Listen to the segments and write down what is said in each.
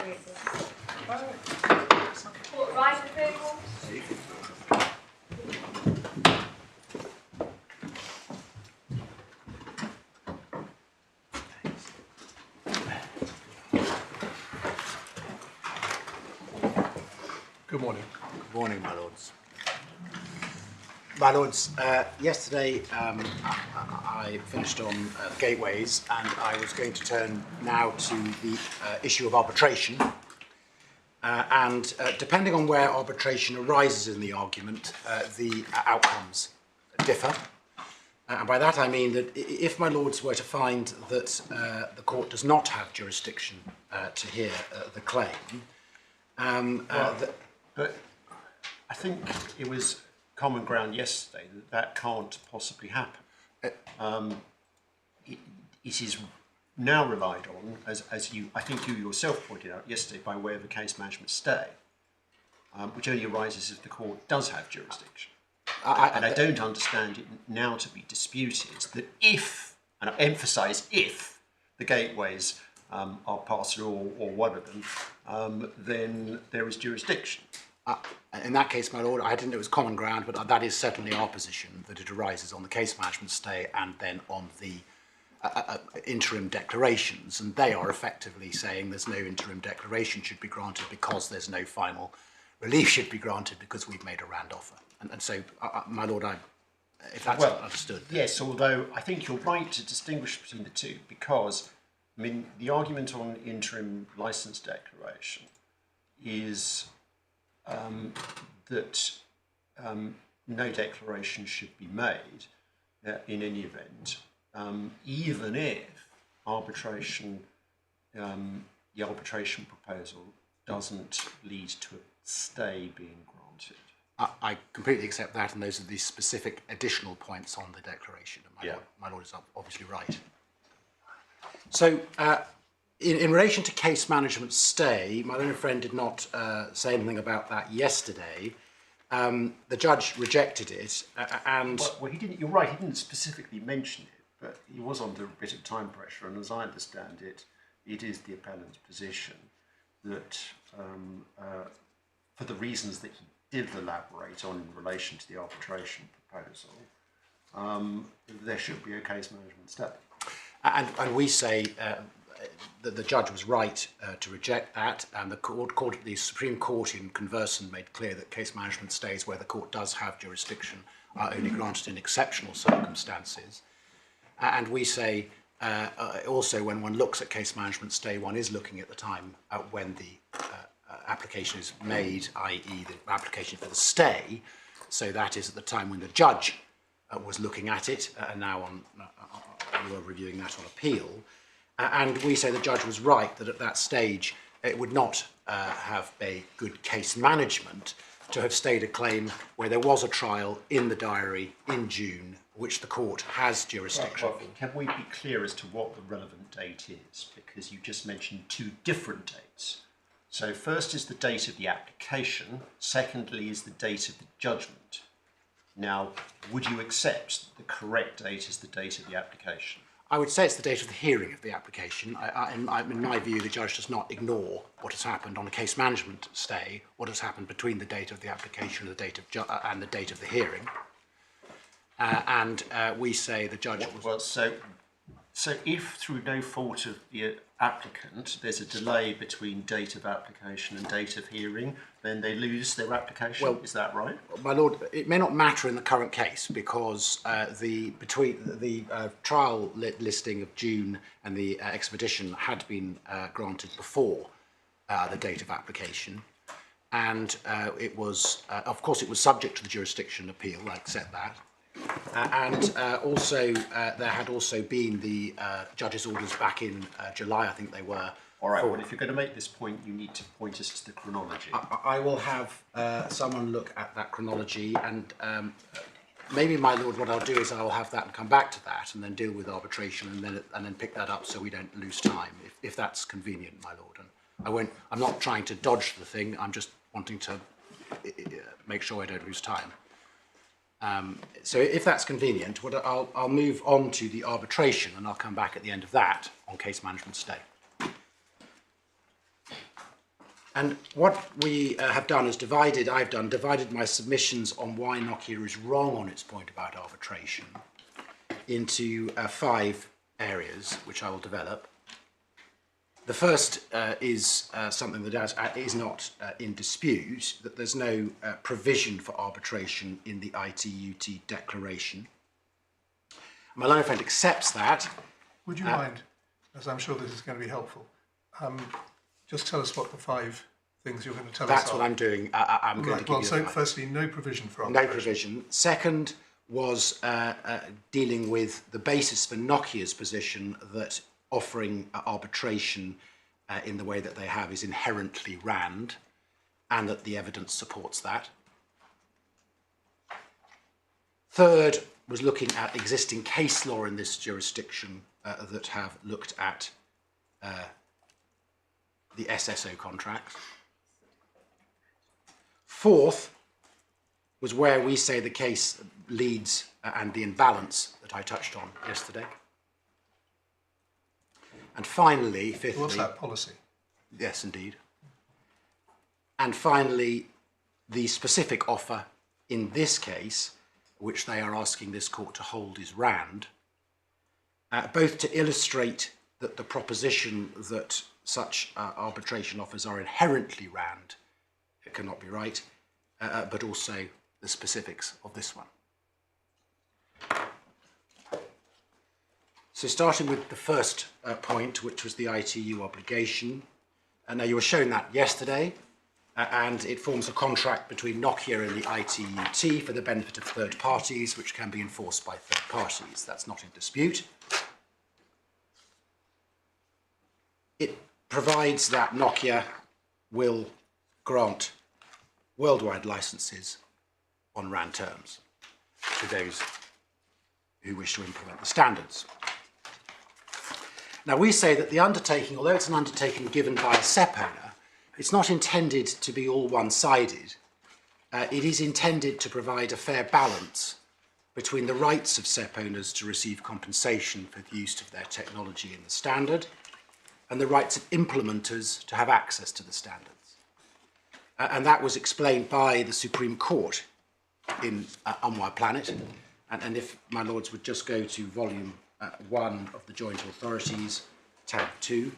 Rise the table. Good morning. Good morning, my lords. My lords, yesterday I finished on gateways, and I was going to turn now to the issue of arbitration. Depending on where arbitration arises in the argument, the outcomes differ. And by that I mean that if my lords were to find that the court does not have jurisdiction to hear the claim, But I think it was common ground yesterday that that can't possibly happen. It is now relied on, as you, I think you yourself pointed out yesterday, by way of a case management stay, which only arises if the court does have jurisdiction. And I don't understand it now to be disputed that if, and I emphasise if, the gateways are passed through, or one of them, then there is jurisdiction. In that case, my lord, I didn't know it was common ground, but that is certainly our position, that it arises on the case management stay and then on the interim declarations. And they are effectively saying there's no interim declaration should be granted because there's no final relief should be granted because we've made a RAND offer. And so, my lord, if that's understood. Yes, although I think you're right to distinguish between the two, because, I mean, the argument on interim licence declaration is that no declaration should be made in any event, even if arbitration, the arbitration proposal doesn't lead to a stay being granted. I completely accept that, and those are the specific additional points on the declaration. And my lord is obviously right. So, in relation to case management stay, my learned friend did not say anything about that yesterday. The judge rejected it, and well, he didn't. You're right. He didn't specifically mention it, but he was under a bit of time pressure. And as I understand it, it is the appellant's position that, for the reasons that he did elaborate on in relation to the arbitration proposal, there should be a case management stay. And we say that the judge was right to reject that, and the Supreme Court in Conversant made clear that case management stays where the court does have jurisdiction are only granted in exceptional circumstances. And we say also when one looks at case management stay, one is looking at the time when the application is made, i.e. the application for the stay. So that is at the time when the judge was looking at it, and now we are reviewing that on appeal. And we say the judge was right that at that stage it would not have a good case management to have stayed a claim where there was a trial in the diary in June, which the court has jurisdiction. Well, can we be clear as to what the relevant date is? Because you just mentioned two different dates. So first is the date of the application, secondly is the date of the judgment. Now, would you accept the correct date is the date of the application? I would say it's the date of the hearing of the application. In my view, the judge does not ignore what has happened on a case management stay, what has happened between the date of the application and the date of the hearing. We say the judge was... Well, so if through no fault of the applicant there's a delay between date of application and date of hearing, then they lose their application. Well, is that right? My lord, it may not matter in the current case because between the trial listing of June and the expedition had been granted before the date of application, and it was, of course, it was subject to the jurisdiction appeal. I accept that. Also, there had also been the judge's orders back in July, I think they were. All right, well, if you're going to make this point, you need to point us to the chronology. I will have someone look at that chronology, and maybe, my lord, what I'll do is I'll have that and come back to that and then deal with arbitration and then pick that up so we don't lose time, if that's convenient, my lord. And I'm not trying to dodge the thing, I'm just wanting to make sure I don't lose time. So if that's convenient, I'll move on to the arbitration and I'll come back at the end of that on case management stay. And what we have done is divided my submissions on why Nokia is wrong on its point about arbitration into 5 areas, which I will develop. The first is something that is not in dispute, that there's no provision for arbitration in the ITUT declaration. My learned friend accepts that. Would you mind, as I'm sure this is going to be helpful, just tell us what the 5 things you're going to tell us are? That's what I'm doing. I'm going to give you so the 5. firstly, no provision for arbitration. No provision. Second was dealing with the basis for Nokia's position that offering arbitration in the way that they have is inherently RAND, and that the evidence supports that. Third was looking at existing case law in this jurisdiction that have looked at the SSO contract. Fourth was where we say the case leads and the imbalance that I touched on yesterday. And finally, fifthly... What's that policy? Yes, indeed. And finally, the specific offer in this case, which they are asking this court to hold, is RAND, both to illustrate that the proposition that such arbitration offers are inherently RAND, it cannot be right, but also the specifics of this one. So starting with the first point, which was the ITU obligation. Now you were shown that yesterday, and it forms a contract between Nokia and the ITUT for the benefit of third parties, which can be enforced by third parties. That's not in dispute. It provides that Nokia will grant worldwide licenses on RAND terms to those who wish to implement the standards. Now we say that the undertaking, although it's an undertaking given by a SEP owner, it's not intended to be all one-sided. It is intended to provide a fair balance between the rights of SEP owners to receive compensation for the use of their technology in the standard and the rights of implementers to have access to the standards. And that was explained by the Supreme Court in Unwire Planet. And if my lords would just go to volume 1 of the Joint Authorities, tab 2.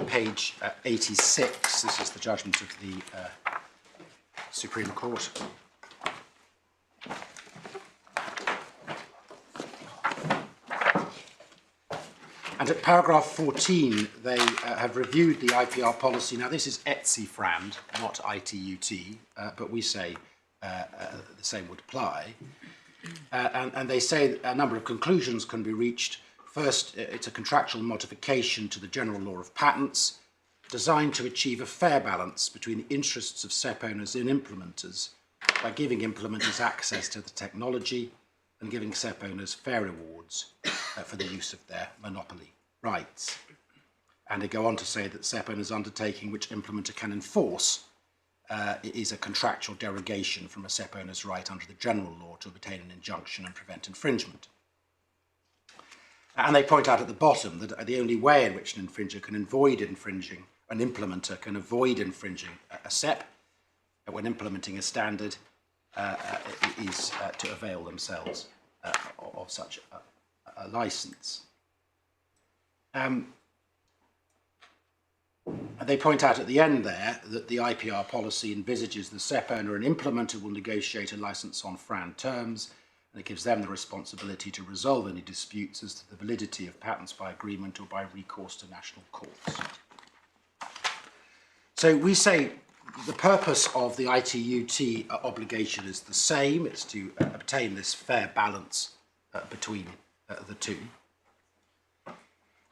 Page 86, this is the judgment of the Supreme Court. And at paragraph 14, they have reviewed the IPR policy. Now, this is ETSI-FRAND, not ITUT, but we say the same would apply. And they say a number of conclusions can be reached. First, it's a contractual modification to the general law of patents designed to achieve a fair balance between the interests of SEP owners and implementers by giving implementers access to the technology and giving SEP owners fair rewards for the use of their monopoly rights. And they go on to say that SEP owners' undertaking which implementer can enforce is a contractual derogation from a SEP owner's right under the general law to obtain an injunction and prevent infringement. And they point out at the bottom that the only way in which an infringer can avoid infringing, an implementer can avoid infringing a SEP when implementing a standard is to avail themselves of such a license. They point out at the end there that the IPR policy envisages the SEP owner and implementer will negotiate a license on FRAND terms, and it gives them the responsibility to resolve any disputes as to the validity of patents by agreement or by recourse to national courts. So we say the purpose of the ITUT obligation is the same. It's to obtain this fair balance between the two.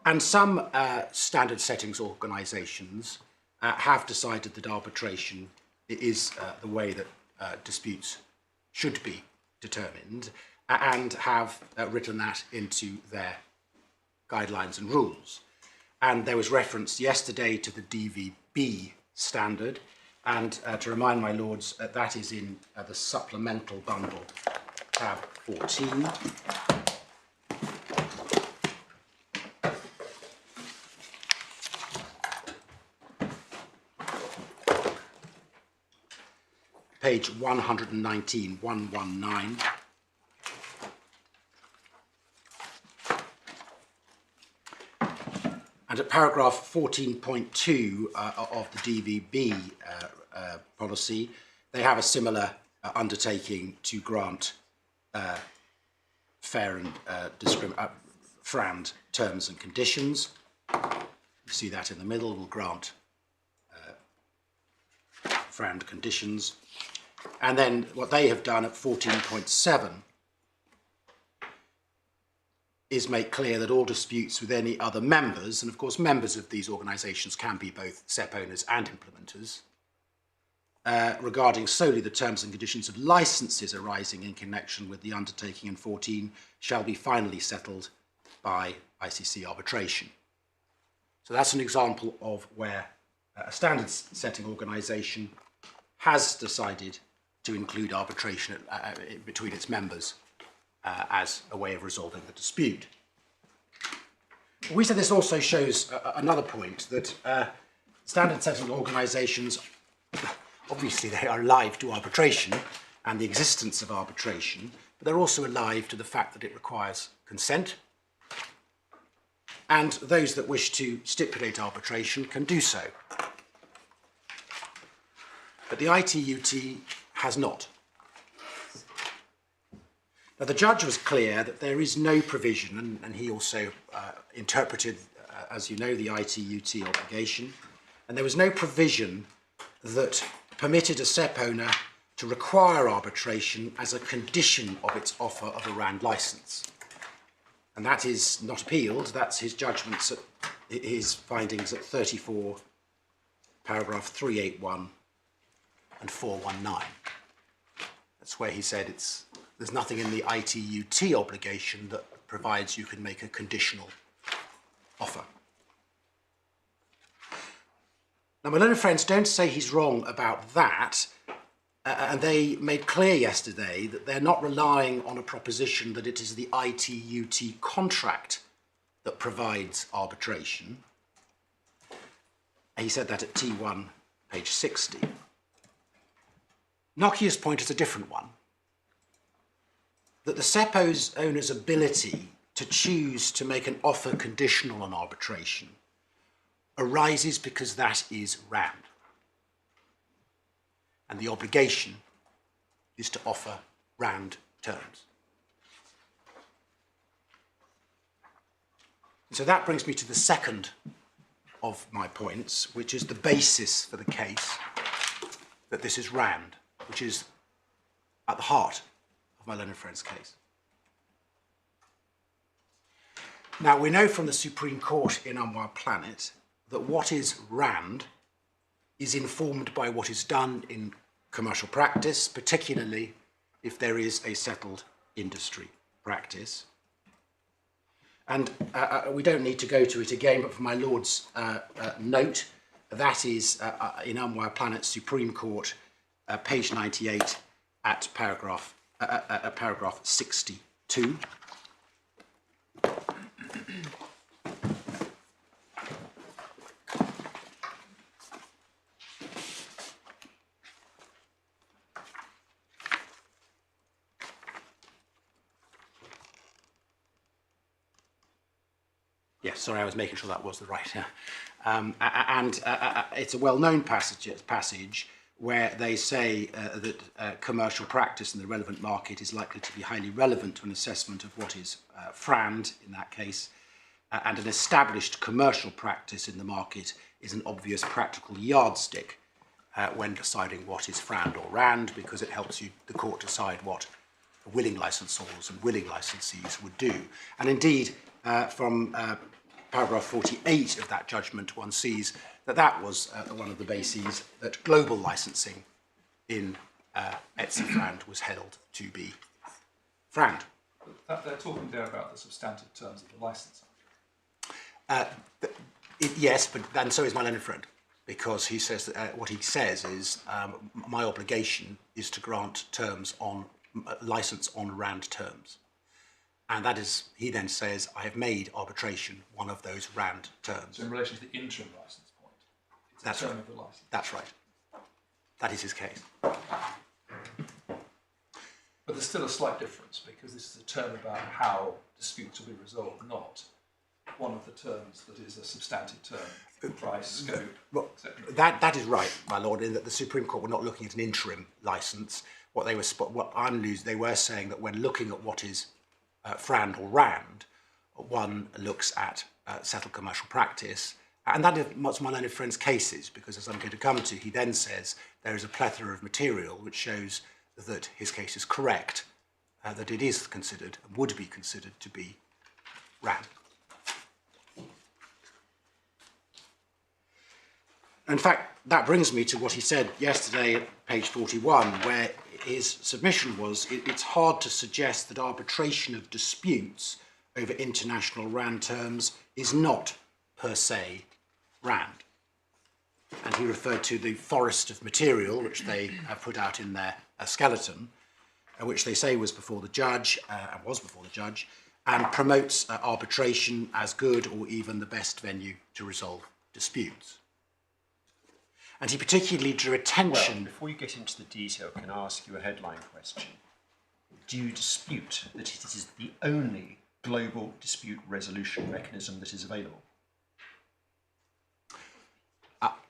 And some standard settings organisations have decided that arbitration is the way that disputes should be determined, and have written that into their guidelines and rules. And there was reference yesterday to the DVB standard, And to remind my lords, that is in the supplemental bundle, tab 14. Page 119, 119. And at paragraph 14.2 of the DVB policy, they have a similar undertaking to grant fair and FRAND terms and conditions. You see that in the middle, will grant FRAND conditions. And then what they have done at 14.7 is make clear that all disputes with any other members, and of course members of these organisations can be both SEP owners and implementers, regarding solely the terms and conditions of licences arising in connection with the undertaking in 14 shall be finally settled by ICC arbitration. So that's an example of where a standards setting organisation has decided to include arbitration between its members as a way of resolving the dispute. We said this also shows another point, that standard setting organisations, obviously they are alive to arbitration and the existence of arbitration, but they're also alive to the fact that it requires consent, and those that wish to stipulate arbitration can do so. But the ITUT has not. Now, the judge was clear that there is no provision, and he also interpreted, as you know, the ITUT obligation, and there was no provision that permitted a SEP owner to require arbitration as a condition of its offer of a RAND licence. And that is not appealed, that's his judgments, his findings at 34, paragraph 381 and 419. That's where he said there's nothing in the ITUT obligation that provides you can make a conditional offer. Now, my learned friends don't say he's wrong about that, and they made clear yesterday that they're not relying on a proposition that it is the ITUT contract that provides arbitration. And he said that at T1, page 60. Nokia's point is a different one, that the SEP owner's ability to choose to make an offer conditional on arbitration arises because that is RAND. And the obligation is to offer RAND terms. And so that brings me to the second of my points, which is the basis for the case that this is RAND, which is at the heart of my learned friend's case. Now, we know from the Supreme Court in Our Planet that what is RAND is informed by what is done in commercial practice, particularly if there is a settled industry practice. And we don't need to go to it again, but for my Lord's note, that is in Our Planet Supreme Court, page 98 at paragraph 62. Yes, sorry, I was making sure that was the right. And it's a well-known passage where they say that commercial practice in the relevant market is likely to be highly relevant to an assessment of what is FRAND in that case, and an established commercial practice in the market is an obvious practical yardstick when deciding what is FRAND or RAND, because it helps the court decide what willing licensors and willing licensees would do. And indeed, from paragraph 48 of that judgment, one sees that that was one of the bases that global licensing in Acer FRAND was held to be FRAND. They're talking there about the substantive terms of the licence. Yes, but and so is my learned friend, because he says that what he says is my obligation is to grant terms on license on RAND terms. And that is, he then says, I have made arbitration one of those RAND terms. So in relation to the interim licence point, it's That's the term right. of the licence. That's right. That is his case. But there's still a slight difference because this is a term about how disputes will be resolved, not one of the terms that is a substantive term, price, scope, Well, etc. that is right, my lord, in that the Supreme Court were not looking at an interim licence. They were saying that when looking at what is FRAND or RAND, one looks at settled commercial practice, and that is much my learned friend's cases, because as I'm going to come to, he then says there is a plethora of material which shows that his case is correct, that it is considered, and would be considered to be RAND. In fact, that brings me to what he said yesterday at page 41, where his submission was, it's hard to suggest that arbitration of disputes over international RAND terms is not per se RAND. And he referred to the forest of material which they have put out in their skeleton, which they say was before the judge, and promotes arbitration as good or even the best venue to resolve disputes. And he particularly drew attention... Well, before you get into the detail, can I ask you a headline question? Do you dispute that it is the only global dispute resolution mechanism that is available?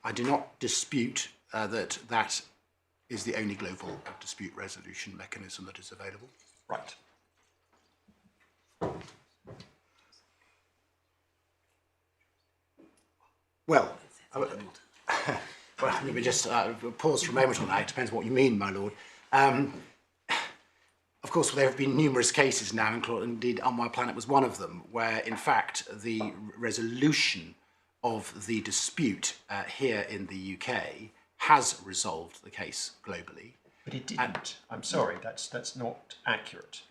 I do not dispute that is the only global dispute resolution mechanism that is available. Right. Well, let me just pause for a moment on that. It depends what you mean, my lord. Of course, there have been numerous cases now, indeed On My Planet was one of them, where in fact the resolution of the dispute here in the UK has resolved the case globally. But it didn't. I'm sorry, that's not accurate.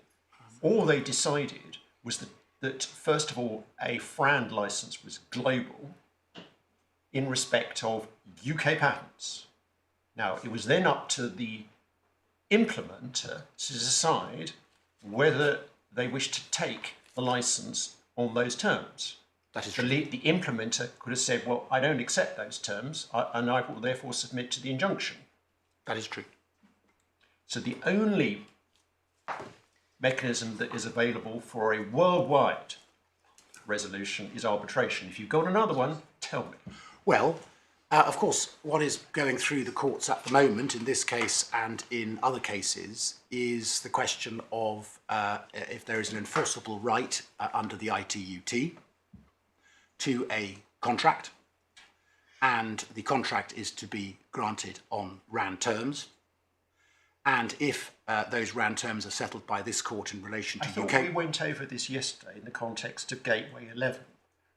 All they decided was that first of all, a FRAND licence was global in respect of UK patents. Now, it was then up to the implementer to decide whether they wished to take the licence on those terms. That is true. The implementer could have said, well, I don't accept those terms, and I will therefore submit to the injunction. That is true. So the only mechanism that is available for a worldwide resolution is arbitration. If you've got another one, tell me. Well, of course, what is going through the courts at the moment, in this case and in other cases, is the question of if there is an enforceable right under the ITUT to a contract, and the contract is to be granted on RAND terms, and if those RAND terms are settled by this court in relation to I thought UK... we went over this yesterday in the context of Gateway 11,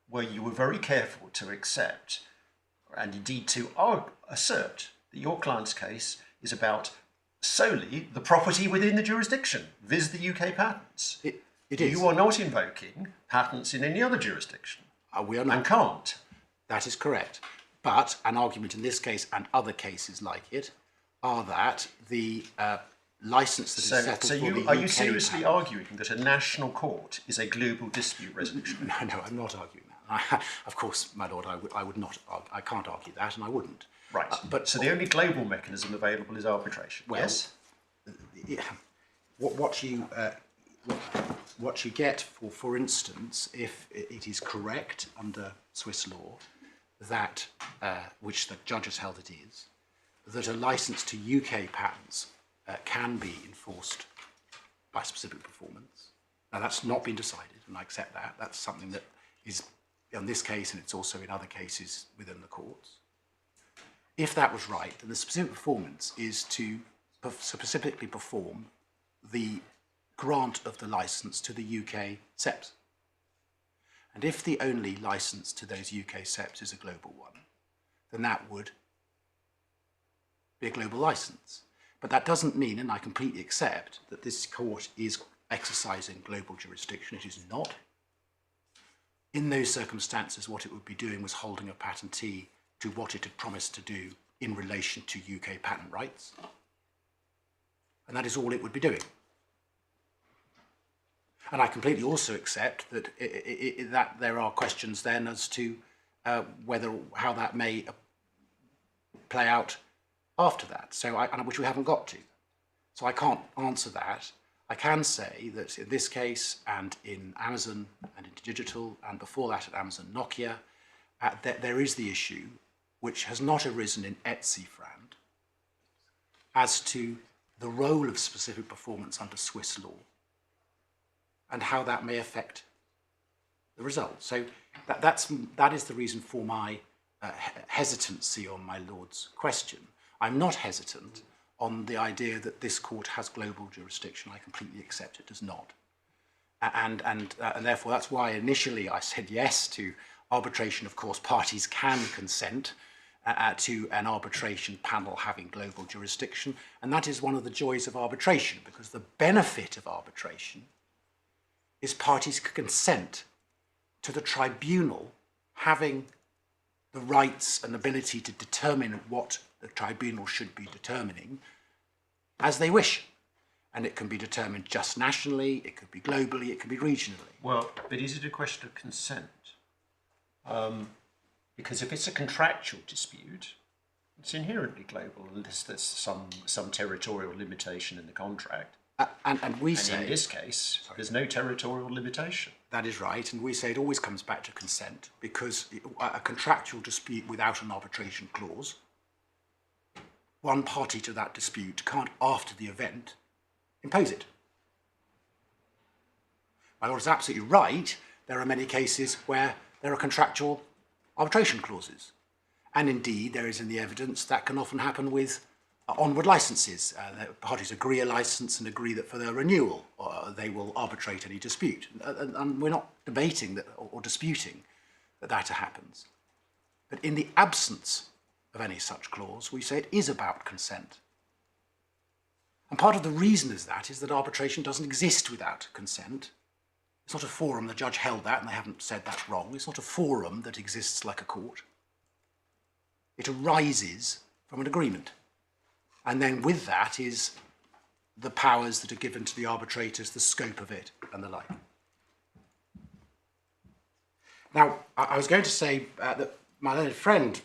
where you were very careful to accept and indeed to assert that your client's case is about solely the property within the jurisdiction, viz. The UK patents. It is. You are not invoking patents in any other jurisdiction. We are not. And can't. That is correct. But an argument in this case and other cases like it are that the licence that is settled for the UK are you seriously patent... arguing that a national court is a global dispute resolution? No, I'm not arguing that. Of course, my lord, I would not. I can't argue that, and I wouldn't. Right. But so the only global mechanism available is arbitration. Well, yes. Yeah, what you get for instance, if it is correct under Swiss law that which the judge has held it is, that a licence to UK patents can be enforced by specific performance. Now that's not been decided, and I accept that. That's something that is in this case, and it's also in other cases within the courts. If that was right, then the specific performance is to specifically perform the grant of the licence to the UK SEPs. And if the only licence to those UK SEPs is a global one, then that would be a global licence. But that doesn't mean, and I completely accept, that this court is exercising global jurisdiction. It is not. In those circumstances, what it would be doing was holding a patentee to what it had promised to do in relation to UK patent rights. And that is all it would be doing. And I completely also accept that that there are questions then as to how that may play out after that, which we haven't got to. So I can't answer that. I can say that in this case, and in Amazon and in digital, and before that at Amazon Nokia, there is the issue, which has not arisen in Etsy-Frand, as to the role of specific performance under Swiss law and how that may affect the result. So that is the reason for my hesitancy on my Lord's question. I'm not hesitant on the idea that this court has global jurisdiction. I completely accept it does not. And therefore that's why initially I said yes to arbitration. Of course, parties can consent to an arbitration panel having global jurisdiction, and that is one of the joys of arbitration, because the benefit of arbitration is parties can consent to the tribunal having the rights and ability to determine what the tribunal should be determining as they wish. And it can be determined just nationally, it could be globally, it can be regionally. Well, but is it a question of consent? Because if it's a contractual dispute, it's inherently global unless there's some territorial limitation in the contract. And we say... And in this case, there's no territorial limitation. That is right, and we say it always comes back to consent, because a contractual dispute without an arbitration clause, one party to that dispute can't, after the event, impose it. My Lord is absolutely right. There are many cases where there are contractual arbitration clauses. And indeed, there is in the evidence that can often happen with onward licenses. The parties agree a license and agree that for their renewal they will arbitrate any dispute. And we're not debating that or disputing that happens. But in the absence of any such clause, we say it is about consent. And part of the reason is that arbitration doesn't exist without consent. It's not a forum. The judge held that, and they haven't said that's wrong. It's not a forum that exists like a court. It arises from an agreement. And then with that is the powers that are given to the arbitrators, the scope of it, and the like. Now, I was going to say that my learned friend,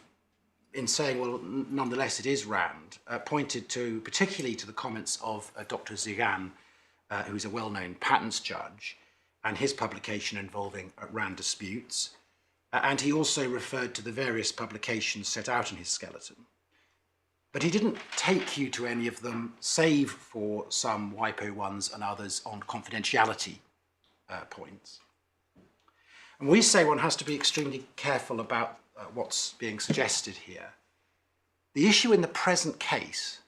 in saying, well, nonetheless it is RAND, pointed to, particularly to the comments of Dr. Zigan, who is a well-known patents judge, and his publication involving RAND disputes. And he also referred to the various publications set out in his skeleton. But he didn't take you to any of them, save for some WIPO ones and others on confidentiality points. And we say one has to be extremely careful about what's being suggested here. The issue in the present case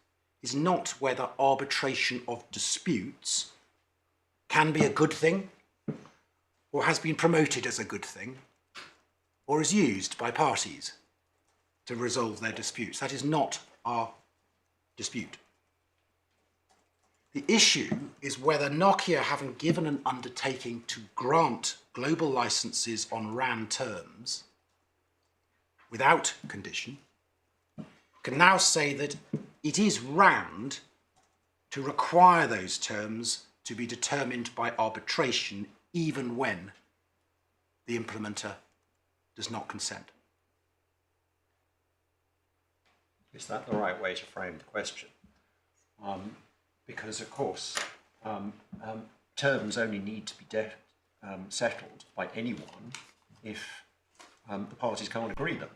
is not whether arbitration of disputes can be a good thing, or has been promoted as a good thing, or is used by parties to resolve their disputes. That is not our dispute. The issue is whether Nokia, having given an undertaking to grant global licenses on RAND terms without condition, can now say that it is RAND to require those terms to be determined by arbitration even when the implementer does not consent. Is that the right way to frame the question? Because, of course, terms only need to be settled by anyone if the parties can't agree them.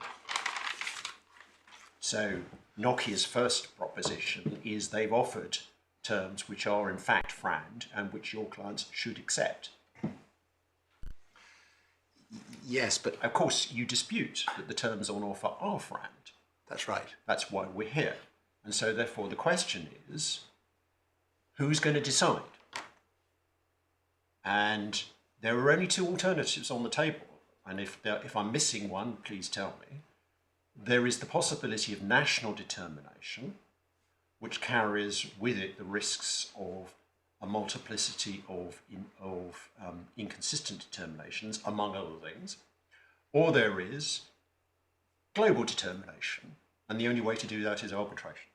So Nokia's first proposition is they've offered terms which are in fact FRAND and which your clients should accept. Yes, but... Of course, you dispute that the terms on offer are FRAND. That's right. That's why we're here. And so therefore the question is, who's going to decide? And there are only two alternatives on the table. And if I'm missing one, please tell me. There is the possibility of national determination, which carries with it the risks of a multiplicity of inconsistent determinations, among other things. Or there is global determination, and the only way to do that is arbitration.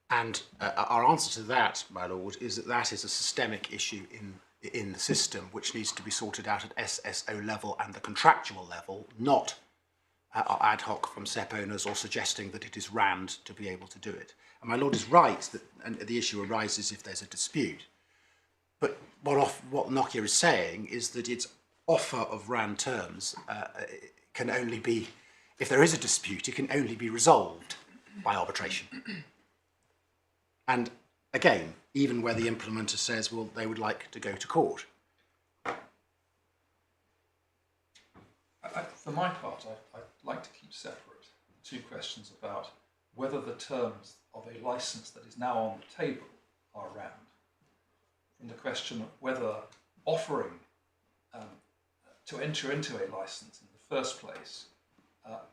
And our answer to that, my lord, is that that is a systemic issue in the system which needs to be sorted out at SSO level and the contractual level, not ad hoc from SEP owners or suggesting that it is RAND to be able to do it. And my lord is right that and the issue arises if there's a dispute. But what Nokia is saying is that its offer of RAND terms can only be, if there is a dispute, it can only be resolved by arbitration. And again, even where the implementer says, well, they would like to go to court. For my part, I'd like to keep separate two questions about whether the terms of a license that is now on the table are RAND, from the question of whether offering to enter into a license in the first place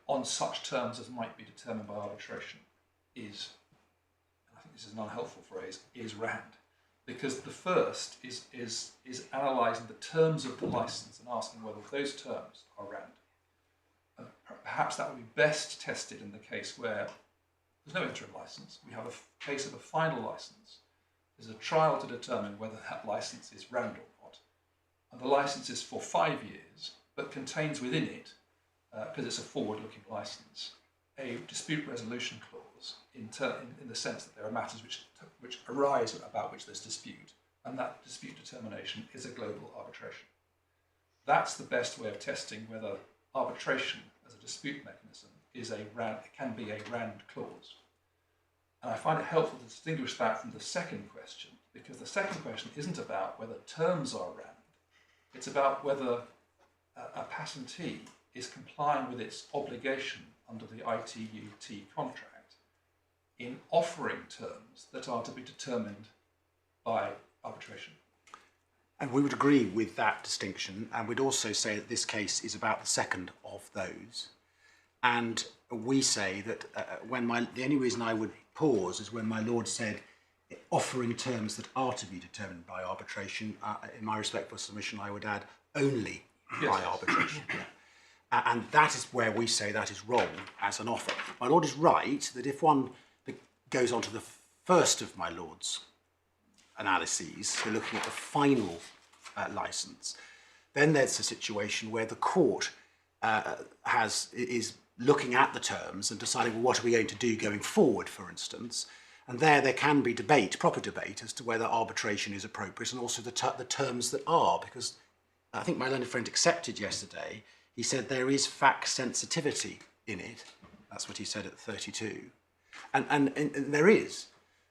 on such terms as might be determined by arbitration is, I think this is an unhelpful phrase, is RAND. Because the first is analysing the terms of the license and asking whether those terms are RAND. Perhaps that would be best tested in the case where there's no interim license. We have a case of a final license. There's a trial to determine whether that license is RAND or not. And the license is for 5 years, but contains within it, because it's a forward-looking license, a dispute resolution clause in the sense that there are matters which arise about which there's dispute, and that dispute determination is a global arbitration. That's the best way of testing whether arbitration as a dispute mechanism is can be a RAND clause. And I find it helpful to distinguish that from the second question, because the second question isn't about whether terms are RAND, it's about whether a patentee is complying with its obligation under the ITU-T contract in offering terms that are to be determined by arbitration. And we would agree with that distinction, and we'd also say that this case is about the second of those. And we say that the only reason I would pause is when my lord said offering terms that are to be determined by arbitration. In my respectful submission, I would add only by arbitration. And that is where we say that is wrong as an offer. My lord is right that if one goes on to the first of my lord's analyses, so looking at the final licence, then there's a situation where the court is looking at the terms and deciding, well, what are we going to do going forward, for instance? And there can be debate, proper debate, as to whether arbitration is appropriate and also the terms that are, because I think my learned friend accepted yesterday, he said there is fact sensitivity in it. That's what he said at 32. And there is,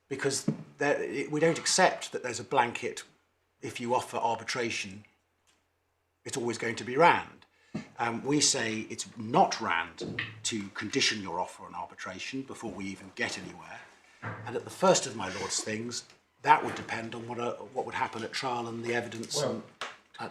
because we don't accept that there's a blanket, if you offer arbitration, it's always going to be RAND. We say it's not RAND to condition your offer on arbitration before we even get anywhere. And at the first of my lord's things, that would depend on what would happen at trial and the evidence. Well,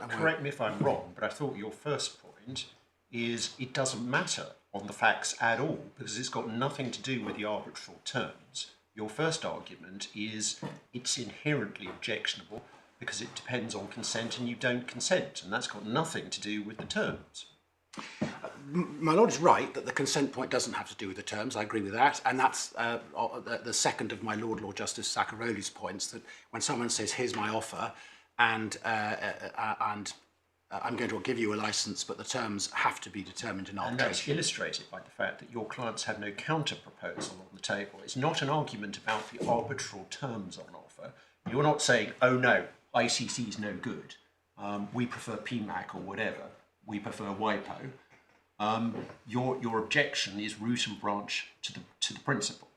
correct me if I'm wrong, but I thought your first point is it doesn't matter on the facts at all because it's got nothing to do with the arbitral terms. Your first argument is it's inherently objectionable because it depends on consent and you don't consent, and that's got nothing to do with the terms. My lord is right that the consent point doesn't have to do with the terms. I agree with that, and that's the second of my Lord Justice Zacaroli's points, that when someone says, here's my offer, and I'm going to give you a licence, but the terms have to be determined in arbitration. And that's illustrated by the fact that your clients have no counter-proposal on the table. It's not an argument about the arbitral terms on offer. You're not saying, oh no, ICC is no good. We prefer PMAC or whatever. We prefer WIPO. Your objection is root and branch to the principle.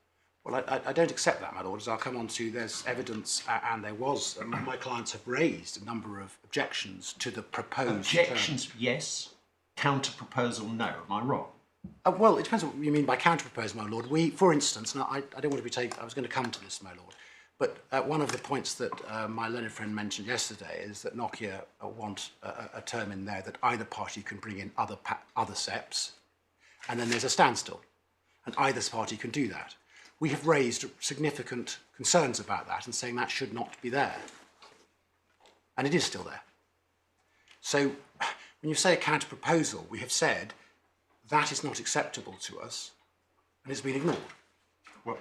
Well, I don't accept that, my lord, as I'll come on to. There's evidence, and there was. My clients have raised a number of objections to the proposed Objections, terms. yes. Counter-proposal, no. Am I wrong? Well, it depends what you mean by counter-proposal, my lord. We, for instance, and I don't want to be taken. I was going to come to this, my lord. But one of the points that my learned friend mentioned yesterday is that Nokia want a term in there that either party can bring in other SEPs, and then there's a standstill, and either party can do that. We have raised significant concerns about that and saying that should not be there. And it is still there. So when you say a counter-proposal, we have said That is not acceptable to us, and it's been ignored. Well,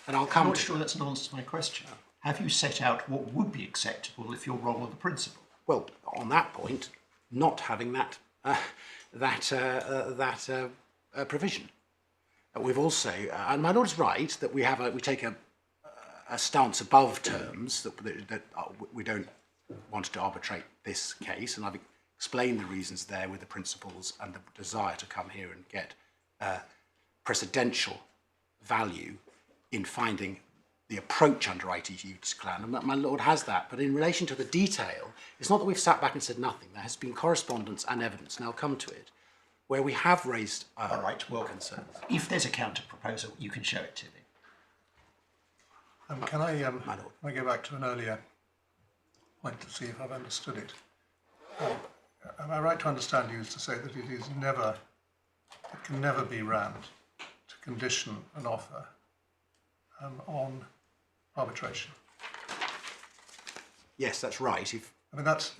And I'll I'm come not to sure that's an answer to my question. Have you set out what would be acceptable if you're wrong on the principle? Well, on that point, not having that provision. We've also, and my lord is right, that we take a stance above terms that we don't want to arbitrate this case, and I've explained the reasons there with the principles and the desire to come here and get precedential value in finding the approach under ITU discipline, and my lord has that. But in relation to the detail, it's not that we've sat back and said nothing. There has been correspondence and evidence, and I'll come to it, where we have raised All right, well, concerns. if there's a counter proposal, you can show it to me. Can I go back to an earlier point to see if I've understood it? Am I right to understand you to say that it can never be rammed to condition an offer on arbitration? Yes, that's right. I mean, that,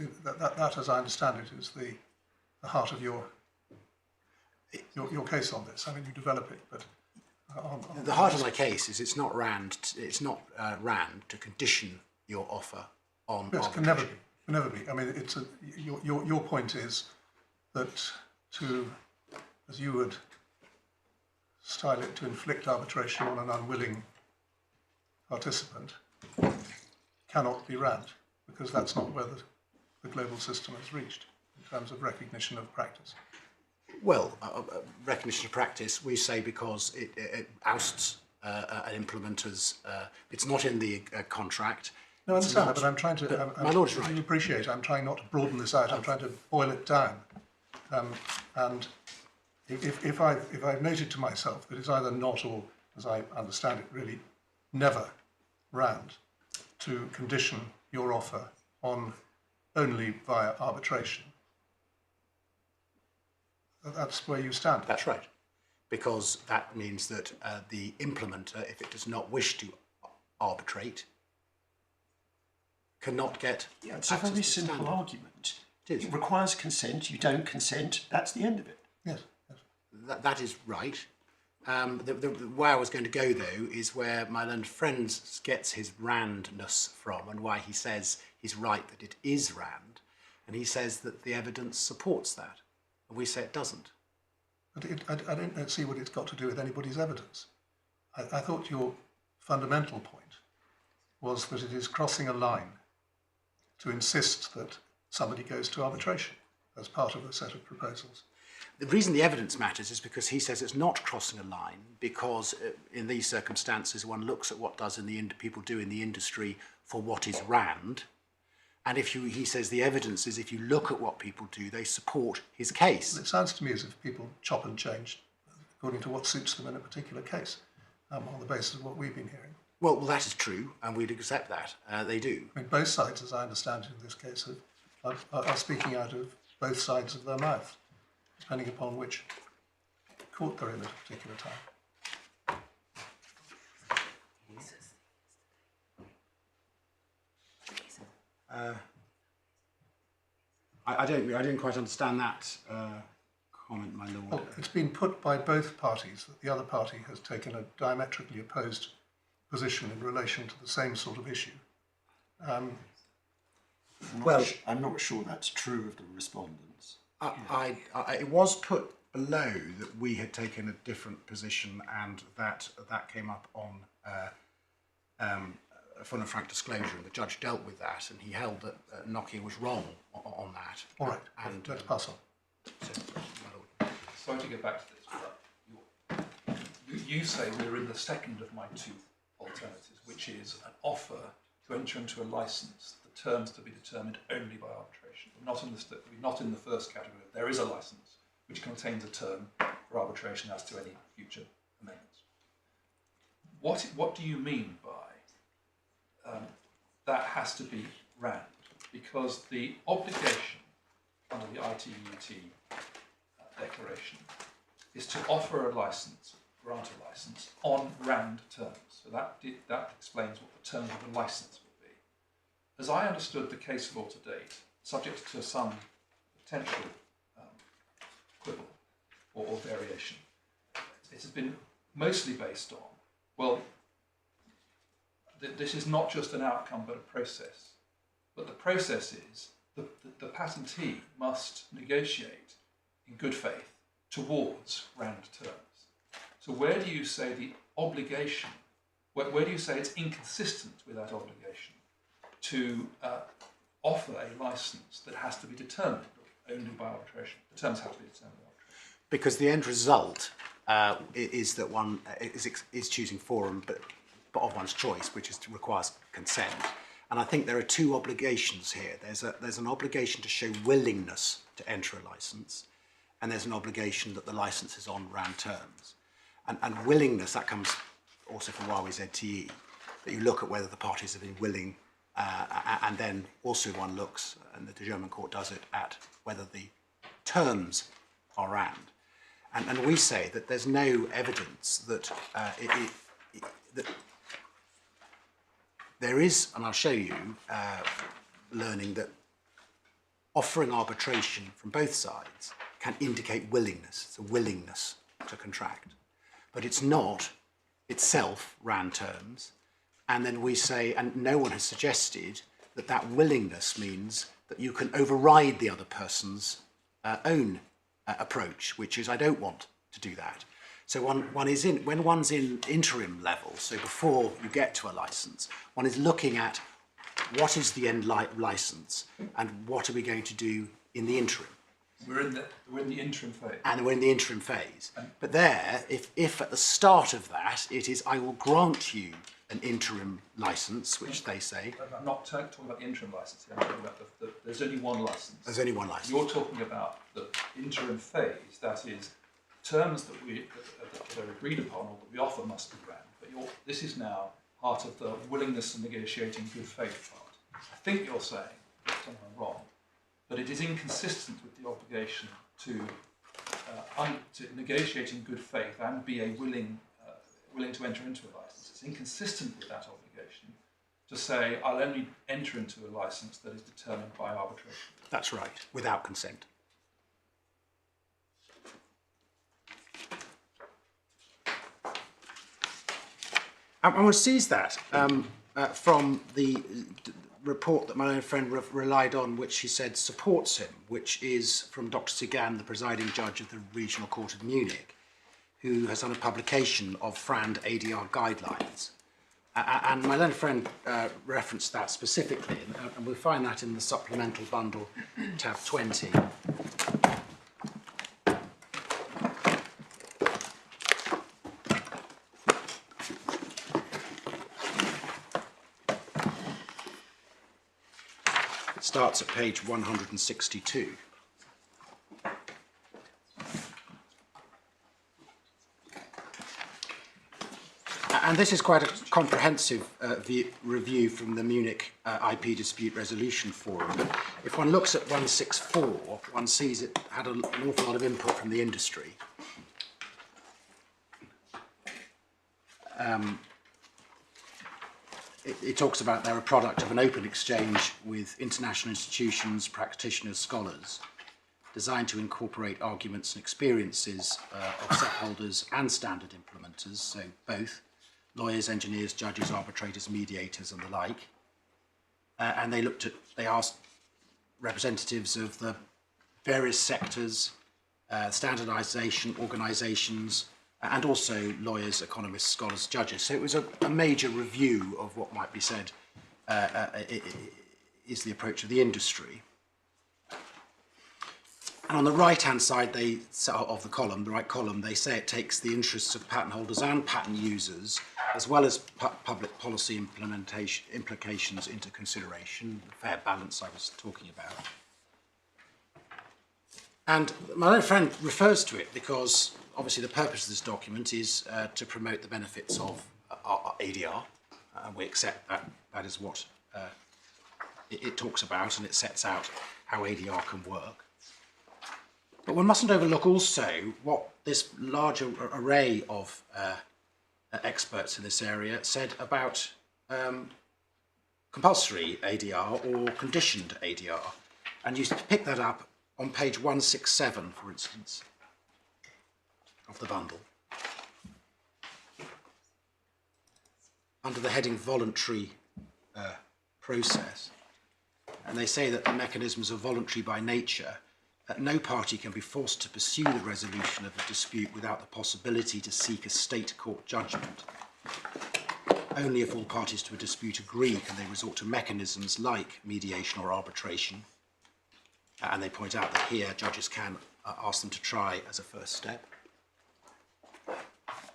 as I understand it, is the heart of your case on this. I mean, you develop it, but The heart of my case is it's not rammed to condition your offer on yes, arbitration. can never be. I mean, it's your point is that to, as you would style it, to inflict arbitration on an unwilling participant cannot be rammed, because that's not where the global system has reached in terms of recognition of practice. Well, recognition of practice, we say because it ousts an implementer's, it's not in the contract. No, I understand that, but I'm trying to, my lord is right. You appreciate, I'm trying not to broaden this out, I'm trying to boil it down. And if I've noted to myself that it's either not or, as I understand it, really never rammed to condition your offer on only via arbitration, that's where you stand. That's right, because that means that the implementer, if it does not wish to arbitrate, cannot get Yeah, it's a access very to the simple standard. argument. It is. It requires consent, you don't consent, that's the end of it. Yes, yes. That is right. Where I was going to go, though, is where my learned friend gets his randness from, and why he says he's right that it is rand, and he says that the evidence supports that, and we say it doesn't. But I don't see what it's got to do with anybody's evidence. I thought your fundamental point was that it is crossing a line to insist that somebody goes to arbitration as part of a set of proposals. The reason the evidence matters is because he says it's not crossing a line, because in these circumstances one looks at what people do in the industry for what is rand, and he says the evidence is if you look at what people do, they support his case. It sounds to me as if people chop and change according to what suits them in a particular case, on the basis of what we've been hearing. Well, that is true, and we'd accept that. They do. I mean, both sides, as I understand it in this case, are speaking out of both sides of their mouth, depending upon which court they're in at a particular time. I didn't quite understand that comment, my lord. Well, it's been put by both parties that the other party has taken a diametrically opposed position in relation to the same sort of issue. I'm not sure that's true of the respondents. It was put below that we had taken a different position, and that came up on full and frank disclosure, and the judge dealt with that, and he held that Nokia was wrong on that. All right, and let's pass on. Sorry to go back to this, but you say we're in the second of my two alternatives, which is an offer to enter into a license, the terms to be determined only by arbitration. We're not in the first category. There is a license which contains a term for arbitration as to any future amendments. What do you mean by that has to be rammed? Because the obligation under the ITUT declaration is to offer a license, grant a license, on rammed terms. So that explains what the terms of the license will be. As I understood the case law to date, subject to some potential quibble, or variation. It has been mostly based on, well, this is not just an outcome but a process. But the process is the patentee must negotiate in good faith towards round terms. So where do you say the obligation, where do you say it's inconsistent with that obligation to offer a license that has to be determined only by arbitration? The terms have to be determined by arbitration. Because the end result is that one is choosing forum, but of one's choice, which requires consent. And I think there are two obligations here. There's an obligation to show willingness to enter a license, and there's an obligation that the license is on round terms. And willingness, that comes also from Huawei ZTE, that you look at whether the parties have been willing, and then also one looks, and the German court does it, at whether the terms are round. And we say that there's no evidence that that there is, and I'll show you, learning that offering arbitration from both sides can indicate willingness. It's a willingness to contract. But it's not itself round terms. And then we say, and no one has suggested that that willingness means that you can override the other person's own approach, which is, I don't want to do that. So when one's in interim level, so before you get to a license, one is looking at what is the end license and what are we going to do in the interim. We're in the interim phase. And we're in the interim phase. But there, if at the start of that it is, I will grant you an interim license, which they say. I'm not talking about the interim license here. I'm talking about there's only one license. There's only one license. You're talking about the interim phase, that is, terms that are agreed upon or that we offer must be round. But this is now part of the willingness and negotiating good faith part. I think you're saying, if I'm wrong, that it is inconsistent with the obligation to negotiate in good faith and be willing to enter into a license. It's inconsistent with that obligation to say, I'll only enter into a license that is determined by arbitration. That's right, without consent. And one sees that from the report that my own friend relied on, which he said supports him, which is from Dr. Sigan, the presiding judge of the Regional Court of Munich, who has done a publication of FRAND ADR guidelines. And my learned friend referenced that specifically, and we'll find that in the supplemental bundle, tab 20. Starts at page 162. And this is quite a comprehensive review from the Munich IP Dispute Resolution Forum. But if one looks at 164, one sees it had an awful lot of input from the industry. It talks about they're a product of an open exchange with international institutions, practitioners, scholars, designed to incorporate arguments and experiences of set holders and standard implementers, so both lawyers, engineers, judges, arbitrators, mediators, and the like. And they asked representatives of the various sectors, standardization organizations, and also lawyers, economists, scholars, judges. So it was a major review of what might be said is the approach of the industry. And on the right-hand side of the column, the right column, they say it takes the interests of patent holders and patent users, as well as public policy implications into consideration, the fair balance I was talking about. And my own friend refers to it because obviously the purpose of this document is to promote the benefits of ADR, and we accept that that is what it talks about, and it sets out how ADR can work. But one mustn't overlook also what this larger array of experts in this area said about compulsory ADR or conditioned ADR. And you pick that up on page 167, for instance. of the bundle, under the heading voluntary process, and they say that the mechanisms are voluntary by nature, that no party can be forced to pursue the resolution of a dispute without the possibility to seek a state court judgment. Only if all parties to a dispute agree can they resort to mechanisms like mediation or arbitration. And they point out that here judges can ask them to try as a first step.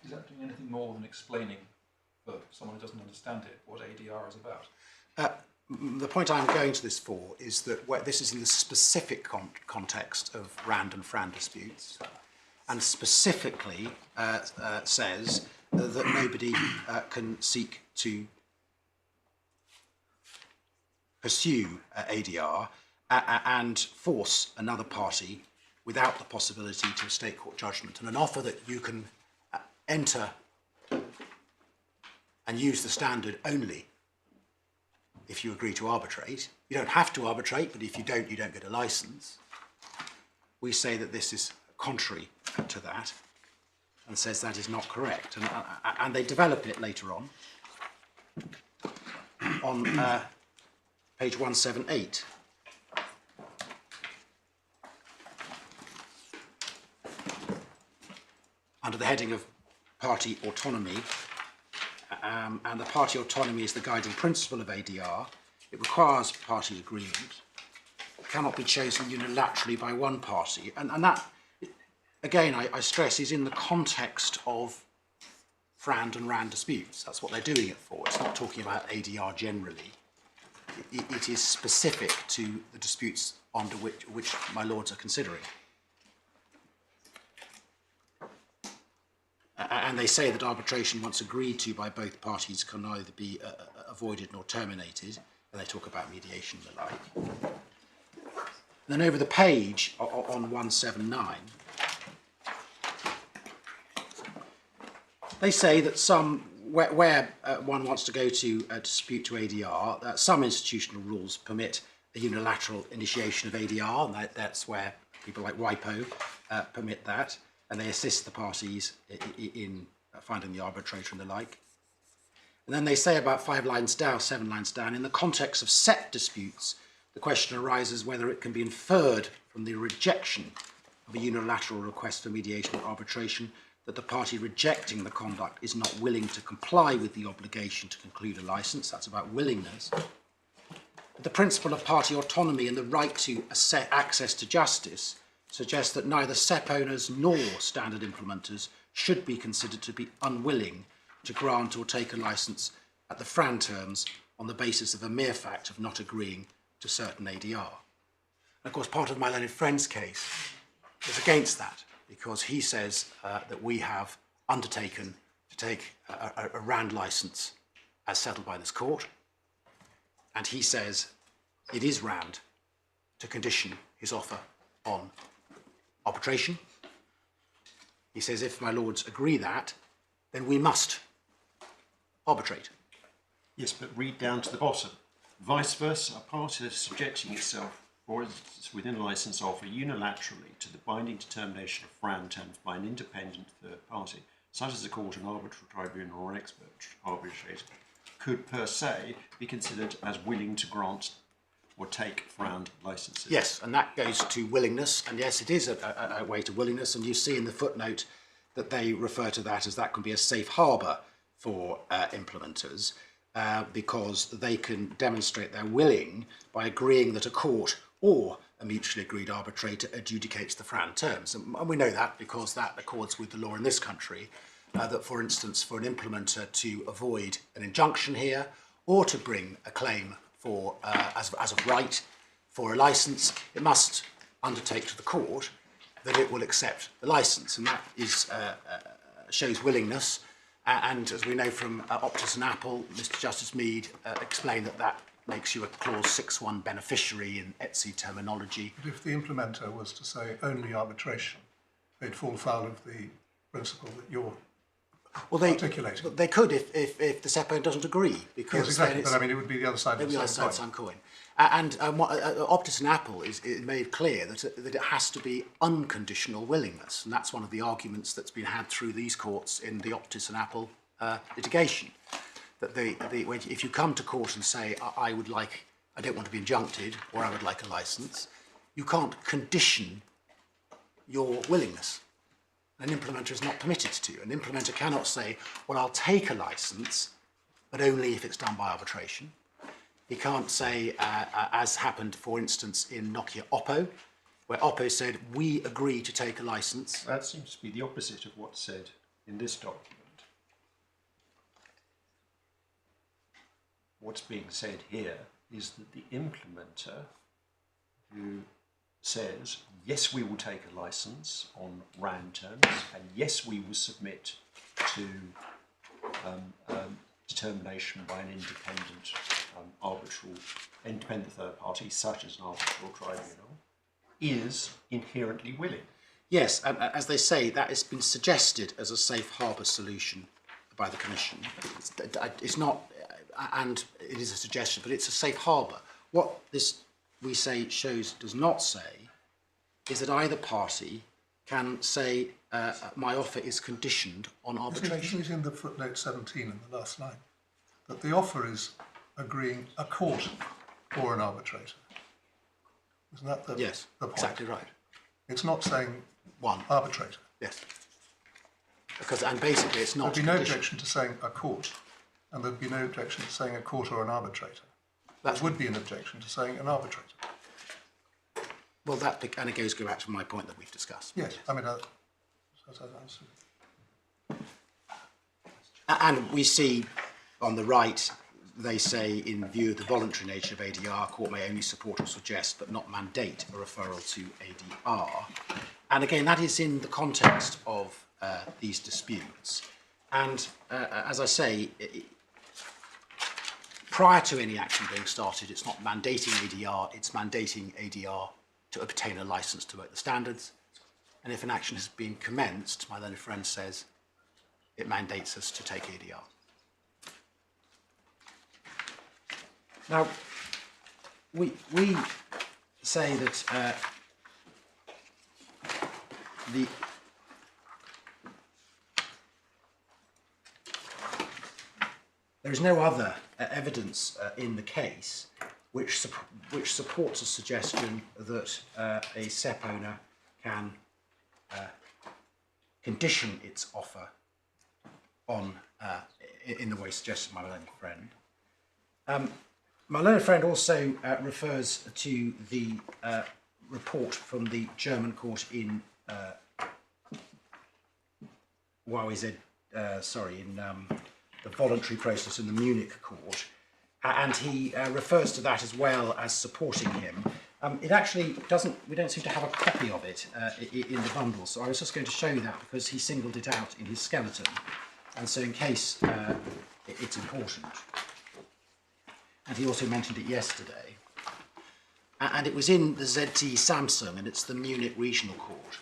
Is that doing anything more than explaining for someone who doesn't understand it what ADR is about? The point I'm going to this for is that this is in the specific context of Rand and Fran disputes, and specifically says that nobody can seek to pursue ADR and force another party without the possibility to a state court judgment. And an offer that you can enter and use the standard only if you agree to arbitrate. You don't have to arbitrate, but if you don't get a license. We say that this is contrary to that and says that is not correct. And they develop it later on page 178. Under the heading of party autonomy, and the party autonomy is the guiding principle of ADR. It requires party agreement. It cannot be chosen unilaterally by one party. And that, again, I stress, is in the context of Fran and Rand disputes. That's what they're doing it for. It's not talking about ADR generally. It is specific to the disputes under which my lords are considering. And they say that arbitration, once agreed to by both parties, can neither be avoided nor terminated. And they talk about mediation and the like. And then over the page on 179, they say that where one wants to go to a dispute to ADR, some institutional rules permit a unilateral initiation of ADR, and that's where people like WIPO permit that. And they assist the parties in finding the arbitrator and the like. And then they say about 7 lines down, in the context of set disputes, the question arises whether it can be inferred from the rejection of a unilateral request for mediation or arbitration that the party rejecting the conduct is not willing to comply with the obligation to conclude a license. That's about willingness. But the principle of party autonomy and the right to access to justice suggests that neither SEP owners nor standard implementers should be considered to be unwilling to grant or take a licence at the Fran terms on the basis of a mere fact of not agreeing to certain ADR. And of course, part of my learned friend's case is against that, because he says that we have undertaken to take a Rand licence as settled by this court, and he says it is Rand to condition his offer on arbitration. He says if my lords agree that, then we must arbitrate. Yes, but read down to the bottom. Vice versa, a party subjecting itself, for instance, within a licence offer unilaterally to the binding determination of Fran terms by an independent third party, such as a court, an arbitral tribunal, or an expert arbitrator, could per se be considered as willing to grant or take Fran licences. Yes, and that goes to willingness, and yes, it is a way to willingness, and you see in the footnote that they refer to that as that can be a safe harbour for implementers, because they can demonstrate they're willing by agreeing that a court or a mutually agreed arbitrator adjudicates the Fran terms. And we know that because that accords with the law in this country, that, for instance, for an implementer to avoid an injunction here or to bring a claim for as of right for a licence, it must undertake to the court that it will accept the licence, and that is shows willingness. And as we know from Optus and Apple, Mr. Justice Mead explained that makes you a clause 6.1 beneficiary in ETSI terminology. But if the implementer was to say only arbitration, they'd fall foul of the principle that you're Well, articulating. they could if the SEPO doesn't agree, because Yes, exactly. then But I mean, it would be the other side of the same coin. coin. And Optus and Apple it made clear that it has to be unconditional willingness, and that's one of the arguments that's been had through these courts in the Optus and Apple litigation. That if you come to court and say, I don't want to be injuncted, or I would like a license, you can't condition your willingness. An implementer is not permitted to. An implementer cannot say, well, I'll take a license, but only if it's done by arbitration. He can't say, as happened, for instance, in Nokia Oppo, where Oppo said, we agree to take a license. That seems to be the opposite of what's said in this document. What's being said here is that the implementer who says, yes, we will take a license on RAND terms, and yes, we will submit to determination by an independent independent third party, such as an arbitral tribunal, is inherently willing. Yes, and as they say, that has been suggested as a safe harbour solution by the Commission. It's not, and it is a suggestion, but it's a safe harbour. What this, we say, does not say is that either party can say, my offer is conditioned on arbitration. Isn't it in the footnote 17 in the last line that the offer is agreeing a court or an arbitrator? Isn't that the, yes, the point? Exactly right. It's not saying one arbitrator. Yes. And basically it's not. There'd be no objection to saying a court, and there'd be no objection to saying a court or an arbitrator. There would be an objection to saying an arbitrator. Well, that, and it goes back to my point that we've discussed. Yes, I mean, and we see on the right, they say, in view of the voluntary nature of ADR, court may only support or suggest, but not mandate a referral to ADR. And again, that is in the context of these disputes. And as I say, prior to any action being started, it's not mandating ADR, it's mandating ADR to obtain a license to work the standards. And if an action has been commenced, my learned friend says, it mandates us to take ADR. Now, we say that there is no other evidence in the case which supports a suggestion that a SEP owner can condition its offer on in the way suggested by my learned friend. My learned friend also refers to the report from the German court in the voluntary process in the Munich court, and he refers to that as well as supporting him. It actually doesn't, we don't seem to have a copy of it in the bundle, so I was just going to show you that because he singled it out in his skeleton, and so in case it's important. And he also mentioned it yesterday. And it was in the ZT Samsung, and it's the Munich Regional Court.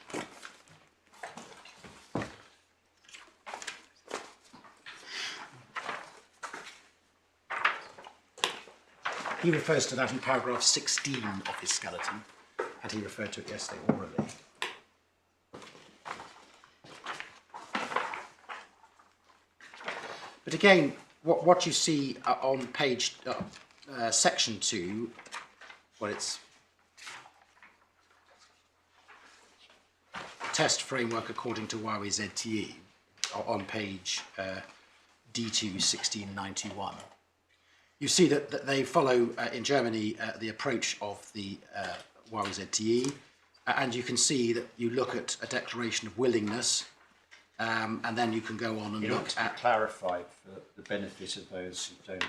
He refers to that in paragraph 16 of his skeleton, and he referred to it yesterday orally. But again, what you see on page section 2, well, it's test framework according to Huawei ZTE on page D2 1691. You see that they follow in Germany the approach of the Huawei ZTE, and you can see that you look at a declaration of willingness, and then you can go on and look at. Clarify for the benefit of those who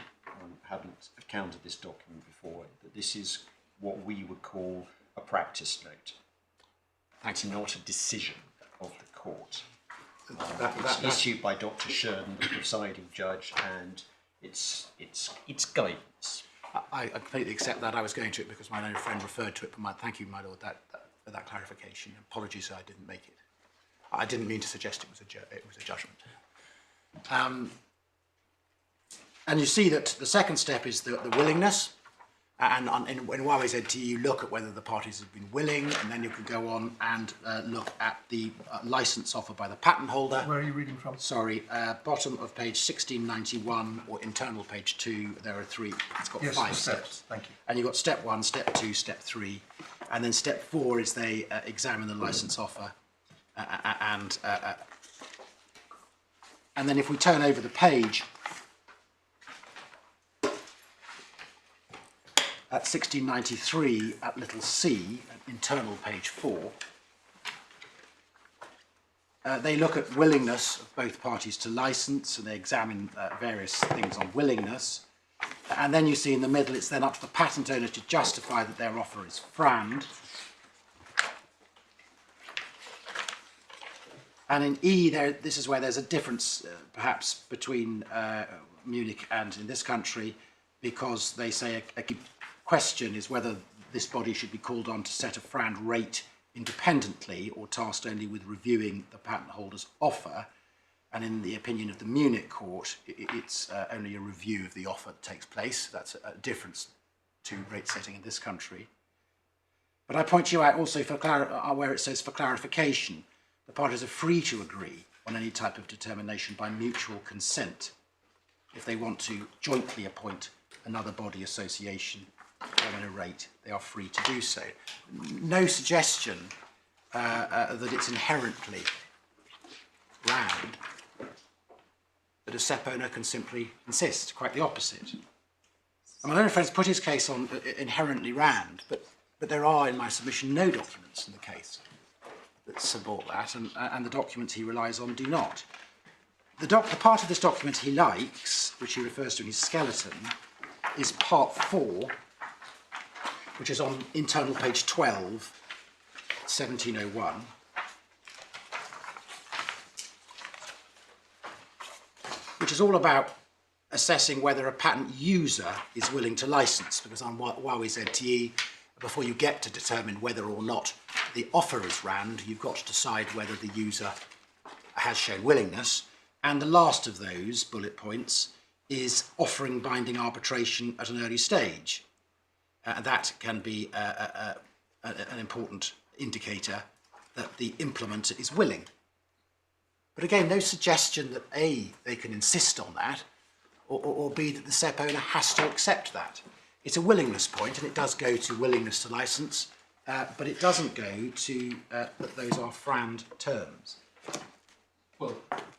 haven't encountered this document before, that this is what we would call a practice note. It's not a decision of the court. It's issued by Dr. Sheridan, the presiding judge, and it's guidance. I completely accept that. I was going to it because my own friend referred to it, but thank you, my lord, for that clarification. Apologies, I didn't make it. I didn't mean to suggest it was a judgment. And you see that the second step is the willingness. And in YWZT, you look at whether the parties have been willing, and then you can go on and look at the license offer by the patent holder. Where are you reading from? Sorry, bottom of page 1691 or internal page 2, there are 3, it's got Yes, 5 the steps. Thank you. And you've got step 1, step 2, step 3, and then step 4 is they examine the license offer. And then if we turn over the page, at 1693, at little c, internal page 4, they look at willingness of both parties to license, and they examine various things on willingness. And then you see in the middle, it's then up to the patent owner to justify that their offer is FRAND. And in E, this is where there's a difference, perhaps, between Munich and in this country, because they say a key question is whether this body should be called on to set a FRAND rate independently or tasked only with reviewing the patent holder's offer. And in the opinion of the Munich court, it's only a review of the offer that takes place. That's a difference to rate setting in this country. But I point you out also for where it says for clarification, the parties are free to agree on any type of determination by mutual consent if they want to jointly appoint another body association at a rate, they are free to do so. No suggestion that it's inherently RAND, that a SEP owner can simply insist, quite the opposite. And my learned friend's put his case on inherently RAND, but there are, in my submission, no documents in the case that support that, and the documents he relies on do not. The part of this document he likes, which he refers to in his skeleton, is part 4, which is on internal page 12, 1701. Which is all about assessing whether a patent user is willing to license, because on YWZTE, before you get to determine whether or not the offer is RAND, you've got to decide whether the user has shown willingness. And the last of those bullet points is offering binding arbitration at an early stage. That can be an important indicator that the implementer is willing. But again, no suggestion that A, they can insist on that, or B, that the SEP owner has to accept that. It's a willingness point, and it does go to willingness to license, but it doesn't go to that those are FRAND terms. Well,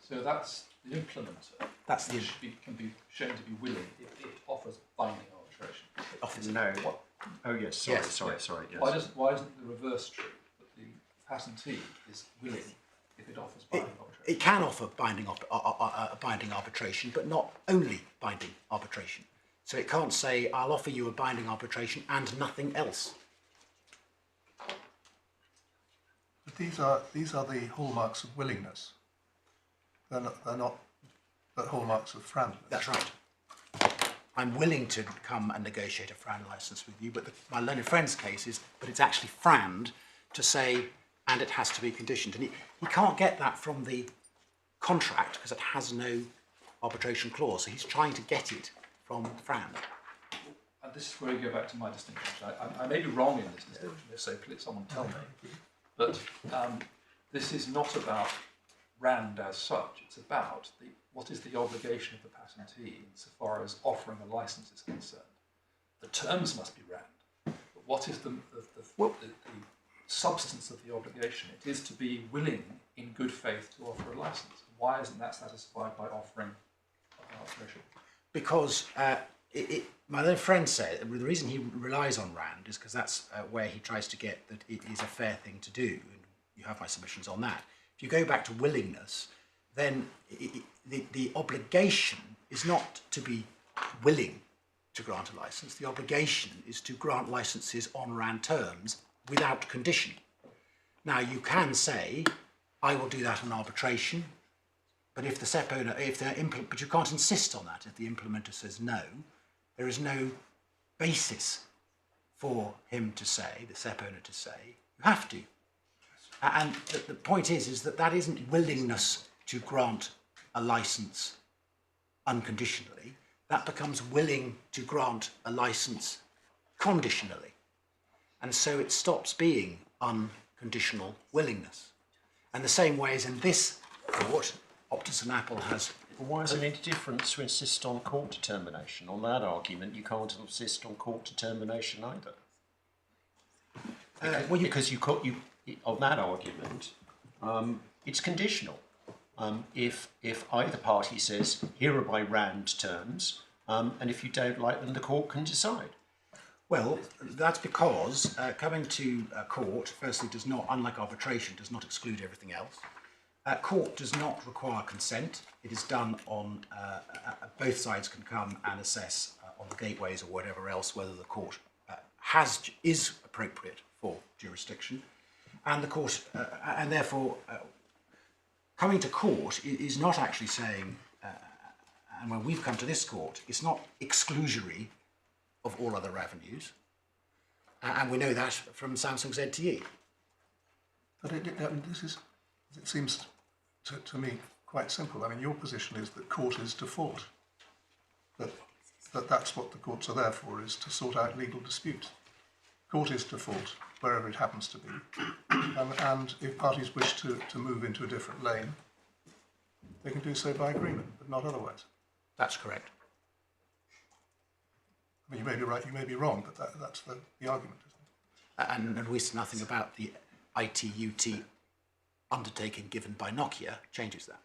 so that's the implementer. That's the can be shown to be willing if it offers binding arbitration. Offers No. Oh yes. Sorry. Yes. Why isn't the reverse true? That the patentee is willing if it offers binding arbitration. It can offer binding arbitration, but not only binding arbitration. So it can't say, I'll offer you a binding arbitration and nothing else. But these are the hallmarks of willingness. They're not the hallmarks of FRAND. That's right. I'm willing to come and negotiate a FRAND license with you, but my learned friend's case is, but it's actually FRAND to say, and it has to be conditioned. And he can't get that from the contract because it has no arbitration clause. So he's trying to get it from FRAND. And this is where you go back to my distinction. I may be wrong in this distinction, if so, please someone tell me. But this is not about RAND as such. It's about what is the obligation of the patentee insofar as offering a license is concerned. The terms must be RAND, but what is the substance of the obligation? It is to be willing in good faith to offer a license. Why isn't that satisfied by offering arbitration? Because my little friend said the reason he relies on RAND is because that's where he tries to get that it is a fair thing to do. And you have my submissions on that. If you go back to willingness, then the obligation is not to be willing to grant a license. The obligation is to grant licenses on RAND terms without condition. Now you can say, I will do that on arbitration, but if the SEP owner, but you can't insist on that. If the implementer says no, there is no basis for him to say, the SEP owner to say, you have to. And the point is that isn't willingness to grant a licence unconditionally, that becomes willing to grant a licence conditionally. And so it stops being unconditional willingness. And the same way as in this court, Optus and Apple has... Why is it any difference to insist on court determination? On that argument, you can't insist on court determination either. Because on that argument, it's conditional. If either party says, here are my RAND terms, and if you don't like them, the court can decide. Well, that's because coming to court, firstly, does not, unlike arbitration, does not exclude everything else. Court does not require consent. It is done on, both sides can come and assess on the gateways or whatever else whether the court is appropriate for jurisdiction. And the court, and therefore, coming to court is not actually saying, and when we've come to this court, it's not exclusory of all other avenues. And we know that from Samsung ZTE. But it seems to me quite simple. I mean, your position is that court is default. That's what the courts are there for, is to sort out legal disputes. Court is default, wherever it happens to be. And if parties wish to move into a different lane, they can do so by agreement, but not otherwise. That's correct. I mean, you may be right, you may be wrong, but that's the argument, isn't it? And we said nothing about the ITUT undertaking given by Nokia changes that.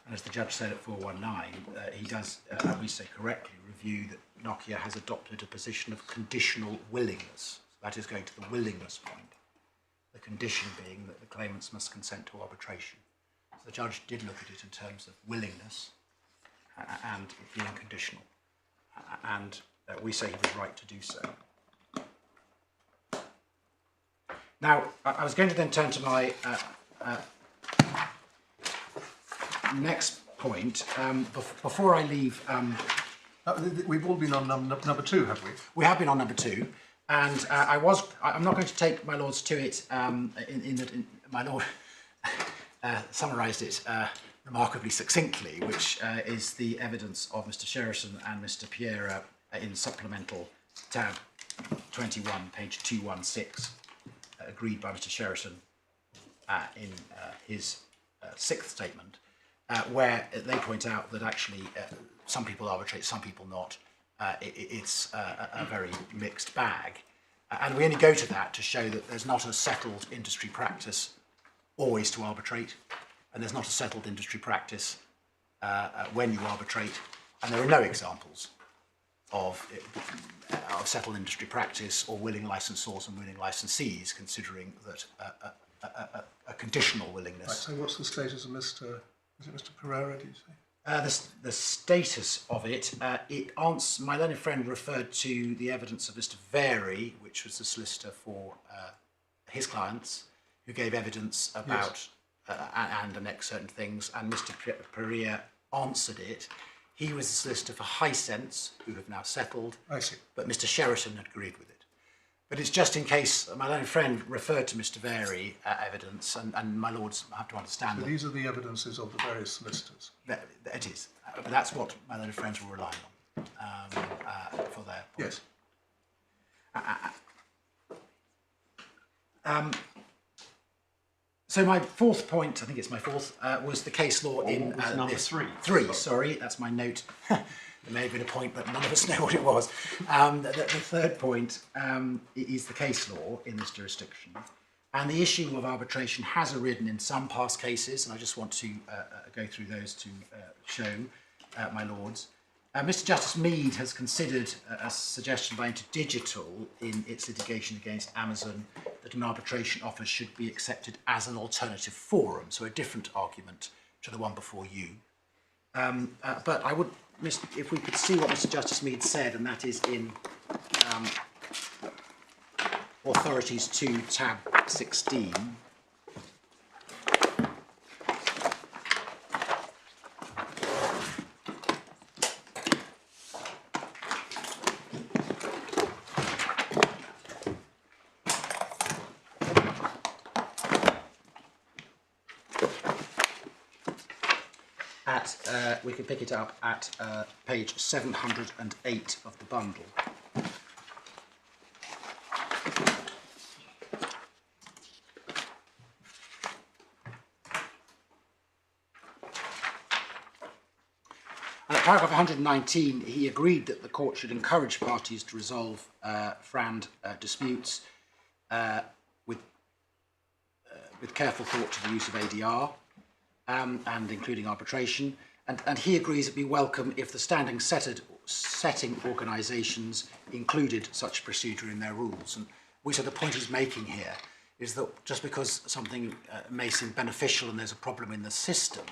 And as the judge said at 419, he does, we say correctly, review that Nokia has adopted a position of conditional willingness. That is going to the willingness point. The condition being that the claimants must consent to arbitration. So the judge did look at it in terms of willingness and it being conditional. And we say he was right to do so. Now, I was going to then turn to my next point. Before I leave... we've all been on number 2, have we? We have been on number 2. And I'm not going to take my lords to it in that my lord summarised it remarkably succinctly, which is the evidence of Mr. Sheraton and Mr. Pierre in supplemental tab 21, page 216, agreed by Mr. Sheraton in his 6th statement, where they point out that actually some people arbitrate, some people not. It's a very mixed bag. And we only go to that to show that there's not a settled industry practice always to arbitrate, and there's not a settled industry practice when you arbitrate, and there are no examples of settled industry practice or willing licensors and willing licensees, considering that a conditional willingness... Right, so what's the status of is it Mr. Pereira, do you say? The status of it, my learned friend referred to the evidence of Mr. Very, which was the solicitor for his clients, who gave evidence about and annexed certain things, and Mr. Pereira answered it. He was the solicitor for Hisense, who have now settled, I see. But Mr. Sheraton had agreed with it. But it's just in case my learned friend referred to Mr. Very evidence, and my lords have to understand So that. these are the evidences of the various solicitors. It is. But that's what my learned friends will rely on for their point. Yes. So my 4th point, I think it's my 4th, was the case law in... number 3. 3, sorry, that's my note. There may have been a point, but none of us know what it was. The 3rd point is the case law in this jurisdiction. And the issue of arbitration has arisen in some past cases, and I just want to go through those to show my lords. Mr. Justice Mead has considered a suggestion by InterDigital in its litigation against Amazon that an arbitration offer should be accepted as an alternative forum, so a different argument to the one before you. But I would, if we could see what Mr. Justice Mead said, and that is in Authorities 2, tab 16. we can pick it up at page 708 of the bundle. And at paragraph 119, he agreed that the court should encourage parties to resolve FRAND disputes with careful thought to the use of ADR and including arbitration. And he agrees it'd be welcome if the standing setting organisations included such procedure in their rules. And we say the point he's making here is that just because something may seem beneficial and there's a problem in the system,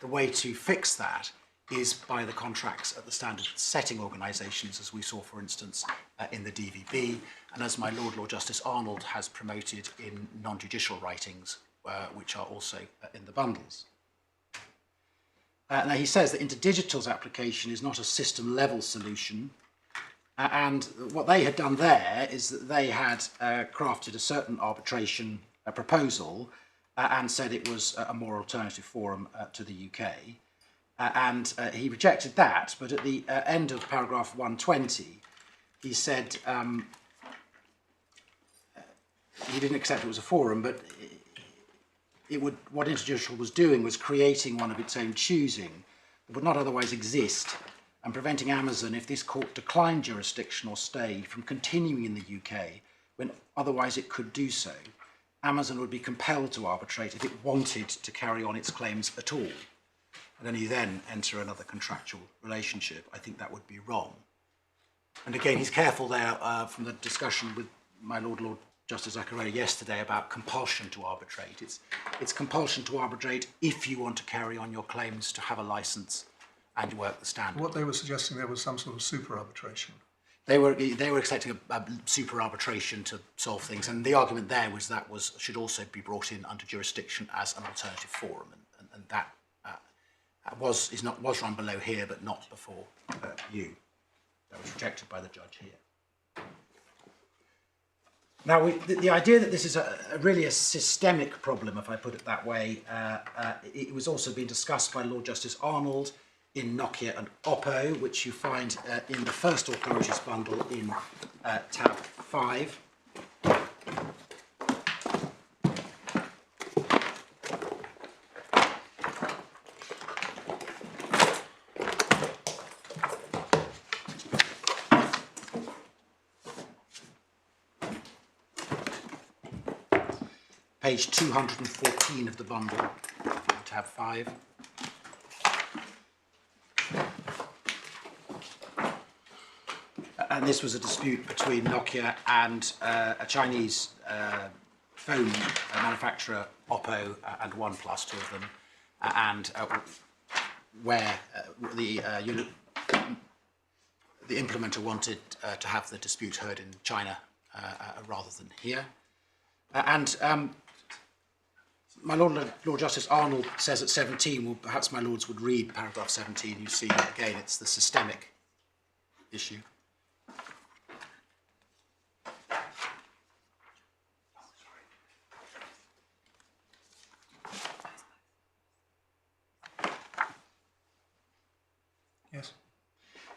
the way to fix that is by the contracts at the standard setting organisations, as we saw, for instance, in the DVB, and as my Lord Justice Arnold has promoted in non-judicial writings, which are also in the bundles. Now, he says that InterDigital's application is not a system-level solution, and what they had done there is that they had crafted a certain arbitration proposal and said it was a more alternative forum to the UK. And he rejected that, but at the end of paragraph 120, he said he didn't accept it was a forum, but what InterDigital was doing was creating one of its own choosing that would not otherwise exist, and preventing Amazon, if this court declined jurisdiction or stay, from continuing in the UK when otherwise it could do so. Amazon would be compelled to arbitrate if it wanted to carry on its claims at all, and only then enter another contractual relationship. I think that would be wrong. And again, he's careful there from the discussion with my Lord Justice Zacaroli yesterday about compulsion to arbitrate. It's compulsion to arbitrate if you want to carry on your claims to have a licence and work the standard. What they were suggesting there was some sort of super arbitration. They were expecting a super arbitration to solve things, and the argument there was that should also be brought in under jurisdiction as an alternative forum, and that was run below here, but not before you. That was rejected by the judge here. Now, the idea that this is really a systemic problem, if I put it that way, it was also being discussed by Lord Justice Arnold in Nokia and Oppo, which you find in the first authorities bundle in tab 5. Page 214 of the bundle, tab 5. And this was a dispute between Nokia and a Chinese phone manufacturer, Oppo, and OnePlus, two of them, and where the implementer wanted to have the dispute heard in China rather than here. My Lord Justice Arnold says at 17, well, perhaps my Lords would read paragraph 17. You see, again, it's the systemic issue. Yes.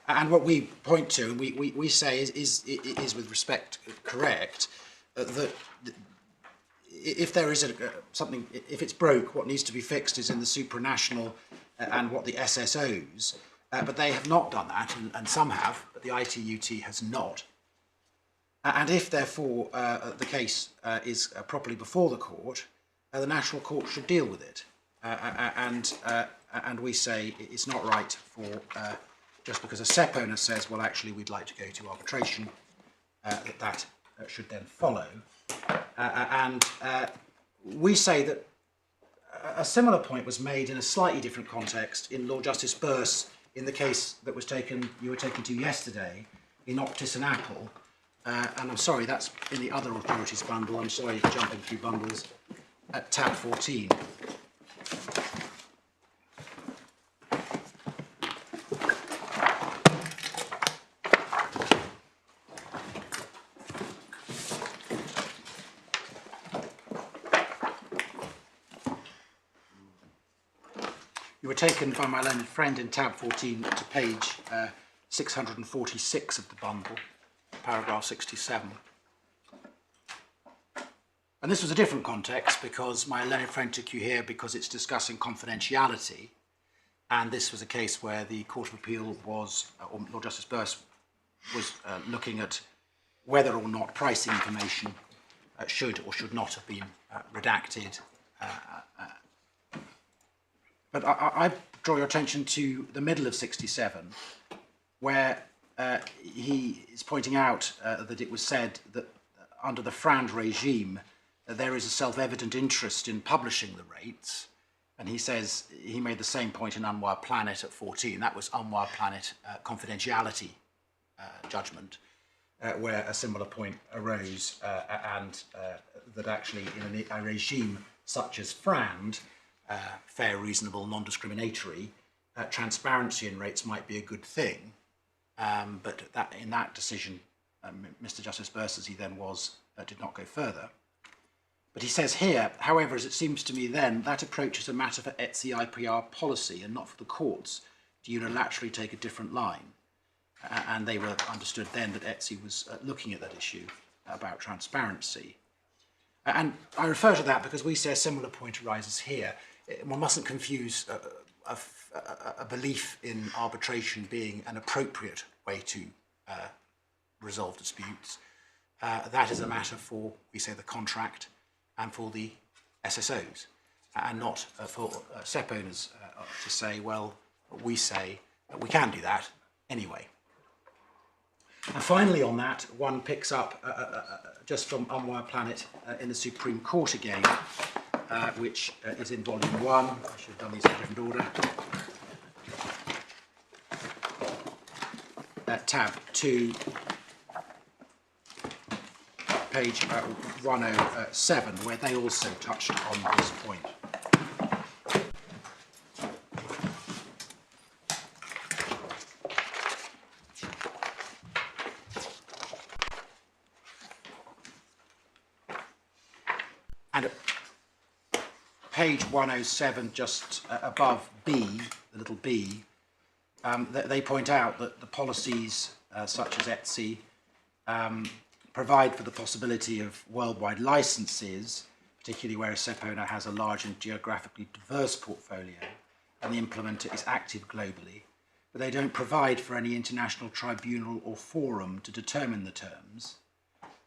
And what we point to, and we say is with respect correct, that if there is something, if it's broke, what needs to be fixed is in the supranational and what the SSOs, but they have not done that, and some have, but the ITUT has not. And if, therefore, the case is properly before the court, the national court should deal with it. And we say it's not right for, just because a SEP owner says, well, actually, we'd like to go to arbitration, that should then follow. We say that a similar point was made in a slightly different context in Lord Justice Burse in the case that was you were taken to yesterday in Optis and Apple. And I'm sorry, that's in the other authorities bundle. I'm sorry, jumping through bundles at tab 14. You were taken by my learned friend in tab 14 to page 646 of the bundle, paragraph 67. And this was a different context because my learned friend took you here because it's discussing confidentiality. And this was a case where the Court of Appeal was, or Lord Justice Burse was looking at whether or not pricing information should or should not have been redacted. But I draw your attention to the middle of 67, where he is pointing out that it was said that under the Frand regime, there is a self-evident interest in publishing the rates. And he says he made the same point in Unwire Planet at 14. That was Unwire Planet confidentiality judgment, where a similar point arose, and that actually in a regime such as Frand, fair, reasonable, non-discriminatory, transparency in rates might be a good thing. But that in that decision, Mr. Justice Burse, as he then was, did not go further. But he says here, however, as it seems to me then, that approach is a matter for ETSI IPR policy and not for the courts to unilaterally take a different line. And they were understood then that ETSI was looking at that issue about transparency. And I refer to that because we say a similar point arises here. One mustn't confuse a belief in arbitration being an appropriate way to resolve disputes. That is a matter for, we say, the contract and for the SSOs, and not for SEP owners to say, well, we say we can do that anyway. And finally on that, one picks up just from Unwire Planet in the Supreme Court again, which is in volume 1. I should have done these in a different order. Tab 2, page 107, where they also touched on this point. And at page 107, just above B, the little b, they point out that the policies such as ETSI provide for the possibility of worldwide licenses, particularly where a SEP owner has a large and geographically diverse portfolio and the implementer is active globally, but they don't provide for any international tribunal or forum to determine the terms.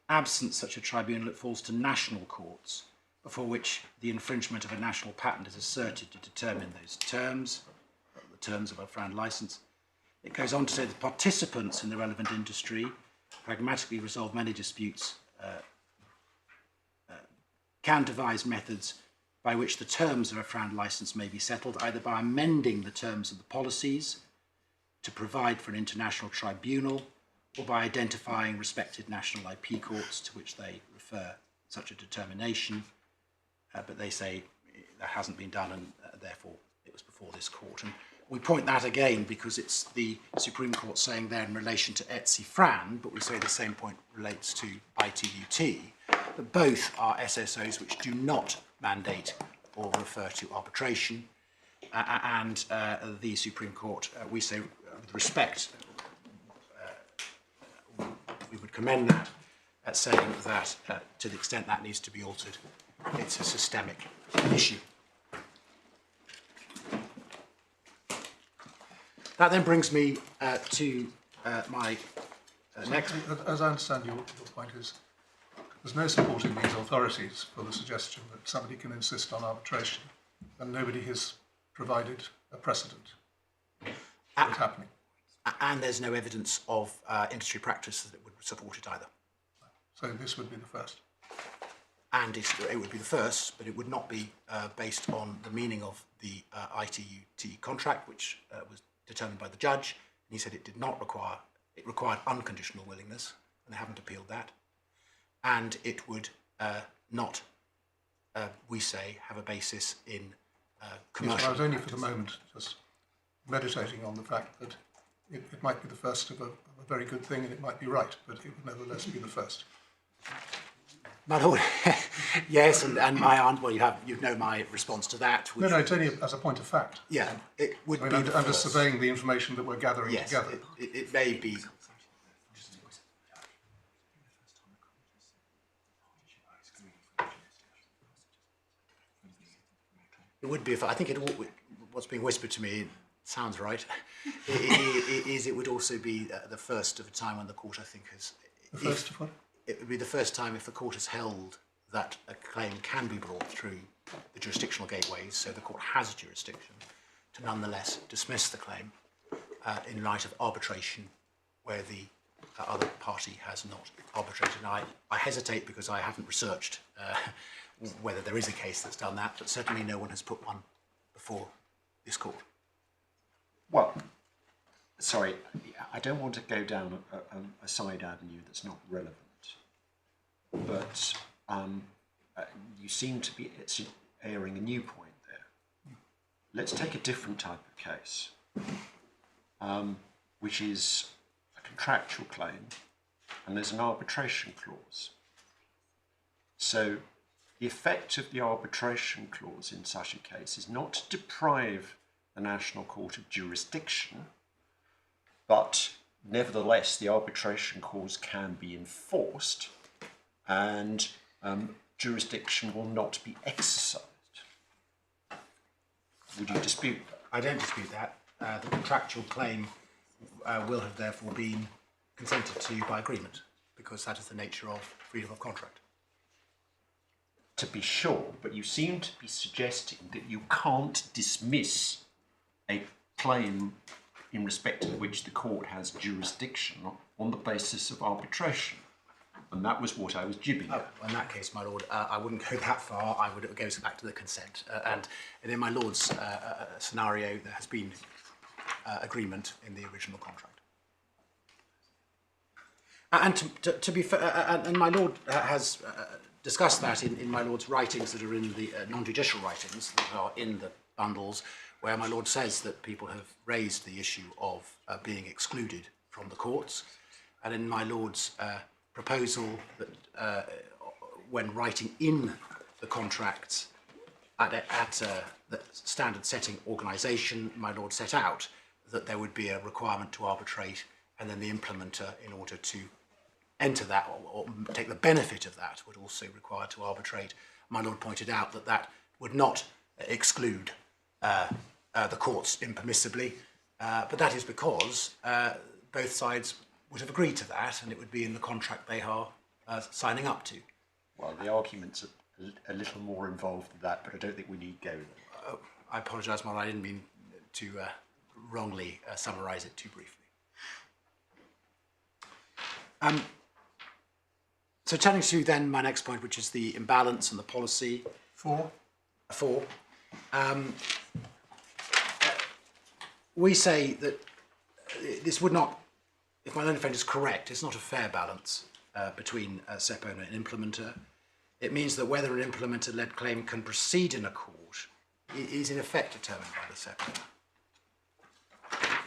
Absent such a tribunal, it falls to national courts, before which the infringement of a national patent is asserted to determine those terms, the terms of a Frand license. It goes on to say that participants in the relevant industry pragmatically resolve many disputes, can devise methods by which the terms of a Frand license may be settled, either by amending the terms of the policies to provide for an international tribunal, or by identifying respected national IP courts to which they refer such a determination. But they say that hasn't been done, and therefore it was before this court. And we point that again because it's the Supreme Court saying there in relation to ETSI Frand, but we say the same point relates to ITUT, that both are SSOs which do not mandate or refer to arbitration. And the Supreme Court, we say with respect, we would commend that, saying that to the extent that needs to be altered, it's a systemic issue. That then brings me to my next... As I understand your point is, there's no support in these authorities for the suggestion that somebody can insist on arbitration, and nobody has provided a precedent for it happening. And there's no evidence of industry practice that would support it either. So this would be the first. And it would be the first, but it would not be based on the meaning of the ITUT contract, which was determined by the judge. And he said it did not require, it required unconditional willingness, and they haven't appealed that. And it would not, we say, have a basis in commercial. Yes, I was only for the moment just meditating on the fact that it might be the first of a very good thing, and it might be right, but it would nevertheless be the first. My lord, Yes, and my aunt, well, you know my response to that. Which, No, it's only as a point of fact. Yeah, it would I be mean, the I'm just first. surveying the information that we're gathering Yes, together. it may be. It would be if I think what's being whispered to me sounds right. It would also be the first of a time when the court, I think, has. The first of what? It would be the first time if the court has held that a claim can be brought through the jurisdictional gateways, so the court has jurisdiction to nonetheless dismiss the claim in light of arbitration where the other party has not arbitrated. Now, I hesitate because I haven't researched whether there is a case that's done that, but certainly no one has put one before this court. Well, sorry, I don't want to go down a side avenue that's not relevant, but you seem to be airing a new point there. Let's take a different type of case, which is a contractual claim, and there's an arbitration clause. So the effect of the arbitration clause in such a case is not to deprive the National Court of jurisdiction, but nevertheless the arbitration clause can be enforced and jurisdiction will not be exercised. Would you dispute that? I don't dispute that. The contractual claim will have therefore been consented to by agreement, because that is the nature of freedom of contract. To be sure, but you seem to be suggesting that you can't dismiss a claim in respect of which the court has jurisdiction on the basis of arbitration. And that was what I was jibbing at. In that case, my lord, I wouldn't go that far. I would go back to the consent. And in my lord's scenario, there has been agreement in the original contract. And to be fair, and my lord has discussed that in my lord's writings that are in the non-judicial writings that are in the bundles, where my lord says that people have raised the issue of being excluded from the courts. And in my lord's proposal that when writing in the contracts at the standard setting organisation, my lord set out that there would be a requirement to arbitrate, and then the implementer, in order to enter that or take the benefit of that, would also require to arbitrate. My lord pointed out that that would not exclude the courts impermissibly, but that is because both sides would have agreed to that, and it would be in the contract they are signing up to. Well, the argument's a little more involved than that, but I don't think we need go there. I apologise, Mark, I didn't mean to wrongly summarise it too briefly. So turning to then my next point, which is the imbalance and the policy. We say that this would not, if my learned friend is correct, it's not a fair balance between a SEP owner and implementer. It means that whether an implementer-led claim can proceed in a court is in effect determined by the SEP owner.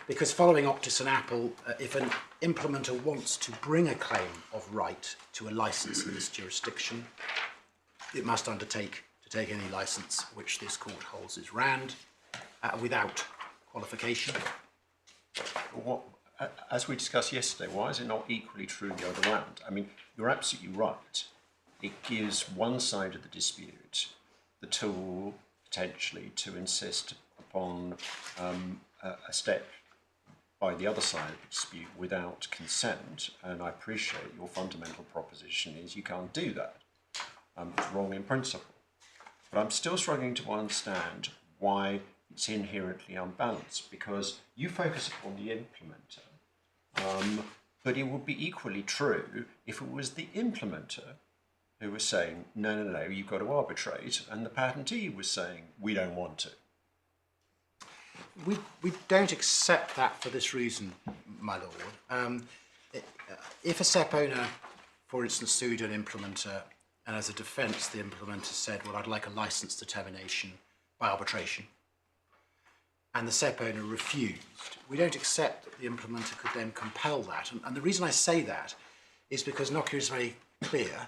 Because following Octis and Apple, if an implementer wants to bring a claim of right to a licence in this jurisdiction, it must undertake to take any licence which this court holds as RAND without qualification. As we discussed yesterday, why is it not equally true the other round? I mean, you're absolutely right. It gives one side of the dispute the tool, potentially, to insist upon a step by the other side of the dispute without consent, and I appreciate your fundamental proposition is you can't do that. It's wrong in principle. But I'm still struggling to understand why it's inherently unbalanced, because you focus upon the implementer, but it would be equally true if it was the implementer who was saying, no, you've got to arbitrate, and the patentee was saying, we don't want to. We don't accept that for this reason, my lord. If a SEP owner, for instance, sued an implementer, and as a defence the implementer said, well, I'd like a licence determination by arbitration, and the SEP owner refused, we don't accept that the implementer could then compel that. And the reason I say that is because Nokia is very clear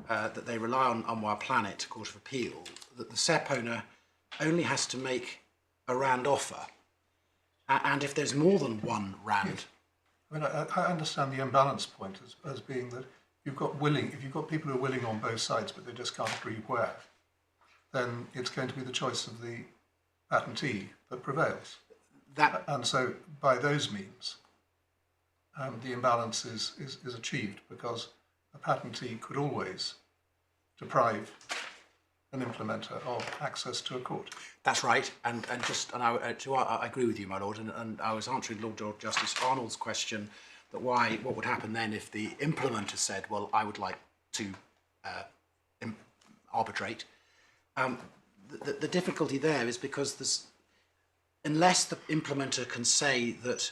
that they rely on Our Planet Court of Appeal, that the SEP owner only has to make a RAND offer. And if there's more than one RAND... I mean, I understand the imbalance point as being that if you've got people who are willing on both sides, but they just can't agree where, then it's going to be the choice of the patentee that prevails. And so, by those means, the imbalance is achieved, because a patentee could always deprive an implementer of access to a court. That's right, and I agree with you, my lord, and I was answering Lord Justice Arnold's question that what would happen then if the implementer said, well, I would like to arbitrate. The difficulty there is because unless the implementer can say that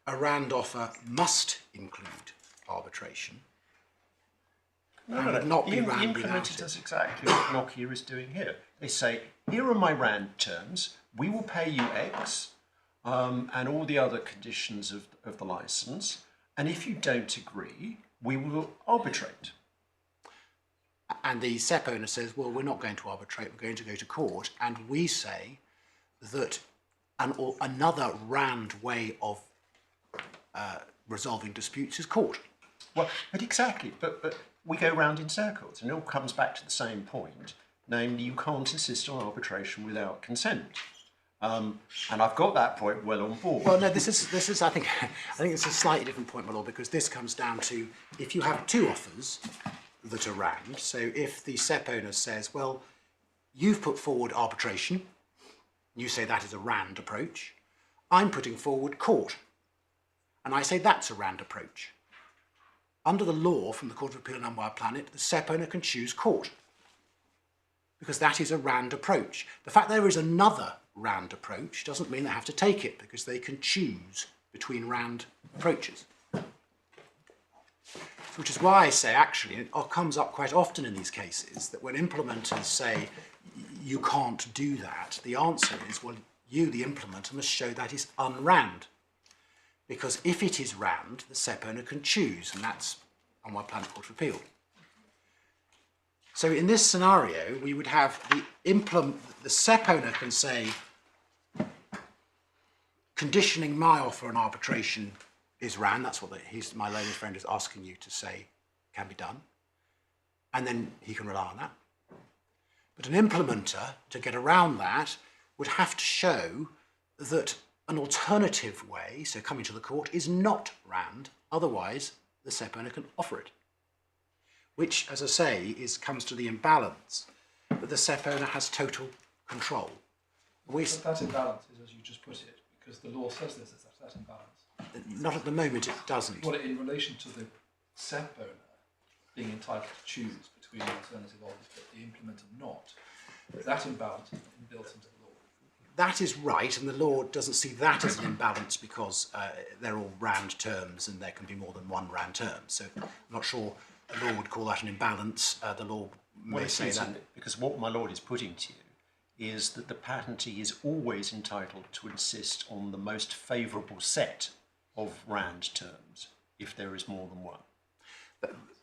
a RAND offer must include arbitration, not be RAND the without implementer it. does exactly what Nokia is doing here. They say, here are my RAND terms, we will pay you X, and all the other conditions of the license, and if you don't agree, we will arbitrate. And the SEP owner says, well, we're not going to arbitrate, we're going to go to court, and we say that another RAND way of resolving disputes is court. Well, but exactly, but we go round in circles, and it all comes back to the same point, namely you can't insist on arbitration without consent. And I've got that point well on board. Well, no, this is I think it's a slightly different point, my lord, because this comes down to if you have two offers that are RAND, so if the SEP owner says, well, you've put forward arbitration, you say that is a RAND approach, I'm putting forward court, and I say that's a RAND approach. Under the law from the Court of Appeal on Our Planet, the SEP owner can choose court, because that is a RAND approach. The fact there is another RAND approach doesn't mean they have to take it, because they can choose between RAND approaches. Which is why I say, actually, it comes up quite often in these cases, that when implementers say, you can't do that, the answer is, well, you, the implementer, must show that is un-RAND. Because if it is RAND, the SEP owner can choose, and that's on Our Planet Court of Appeal. So in this scenario, we would have the SEP owner can say, conditioning my offer on arbitration is RAND, that's what my learned friend is asking you to say can be done, and then he can rely on that. But an implementer, to get around that, would have to show that an alternative way, so coming to the court, is not RAND, otherwise the SEP owner can offer it. Which, as I say, comes to the imbalance, that the SEP owner has total control. But that imbalance is, as you just put it, because the law says there's that imbalance. Not at the moment, it doesn't. Well, in relation to the SEP owner being entitled to choose between alternative offers, but the implementer not, that imbalance has been built into the law. That is right, and the law doesn't see that as an imbalance because they're all RAND terms and there can be more than one RAND term. So I'm not sure the law would call that an imbalance. The law may say that. Because what my lord is putting to you is that the patentee is always entitled to insist on the most favourable set of RAND terms if there is more than one.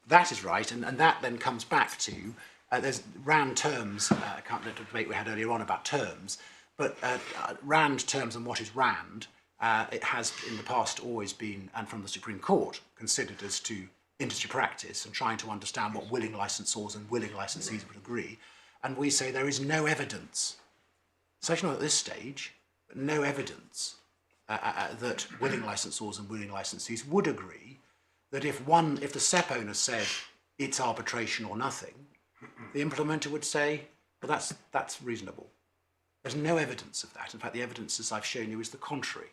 That is right, and that then comes back to there's RAND terms. I can't remember the debate we had earlier on about terms, but RAND terms and what is RAND, it has in the past always been, and from the Supreme Court, considered as to industry practice and trying to understand what willing licensors and willing licensees would agree. And we say there is no evidence, certainly not at this stage, but no evidence that willing licensors and willing licensees would agree that if the SEP owner said it's arbitration or nothing, the implementer would say, well, that's reasonable. There's no evidence of that. In fact, the evidence, as I've shown you, is the contrary.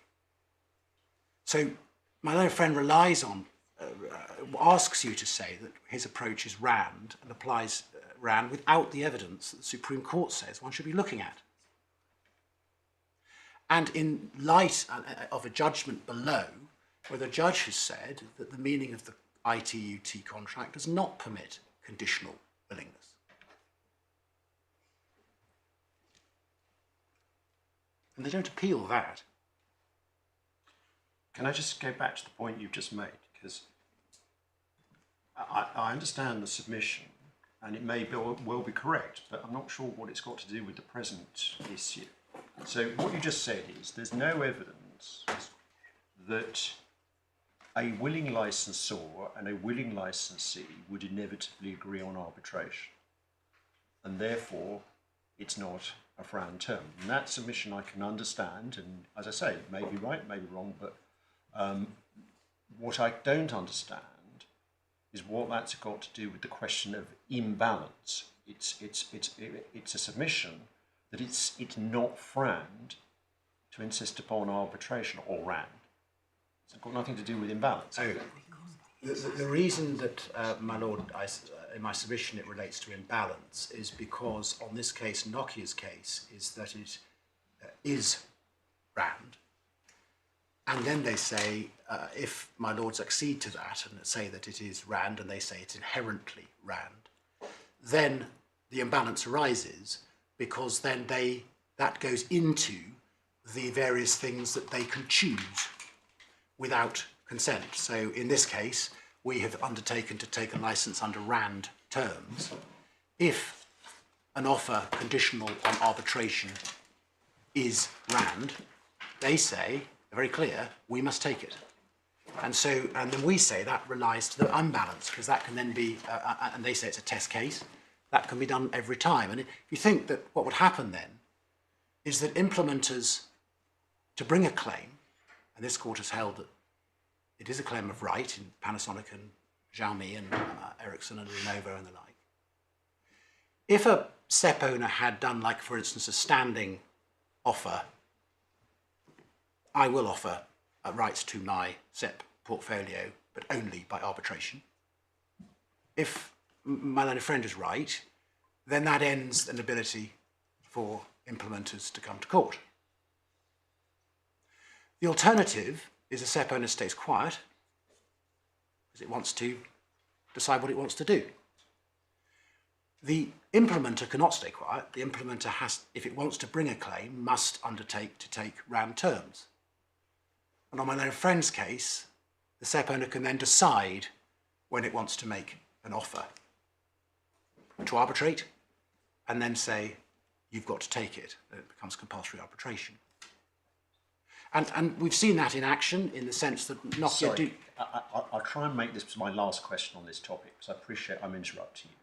So my learned friend relies on, asks you to say that his approach is RAND and applies RAND without the evidence that the Supreme Court says one should be looking at. And in light of a judgment below, where the judge has said that the meaning of the ITUT contract does not permit conditional willingness. And they don't appeal that. Can I just go back to the point you've just made? Because I understand the submission and it may well be correct, but I'm not sure what it's got to do with the present issue. So what you just said is there's no evidence that a willing licensor and a willing licensee would inevitably agree on arbitration, and therefore it's not a Fran term. And that submission I can understand, and as I say, it may be right, may be wrong, but what I don't understand is what that's got to do with the question of imbalance. It's a submission that it's not Fran to insist upon arbitration, or RAN. It's got nothing to do with imbalance. Oh, the reason that, my lord, in my submission it relates to imbalance is because on this case, Nokia's case, is that it is RAND. And then they say, if my lords accede to that and say that it is RAND, and they say it's inherently RAND, then the imbalance arises because then that goes into the various things that they can choose without consent. So in this case, we have undertaken to take a license under RAND terms. If an offer conditional on arbitration is RAND, they say, very clear, we must take it. And then we say that relies to the unbalance, because that can then be, and they say it's a test case, that can be done every time. And if you think that what would happen then is that implementers, to bring a claim, and this court has held that it is a claim of right in Panasonic and Xiaomi and Ericsson and Lenovo and the like. If a SEP owner had done, like, for instance, a standing offer, I will offer rights to my SEP portfolio, but only by arbitration. If my learned friend is right, then that ends an ability for implementers to come to court. The alternative is a SEP owner stays quiet because it wants to decide what it wants to do. The implementer cannot stay quiet. The implementer has, if it wants to bring a claim, must undertake to take RAND terms. And on my learned friend's case, the SEP owner can then decide when it wants to make an offer to arbitrate, and then say, you've got to take it. And it becomes compulsory arbitration. And we've seen that in action in the sense that Nokia do... I'll try and make this my last question on this topic, because I appreciate I'm interrupting you.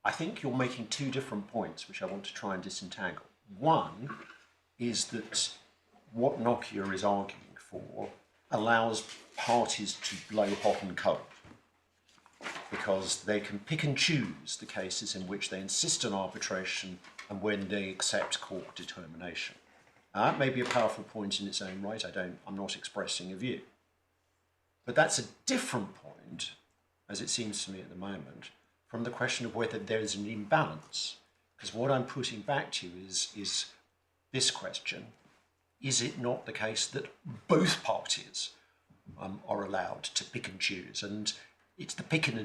I think you're making two different points, which I want to try and disentangle. One is that what Nokia is arguing for allows parties to blow hot and cold, because they can pick and choose the cases in which they insist on arbitration and when they accept court determination. Now, that may be a powerful point in its own right. I'm not expressing a view. But that's a different point, as it seems to me at the moment, from the question of whether there is an imbalance. Because what I'm putting back to you is this question: is it not the case that both parties are allowed to pick and choose? And it's the picking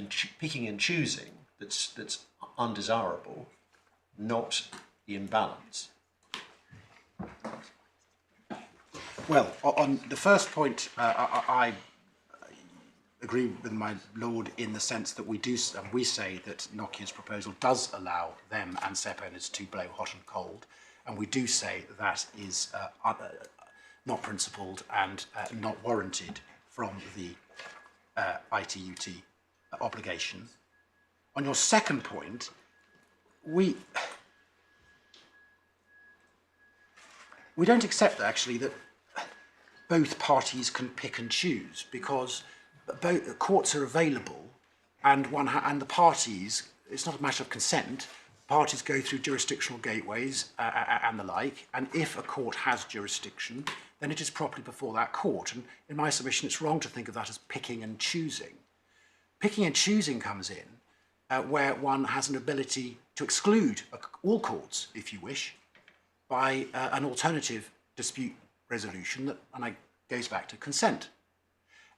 and choosing that's undesirable, not the imbalance. Well, on the first point, I agree with my lord in the sense that we say that Nokia's proposal does allow them and SEP owners to blow hot and cold, and we do say that is not principled and not warranted from the ITUT obligation. On your second point, we don't accept actually that both parties can pick and choose, because both courts are available, and the parties, it's not a matter of consent. Parties go through jurisdictional gateways and the like, and if a court has jurisdiction, then it is properly before that court. And in my submission, it's wrong to think of that as picking and choosing. Picking and choosing comes in where one has an ability to exclude all courts, if you wish, by an alternative dispute resolution and it goes back to consent.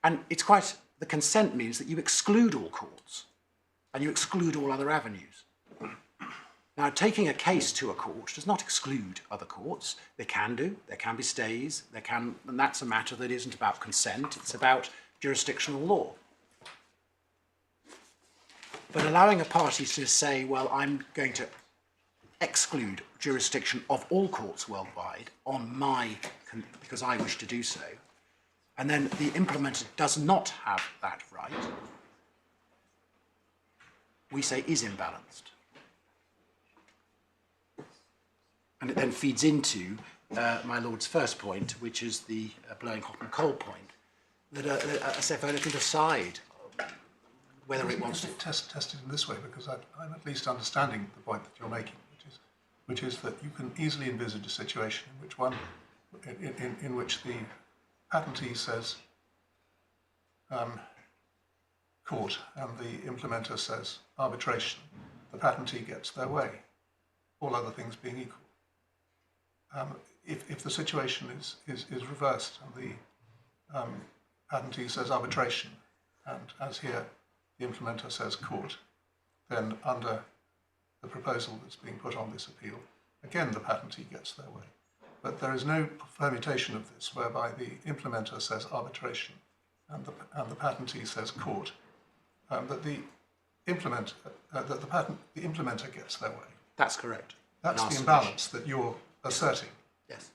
And the consent means that you exclude all courts and you exclude all other avenues. Now, taking a case to a court does not exclude other courts. There can be stays, and that's a matter that isn't about consent, it's about jurisdictional law. But allowing a party to say, well, I'm going to exclude jurisdiction of all courts worldwide on because I wish to do so, and then the implementer does not have that right, we say is imbalanced. And it then feeds into my Lord's first point, which is the blowing hot and cold point, that a SFO can decide whether it wants to test it in this way, because I'm at least understanding the point that you're making, which is that you can easily envisage a situation in which the patentee says court and the implementer says arbitration. The patentee gets their way, all other things being equal. If the situation is reversed and the patentee says arbitration, and as here the implementer says court, then under the proposal that's being put on this appeal, again the patentee gets their way. But there is no permutation of this whereby the implementer says arbitration and the patentee says court, that the implementer gets their way. That's correct. That's the imbalance that you're asserting. Yes.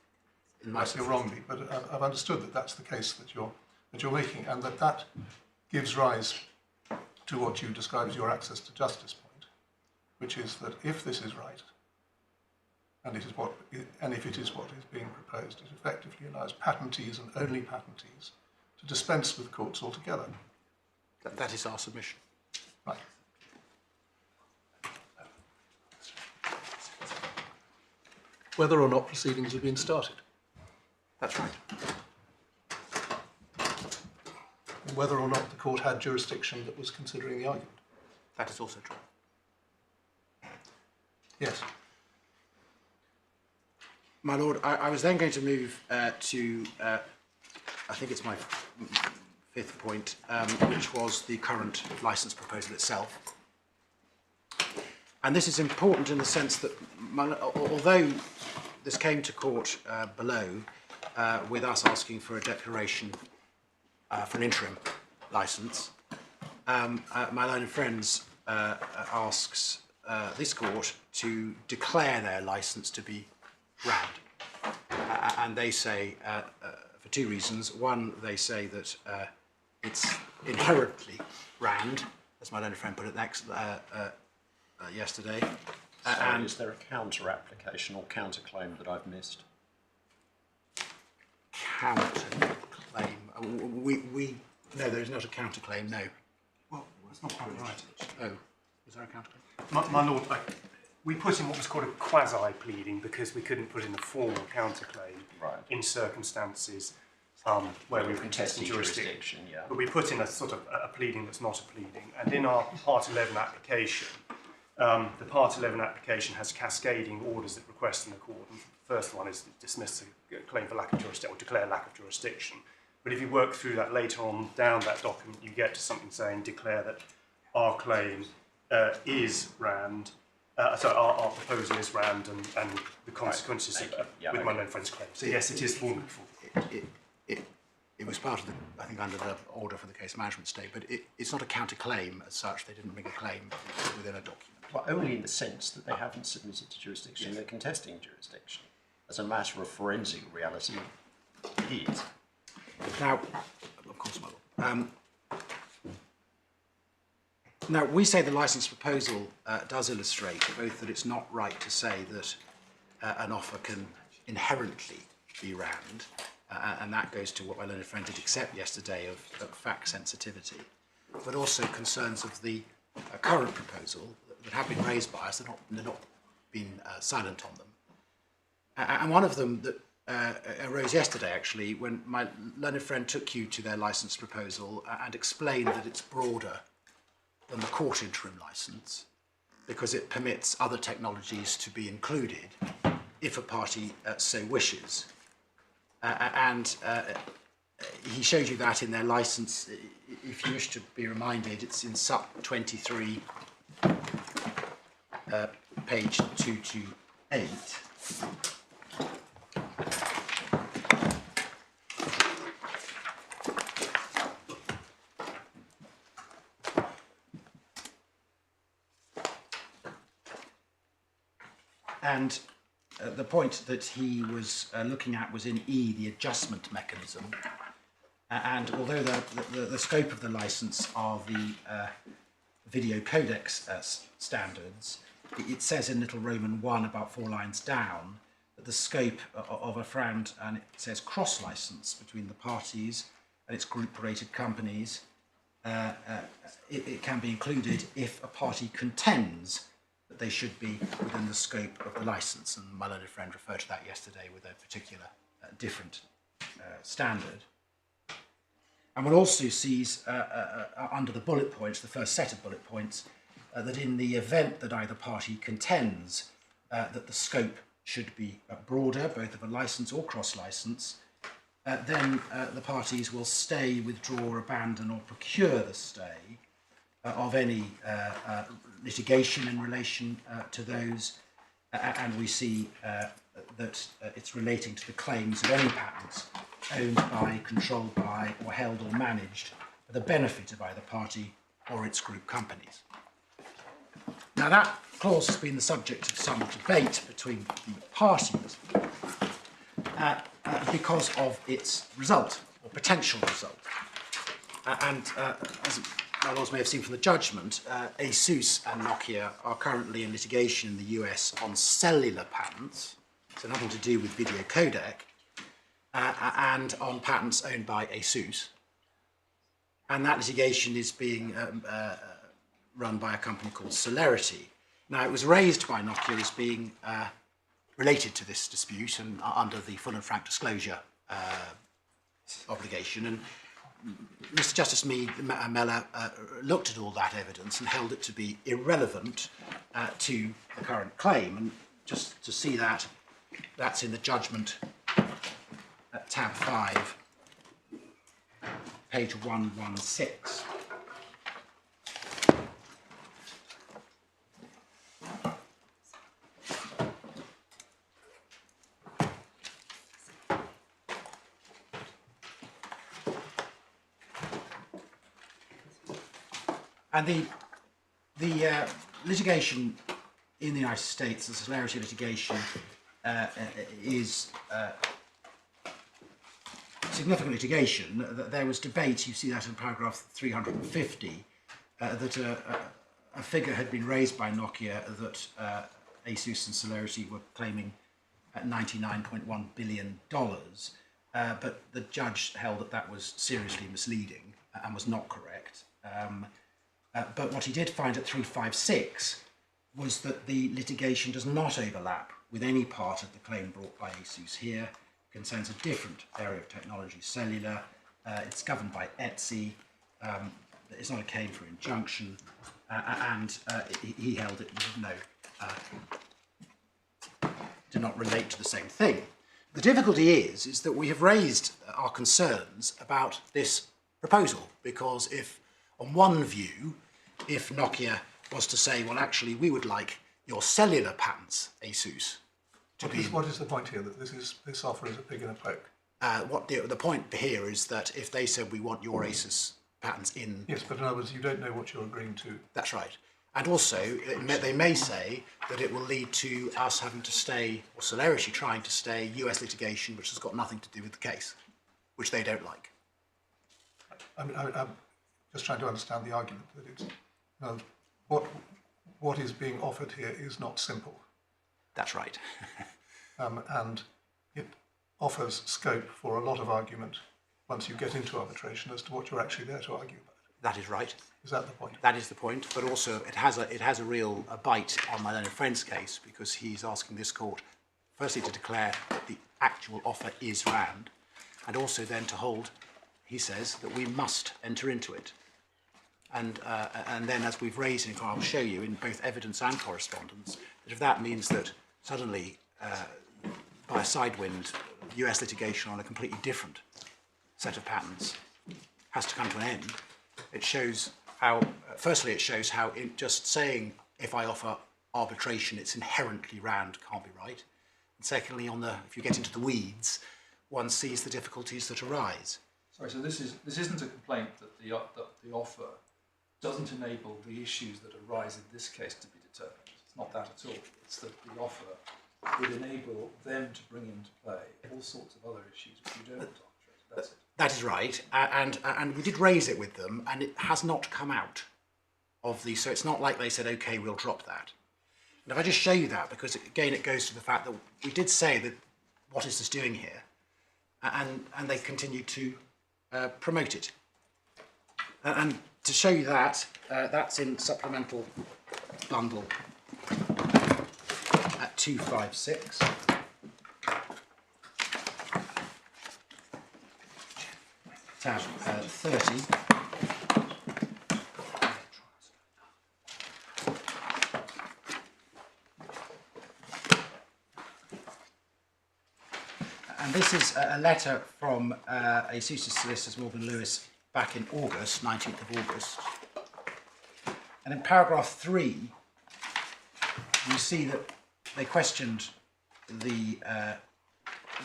Perhaps you're wrongly, but I've understood that that's the case that you're making, and that gives rise to what you describe as your access to justice point, which is that if this is right, and if it is what is being proposed, it effectively allows patentees and only patentees to dispense with courts altogether. That is our submission. Right. Whether or not proceedings have been started. That's right. And whether or not the court had jurisdiction that was considering the argument. That is also true. Yes. My Lord, I was then going to move to, I think it's my fifth point, which was the current licence proposal itself. And this is important in the sense that, although this came to court below, with us asking for a declaration for an interim licence, my learned friends asks this court to declare their licence to be RAND. And they say, for two reasons. One, they say that it's inherently RAND, as my learned friend put it yesterday. And is there a counter application or counter claim that I've missed? Counter claim? No, there is not a counter claim, no. Well, that's not quite right. Oh, is there a counter claim? My Lord, we put in what was called a quasi-pleading because we couldn't put in a formal counterclaim in circumstances where we were contesting jurisdiction. Yeah. But we put in a sort of a pleading that's not a pleading. And in our Part 11 application, the Part 11 application has cascading orders that request in the court. And the first one is dismiss a claim for lack of jurisdiction or declare lack of jurisdiction. But if you work through that later on down that document, you get to something saying declare that our claim is RAND. Our proposal is RAND and the consequences with my known friend's claim. So yes, it is formally It was part of the, I think, under the order for the case management stay, but it's not a counter-claim as such. They didn't bring a claim within a document. Well, only in the sense that they haven't submitted to jurisdiction, they're contesting jurisdiction. As a matter of forensic reality, it is. Now, of course, my Lord. Now, we say the licence proposal does illustrate both that it's not right to say that an offer can inherently be RAND, and that goes to what my learned friend did accept yesterday of fact sensitivity, but also concerns of the current proposal that have been raised by us, they're not been silent on them. And one of them that arose yesterday, actually, when my learned friend took you to their licence proposal and explained that it's broader than the court interim licence because it permits other technologies to be included if a party so wishes. And he showed you that in their licence. If you wish to be reminded, it's in SUP 23, page 228. And the point that he was looking at was in E, the adjustment mechanism. And although the scope of the license are the video codecs standards, it says in little Roman 1 about 4 lines down that the scope of a FRAND, and it says cross-license between the parties and its group-rated companies, it can be included if a party contends that they should be within the scope of the license. And my learned friend referred to that yesterday with a particular different standard. And one also sees under the bullet points, the first set of bullet points, that in the event that either party contends that the scope should be broader, both of a license or cross-license, then the parties will stay, withdraw, abandon or procure the stay of any litigation in relation to those, and we see that it's relating to the claims of any patents owned by, controlled by or held or managed for the benefit of either party or its group companies. Now that clause has been the subject of some debate between the parties because of its result or potential result. As my lords may have seen from the judgment, Acer and Nokia are currently in litigation in the US on cellular patents, so nothing to do with video codec, and on patents owned by Acer. And that litigation is being run by a company called Celerity. Now, it was raised by Nokia as being related to this dispute and under the full and frank disclosure obligation. And Mr. Justice Mellor looked at all that evidence and held it to be irrelevant to the current claim. And just to see that, that's in the judgment at tab 5, page 116. And the litigation in the United States, the Celerity litigation, is significant litigation. There was debate, you see that in paragraph 350, that a figure had been raised by Nokia that Acer and Celerity were claiming at $99.1 billion, but the judge held that that was seriously misleading and was not correct. But what he did find at 356 was that the litigation does not overlap with any part of the claim brought by Acer here. It concerns a different area of technology, cellular. It's governed by ETSI. It's not a claim for injunction. And he held it did not relate to the same thing. The difficulty is that we have raised our concerns about this proposal, because if, on one view, if Nokia was to say, well, actually, we would like your cellular patents, Asus, to be... What is the point here, that this offer is a pig in a poke? The point here is that if they said, we want your Asus patents in... Yes, but in other words, you don't know what you're agreeing to. That's right. And also, they may say that it will lead to us having to stay, or Celerity trying to stay, US litigation, which has got nothing to do with the case, which they don't like. I'm just trying to understand the argument that it's... what is being offered here is not simple. That's right. And it offers scope for a lot of argument once you get into arbitration as to what you're actually there to argue about. That is right. Is that the point? That is the point, but also it has a real bite on my learned friend's case, because he's asking this court firstly to declare that the actual offer is RAND, and also then to hold, he says, that we must enter into it. And then, as we've raised, and I'll show you in both evidence and correspondence, that if that means that suddenly, by a sidewind, US litigation on a completely different set of patents has to come to an end, it shows how, firstly, it shows how just saying, if I offer arbitration, it's inherently RAND, can't be right. And secondly, if you get into the weeds, one sees the difficulties that arise. Sorry, so this isn't a complaint that the offer doesn't enable the issues that arise in this case to be determined. not that at all. It's that the offer would enable them to bring into play all sorts of other issues which you don't want to arbitrate. That's it. That is right, and we did raise it with them, and it has not come out of the. So it's not like they said, "Okay, we'll drop that." And if I just show you that, because again it goes to the fact that we did say that what is this doing here, and they continue to promote it. And to show you that, that's in supplemental bundle at 256. Tab 30. And this is a letter from Acer solicitors Morgan Lewis back in August, 19th of August. And in paragraph 3, you see that they questioned the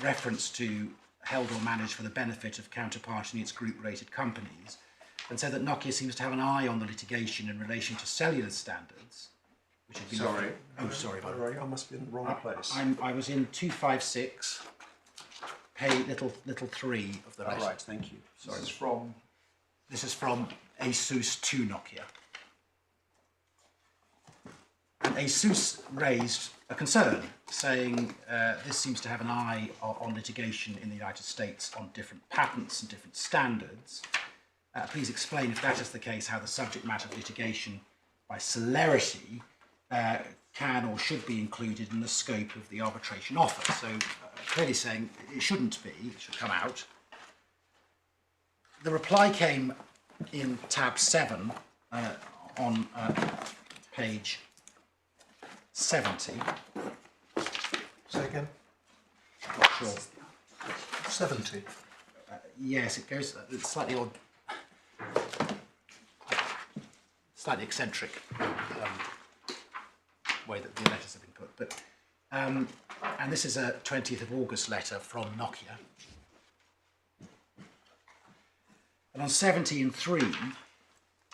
reference to held or managed for the benefit of counterparty in its group-rated companies, and said that Nokia seems to have an eye on the litigation in relation to cellular standards, which had been... Sorry. Oh, sorry. Sorry, I must be in the wrong place. I was in 256, page little 3 of the letter. Right, thank you. Sorry. This is from ASUS to Nokia. And ASUS raised a concern, saying this seems to have an eye on litigation in the United States on different patents and different standards. Please explain, if that is the case, how the subject matter of litigation by celerity can or should be included in the scope of the arbitration offer. So clearly saying it shouldn't be, it should come out. The reply came in tab 7 on page 70. Say again? Not sure. 70. Yes, it goes. It's slightly odd, slightly eccentric way that the letters have been put. But and this is a 20th of August letter from Nokia. And on 17.3,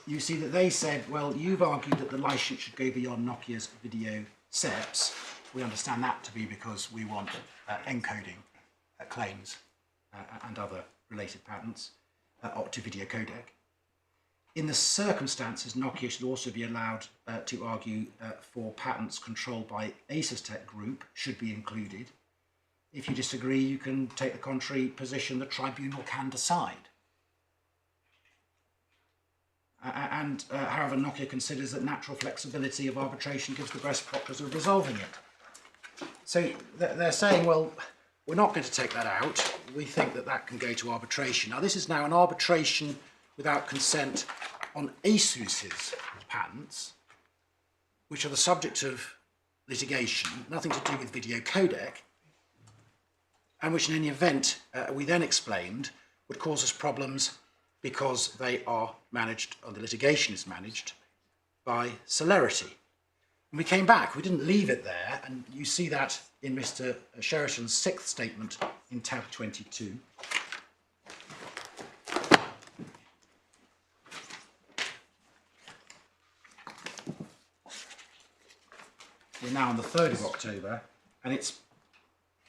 you see that they said, well, you've argued that the license should go beyond Nokia's video SEPs. We understand that to be because we want encoding claims and other related patents to video codec. In the circumstances, Nokia should also be allowed to argue for patents controlled by Acer's Tech Group should be included. If you disagree, you can take the contrary position. The tribunal can decide. However, Nokia considers that natural flexibility of arbitration gives the best proctors of resolving it. So they're saying, well, we're not going to take that out. We think that that can go to arbitration. Now, this is now an arbitration without consent on ASUS's patents, which are the subject of litigation, nothing to do with video codec, and which in any event, we then explained, would cause us problems because they are managed, or the litigation is managed, by celerity. And we came back, we didn't leave it there, and you see that in Mr. Sheraton's 6th statement in tab 22. We're now on the 3rd of October, and it's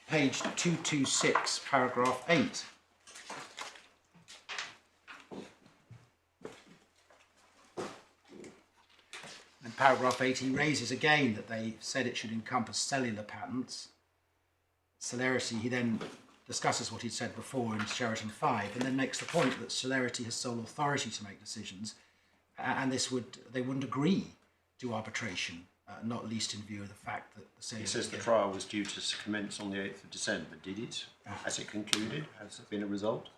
page 226, paragraph 8. In paragraph 8, he raises again that they said it should encompass cellular patents. Celerity, he then discusses what he'd said before in Sheraton 5, and then makes the point that celerity has sole authority to make decisions, and they wouldn't agree to arbitration, not least in view of the fact that the He says the trial was due to commence on the 8th of December. Did it? Has it concluded? Has there been a result?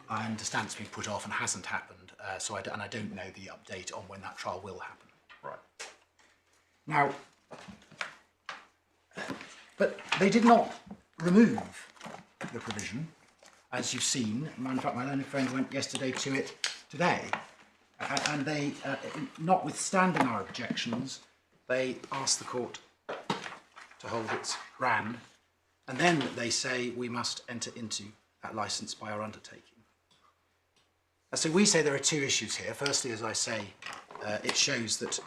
I understand it's been put off and hasn't happened, so I don't know the update on when that trial will happen. Right. Now, but they did not remove the provision, as you've seen. In fact, my learned friend went yesterday to it today, and they, notwithstanding our objections, they asked the court to hold its ground, and then they say we must enter into that licence by our undertaking. So we say there are two issues here. Firstly, as I say, it shows that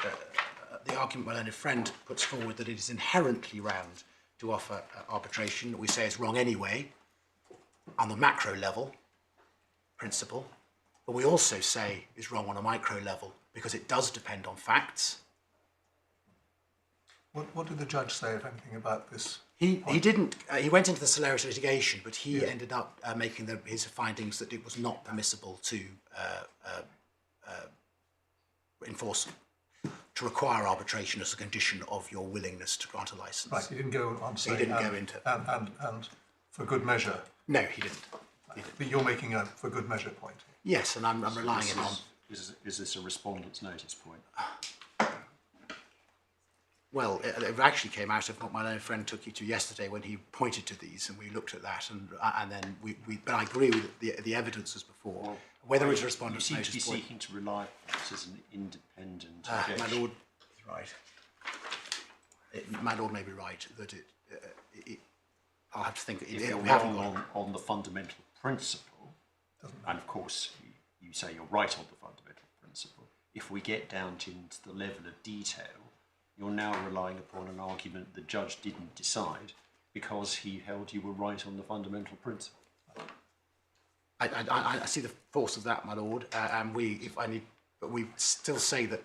the argument my learned friend puts forward that it is inherently round to offer arbitration, we say is wrong anyway, on the macro level principle, but we also say is wrong on a micro level because it does depend on facts. What did the judge say, if anything, about this? He didn't. He went into the celerity litigation, but he ended up making his findings that it was not permissible to enforce, to require arbitration as a condition of your willingness to grant a license. Right, he didn't go on saying, He didn't go into. and for good measure. No, he didn't. But you're making a for good measure point. Yes, and I'm relying it on. Is this a respondent's notice point? Well, it actually came out of what my own friend took you to yesterday when he pointed to these, and we looked at that, and then we but I agree with the evidence was before. Well, whether it's a respondent's you seem notice to be point. seeking to rely on this as an independent My objection. lord is right. My lord may be right that I'll have to think. If you're wrong on the fundamental principle, and of course you say you're right on the fundamental principle, if we get down into the level of detail, you're now relying upon an argument the judge didn't decide because he held you were right on the fundamental principle. I see the force of that, my lord, and but we still say that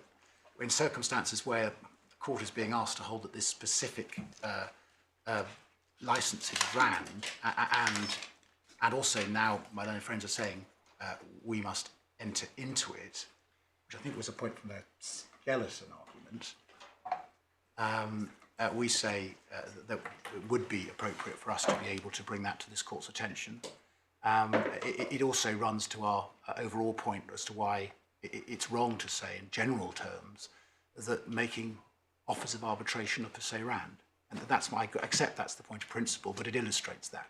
in circumstances where the court is being asked to hold that this specific licence is round, and also now my own friends are saying we must enter into it, which I think was a point from their skeleton argument. We say that it would be appropriate for us to be able to bring that to this court's attention. It also runs to our overall point as to why it's wrong to say in general terms that making offers of arbitration are per se round. And I accept that's the point of principle, but it illustrates that.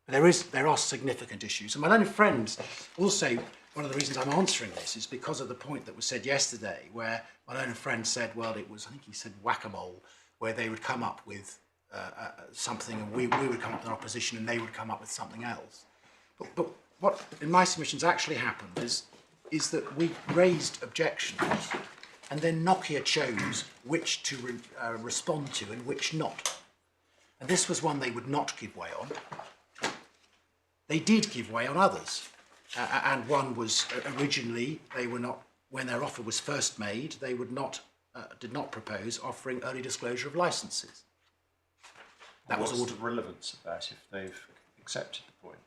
There are significant issues. And my own friends also, one of the reasons I'm answering this is because of the point that was said yesterday, where my own friend said, well, it was, I think he said whack-a-mole, where they would come up with something and we would come up with an opposition and they would come up with something else. But what in my submissions actually happened is that we raised objections and then Nokia chose which to respond to and which not. And this was one they would not give way on. They did give way on others. And one was originally, they were not, when their offer was first made, they would not, did not propose offering early disclosure of licenses. That was all. What's the relevance of that if they've accepted the point?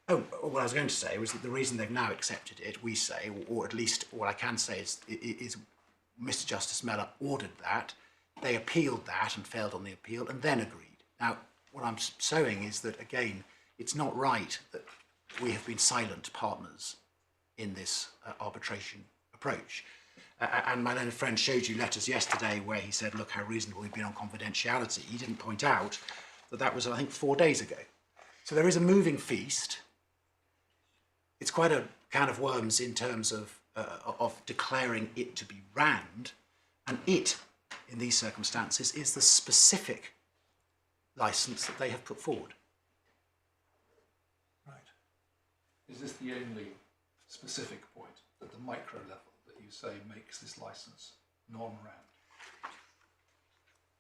Oh, what I was going to say was that the reason they've now accepted it, we say, or at least what I can say is Mr. Justice Mellor ordered that, they appealed that and failed on the appeal and then agreed. Now, what I'm saying is that, again, it's not right that we have been silent partners in this arbitration approach. And my learned friend showed you letters yesterday where he said, look how reasonable we've been on confidentiality. He didn't point out that that was, I think, 4 days ago. So there is a moving feast. It's quite a can of worms in terms of declaring it to be round. And it, in these circumstances, is the specific licence that they have put forward. Right. Is this the only specific point at the micro level that you say makes this licence non-round?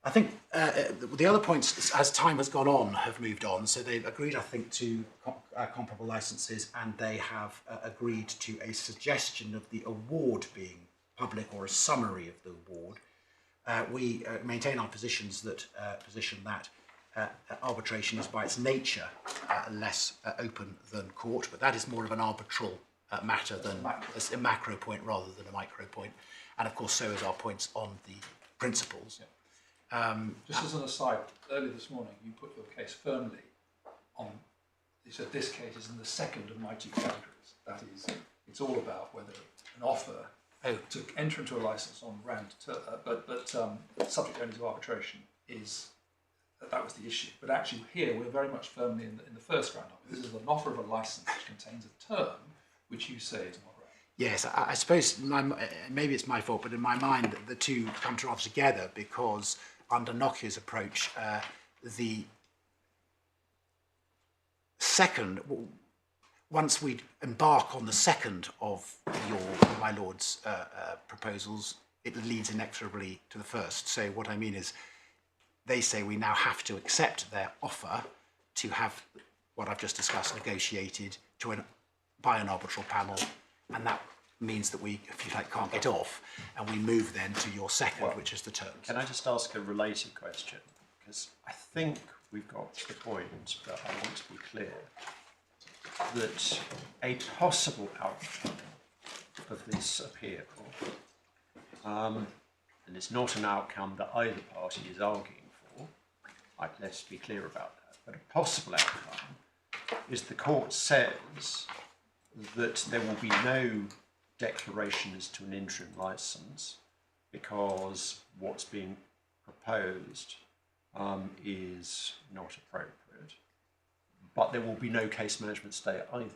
I think the other points, as time has gone on, have moved on. So they've agreed, I think, to comparable licences, and they have agreed to a suggestion of the award being public or a summary of the award. We maintain our positions that position that arbitration is by its nature less open than court, but that is more of an arbitral matter than a macro point rather than a micro point. And of course, so is our points on the principles. Yeah. Just as an aside, earlier this morning you put your case firmly on, you said this case is in the second of my two categories. That is, it's all about whether an offer to enter into a licence on round, but subject only to arbitration is, that was the issue. But actually here we're very much firmly in the first round. This is an offer of a licence which contains a term which you say is not round. Yes, I suppose maybe it's my fault, but in my mind the two come to rather together because under Nokia's approach, the second, once we embark on the second of my lord's proposals, it leads inexorably to the first. So what I mean is, they say we now have to accept their offer to have what I've just discussed negotiated by an arbitral panel, and that means that we, if you like, can't get off, and we move then to your second, which is the terms. Can I just ask a related question? Because I think we've got to the point, but I want to be clear, that a possible outcome of this appeal, and it's not an outcome that either party is arguing for, let's be clear about that, but a possible outcome is the court says that there will be no declaration as to an interim licence because what's being proposed is not appropriate, but there will be no case management stay either.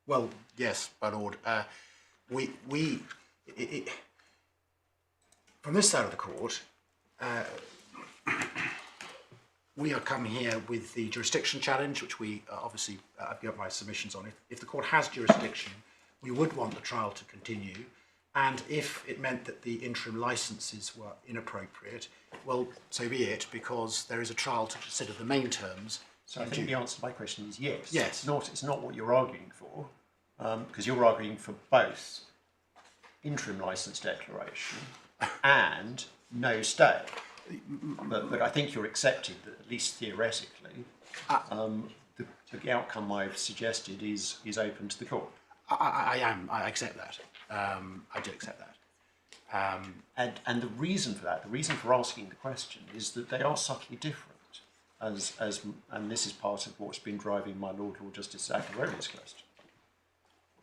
Well, yes, my lord. From this side of the court, we are coming here with the jurisdiction challenge, which we obviously I've got my submissions on. If the court has jurisdiction, we would want the trial to continue, and if it meant that the interim licences were inappropriate, well, so be it, because there is a trial to consider the main terms. So I think the answer to my question is yes. Yes. It's not what you're arguing for, because you're arguing for both interim licence declaration and no stay. But I think you're accepting that, at least theoretically, the outcome I've suggested is open to the court. I am. I accept that. I do accept that. And the reason for that, the reason for asking the question, is that they are subtly different. And this is part of what's been driving my Lord Justice Zacaroli's question.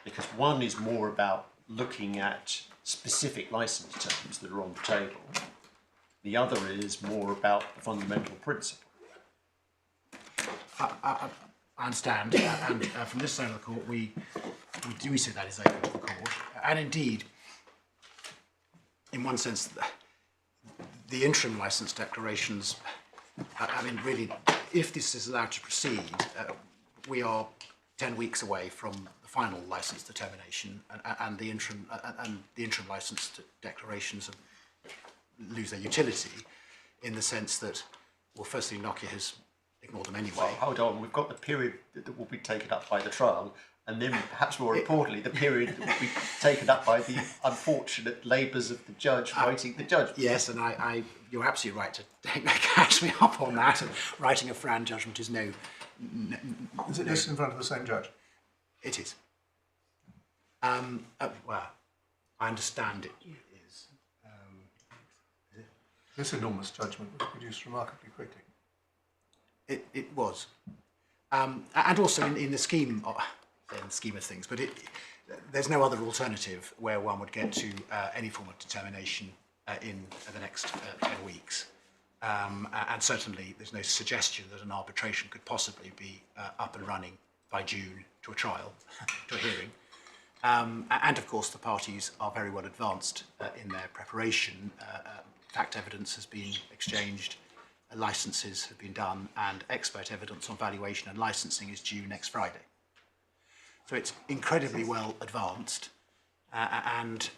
Because one is more about looking at specific licence terms that are on the table. The other is more about the fundamental principle. I understand, and from this side of the court, we do see that is open to the court, and indeed, in one sense, the interim licence declarations. I mean, really, if this is allowed to proceed, we are 10 weeks away from the final licence determination, and the interim licence declarations lose their utility, in the sense that, well, firstly, Nokia has ignored them anyway. Well, hold on, we've got the period that will be taken up by the trial, and then perhaps more importantly, the period that will be taken up by the unfortunate labours of the judge writing the judgment. Yes, and you're absolutely right to catch me up on that. And writing a Fran judgment is no. Is it just in front of the same judge? It is. Well, I understand it is. This enormous judgment was produced remarkably quickly. It was, and also in the scheme of things, but there's no other alternative where one would get to any form of determination in the next 10 weeks, and certainly there's no suggestion that an arbitration could possibly be up and running by June to a trial, to a hearing. And of course the parties are very well advanced in their preparation. Fact evidence has been exchanged, licences have been done, and expert evidence on valuation and licensing is due next Friday. So it's incredibly well advanced, and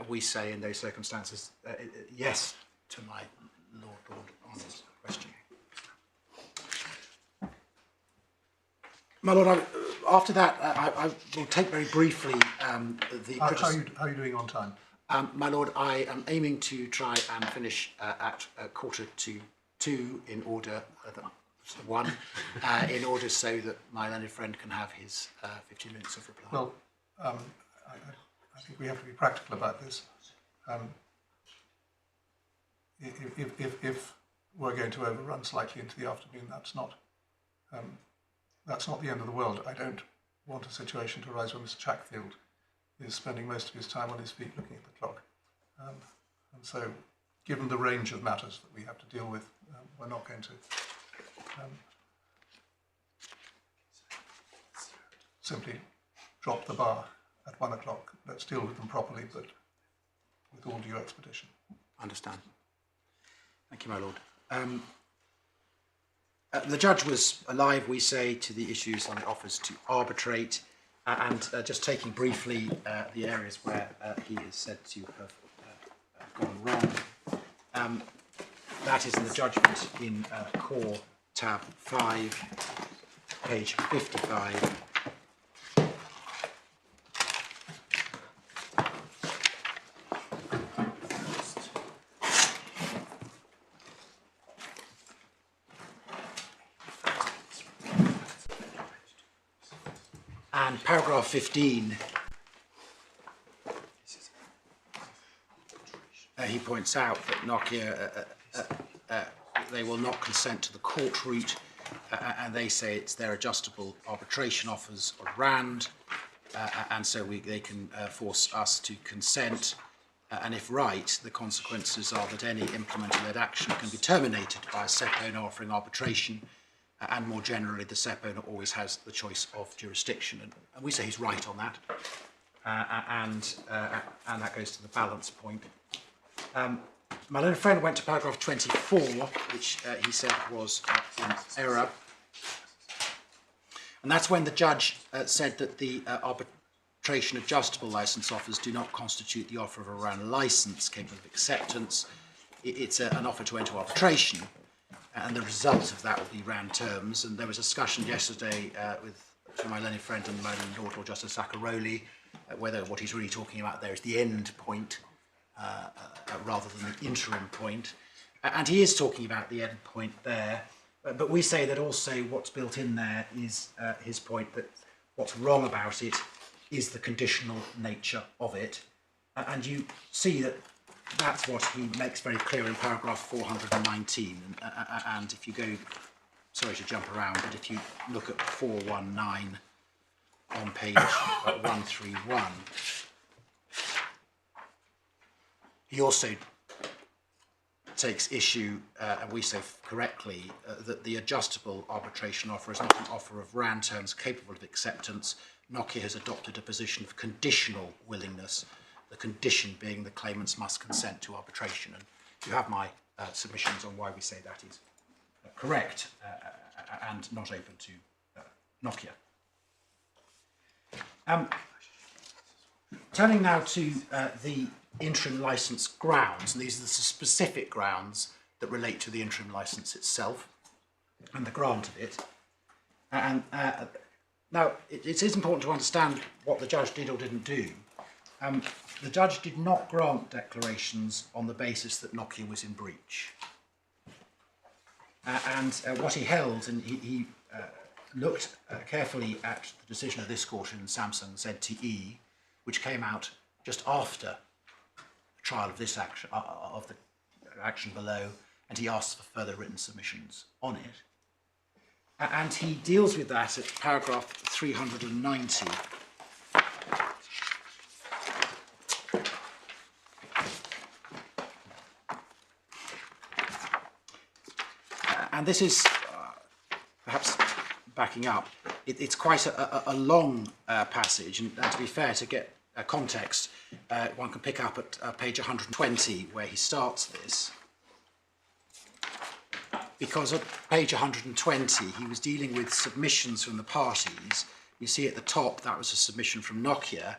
we say in those circumstances yes to my Lord Arnold's question. My Lord, after that, I will take very briefly the criticism. How are you doing on time? My Lord, I am aiming to try and finish at 1:45 in order, in order so that my learned friend can have his 15 minutes of reply. Well, I think we have to be practical about this. If we're going to overrun slightly into the afternoon, that's not the end of the world. I don't want a situation to arise where Mr. Chatfield is spending most of his time on his feet looking at the clock. And so, given the range of matters that we have to deal with, we're not going to simply drop the bar at 1 o'clock. Let's deal with them properly, but with all due expedition. Understand. Thank you, my Lord. The judge was alive, we say, to the issues on the offers to arbitrate, and just taking briefly the areas where he is said to have gone wrong. That is in the judgment in Core Tab 5, page 55. And paragraph 15, he points out that Nokia, they will not consent to the court route, and they say it's their adjustable arbitration offers or RAND, and so they can force us to consent, and if right, the consequences are that any implementer-led action can be terminated by a SEP owner offering arbitration, and more generally, the SEP owner always has the choice of jurisdiction. And we say he's right on that. And that goes to the balance point. My learned friend went to paragraph 24, which he said was in error. And that's when the judge said that the arbitration adjustable license offers do not constitute the offer of a RAN license capable of acceptance. It's an offer to enter arbitration. And the result of that will be RAN terms. And there was a discussion yesterday between my learned friend and my Lord Justice Zacaroli, whether what he's really talking about there is the end point rather than the interim point. And he is talking about the end point there. But we say that also what's built in there is his point that what's wrong about it is the conditional nature of it. And you see that that's what he makes very clear in paragraph 419. And if you go, sorry to jump around, but if you look at 419 on page 131, he also takes issue, and we say correctly, that the adjustable arbitration offer is not an offer of RAN terms capable of acceptance. Nokia has adopted a position of conditional willingness, the condition being the claimants must consent to arbitration. And you have my submissions on why we say that is correct and not open to Nokia. Turning now to the interim licence grounds, and these are the specific grounds that relate to the interim licence itself and the grant of it. And now it is important to understand what the judge did or didn't do. The judge did not grant declarations on the basis that Nokia was in breach. And what he held, and he looked carefully at the decision of this court in Samsung ZTE, which came out just after the trial of this action, of the action below, and he asked for further written submissions on it. And he deals with that at paragraph 390. And this is, perhaps backing up, it's quite a long passage, and to be fair, to get context, one can pick up at page 120 where he starts this. Because at page 120 he was dealing with submissions from the parties. You see at the top that was a submission from Nokia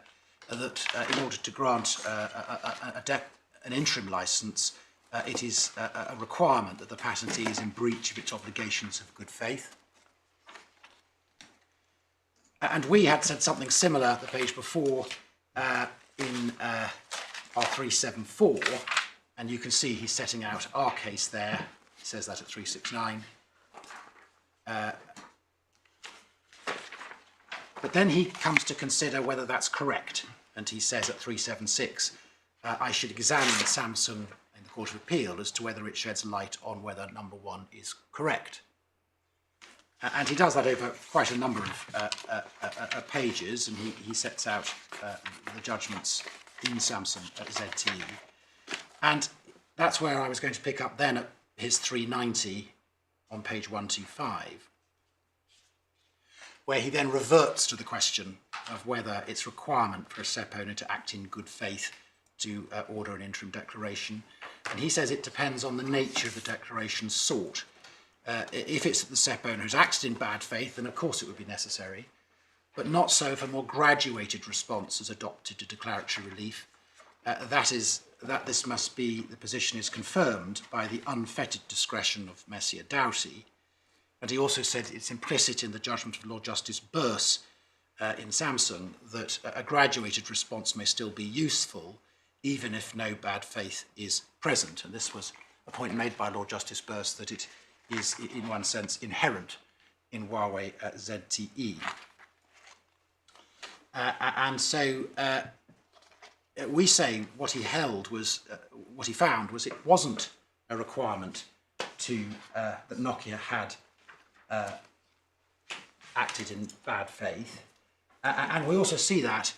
that in order to grant an interim licence, it is a requirement that the patentee is in breach of its obligations of good faith. And we had said something similar the page before in R374, and you can see he's setting out our case there. He says that at 369. But then he comes to consider whether that's correct, and he says at 376, I should examine Samsung in the Court of Appeal as to whether it sheds light on whether number one is correct. And he does that over quite a number of pages, and he sets out the judgments in Samsung at ZTE. And that's where I was going to pick up then at his 390 on page 125, where he then reverts to the question of whether it's requirement for a SEP owner to act in good faith to order an interim declaration. And he says it depends on the nature of the declaration sought. If it's the SEP owner who's acted in bad faith, then of course it would be necessary, but not so if a more graduated response is adopted to declaratory relief. That this must be, the position is confirmed by the unfettered discretion of Messier Doughty. And he also said it's implicit in the judgment of Lord Justice Burse in Samsung that a graduated response may still be useful even if no bad faith is present. And this was a point made by Lord Justice Burse, that it is in one sense inherent in Huawei ZTE. And so we say what he held was, what he found was it wasn't a requirement to, that Nokia had acted in bad faith. And we also see that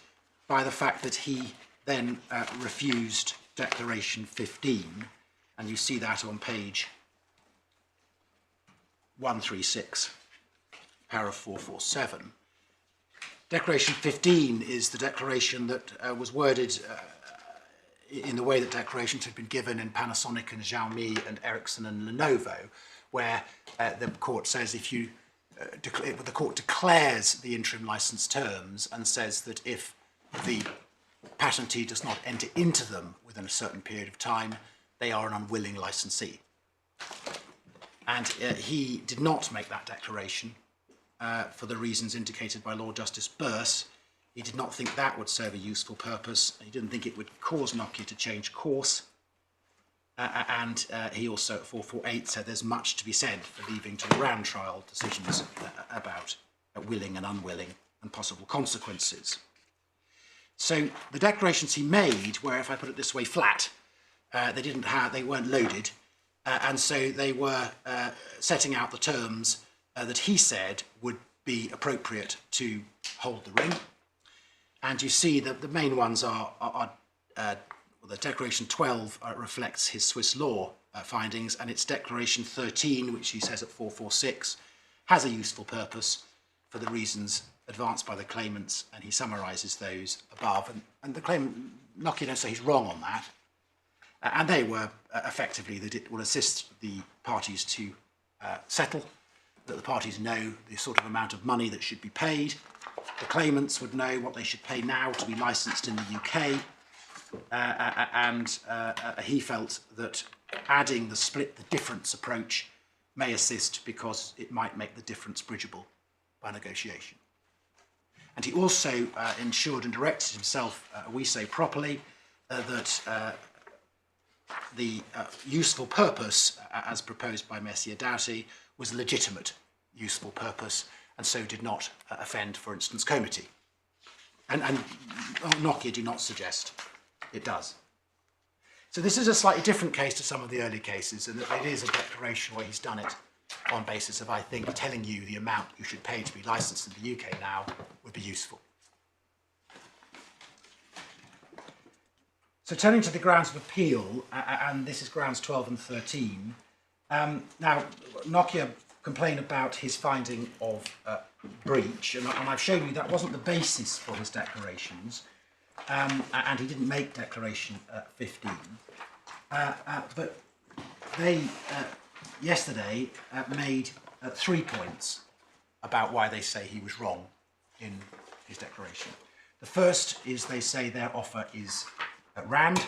by the fact that he then refused Declaration 15, and you see that on page 136, paragraph 447. Declaration 15 is the declaration that was worded in the way that declarations had been given in Panasonic and Xiaomi and Ericsson and Lenovo, where the court says if you, the court declares the interim license terms and says that if the patentee does not enter into them within a certain period of time, they are an unwilling licensee. And he did not make that declaration for the reasons indicated by Lord Justice Burse. He did not think that would serve a useful purpose. He didn't think it would cause Nokia to change course. And he also, at 448, said there's much to be said for leaving to the Round trial decisions about willing and unwilling and possible consequences. So the declarations he made were, if I put it this way, flat. They weren't loaded, and so they were setting out the terms that he said would be appropriate to hold the ring. And you see that the main ones are the Declaration 12 reflects his Swiss law findings, and its Declaration 13, which he says at 446, has a useful purpose for the reasons advanced by the claimants, and he summarises those above. And the claimant, Nokia don't say he's wrong on that. And they were effectively that it will assist the parties to settle, that the parties know the sort of amount of money that should be paid. The claimants would know what they should pay now to be licensed in the UK. And he felt that adding the split the difference approach may assist because it might make the difference bridgeable by negotiation. And he also ensured and directed himself, we say properly, that the useful purpose, as proposed by Messier Doughty, was a legitimate useful purpose, and so did not offend, for instance, comity. And Nokia do not suggest it does. So this is a slightly different case to some of the early cases, and that it is a declaration where he's done it on basis of, I think, telling you the amount you should pay to be licensed in the UK now would be useful. So turning to the grounds of appeal, and this is grounds 12 and 13. Now, Nokia complained about his finding of breach, and I've shown you that wasn't the basis for his declarations, and he didn't make declaration 15. But they yesterday made 3 points about why they say he was wrong in his declaration. The first is they say their offer is RAND,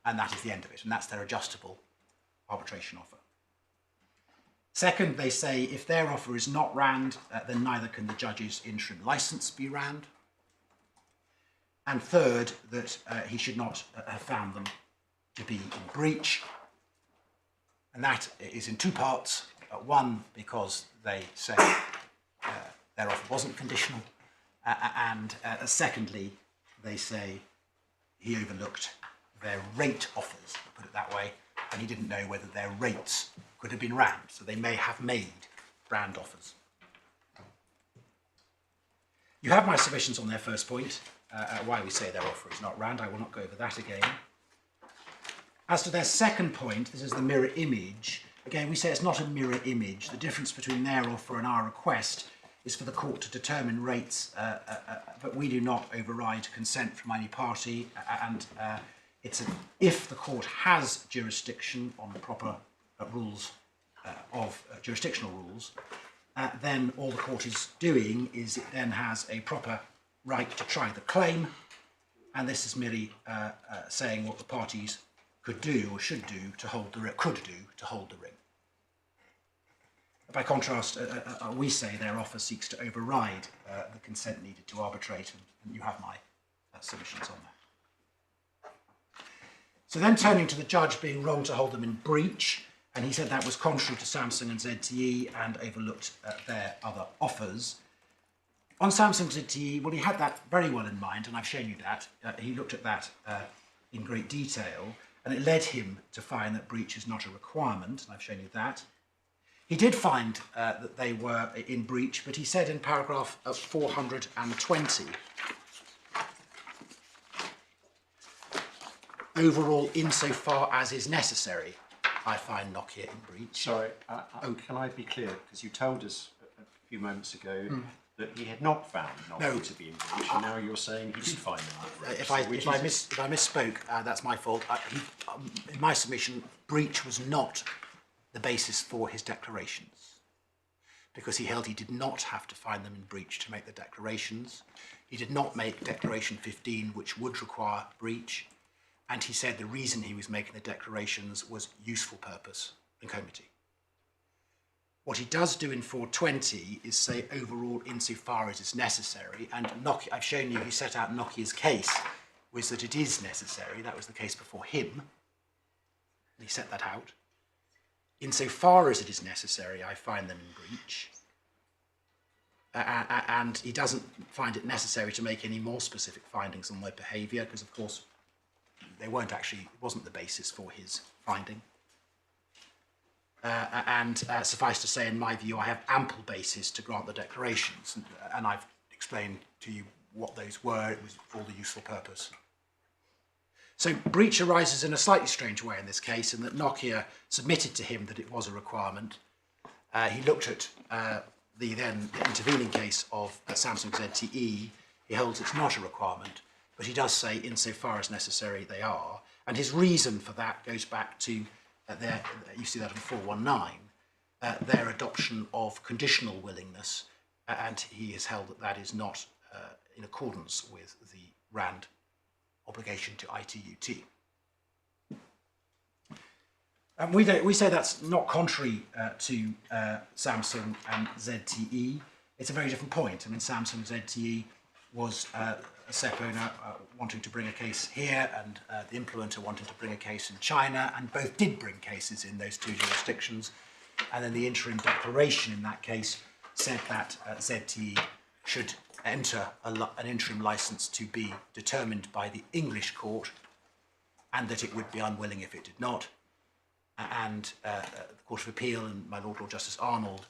and that is the end of it, and that's their adjustable arbitration offer. Second, they say if their offer is not RAND, then neither can the judge's interim license be RAND. And third, that he should not have found them to be in breach. And that is in 2 parts. One, because they say their offer wasn't conditional. And secondly, they say he overlooked their rate offers, to put it that way, and he didn't know whether their rates could have been RAND. So they may have made RAND offers. You have my submissions on their first point, why we say their offer is not RAND. I will not go over that again. As to their second point, this is the mirror image. Again, we say it's not a mirror image. The difference between their offer and our request is for the court to determine rates, but we do not override consent from any party, and it's if the court has jurisdiction on the proper rules jurisdictional rules, then all the court is doing is it then has a proper right to try the claim, and this is merely saying what the parties could do or should do to hold the ring. By contrast, we say their offer seeks to override the consent needed to arbitrate, and you have my submissions on that. So then turning to the judge being wrong to hold them in breach, and he said that was contrary to Samsung and ZTE and overlooked their other offers. On Samsung ZTE, well, he had that very well in mind, and I've shown you that. He looked at that in great detail, and it led him to find that breach is not a requirement, and I've shown you that. He did find that they were in breach, but he said in paragraph 420, overall, insofar as is necessary, I find Nokia in breach. Sorry, can I be clear? Because you told us a few moments ago that he had not found Nokia to be in breach, and now you're saying he did find them in breach. If I misspoke, that's my fault. In my submission, breach was not the basis for his declarations, because he held he did not have to find them in breach to make the declarations. He did not make declaration 15, which would require breach, and he said the reason he was making the declarations was useful purpose and comity. What he does do in 420 is say overall insofar as is necessary, and Nokia, I've shown you, he set out Nokia's case was that it is necessary. That was the case before him, and he set that out. Insofar as it is necessary, I find them in breach. And he doesn't find it necessary to make any more specific findings on their behaviour, because of course they weren't actually, it wasn't the basis for his finding. And suffice to say, in my view, I have ample basis to grant the declarations, and I've explained to you what those were. It was all the useful purpose. So breach arises in a slightly strange way in this case, in that Nokia submitted to him that it was a requirement. He looked at the then intervening case of Samsung ZTE. He holds it's not a requirement, but he does say insofar as necessary they are. And his reason for that goes back to you see that in 419, their adoption of conditional willingness, and he has held that that is not in accordance with the RAND obligation to ITUT. And we say that's not contrary to Samsung and ZTE. It's a very different point. I mean, Samsung ZTE was a SEP owner wanting to bring a case here, and the implementer wanting to bring a case in China, and both did bring cases in those two jurisdictions. And then the interim declaration in that case said that ZTE should enter an interim license to be determined by the English court, and that it would be unwilling if it did not. And the Court of Appeal and my Lord Justice Arnold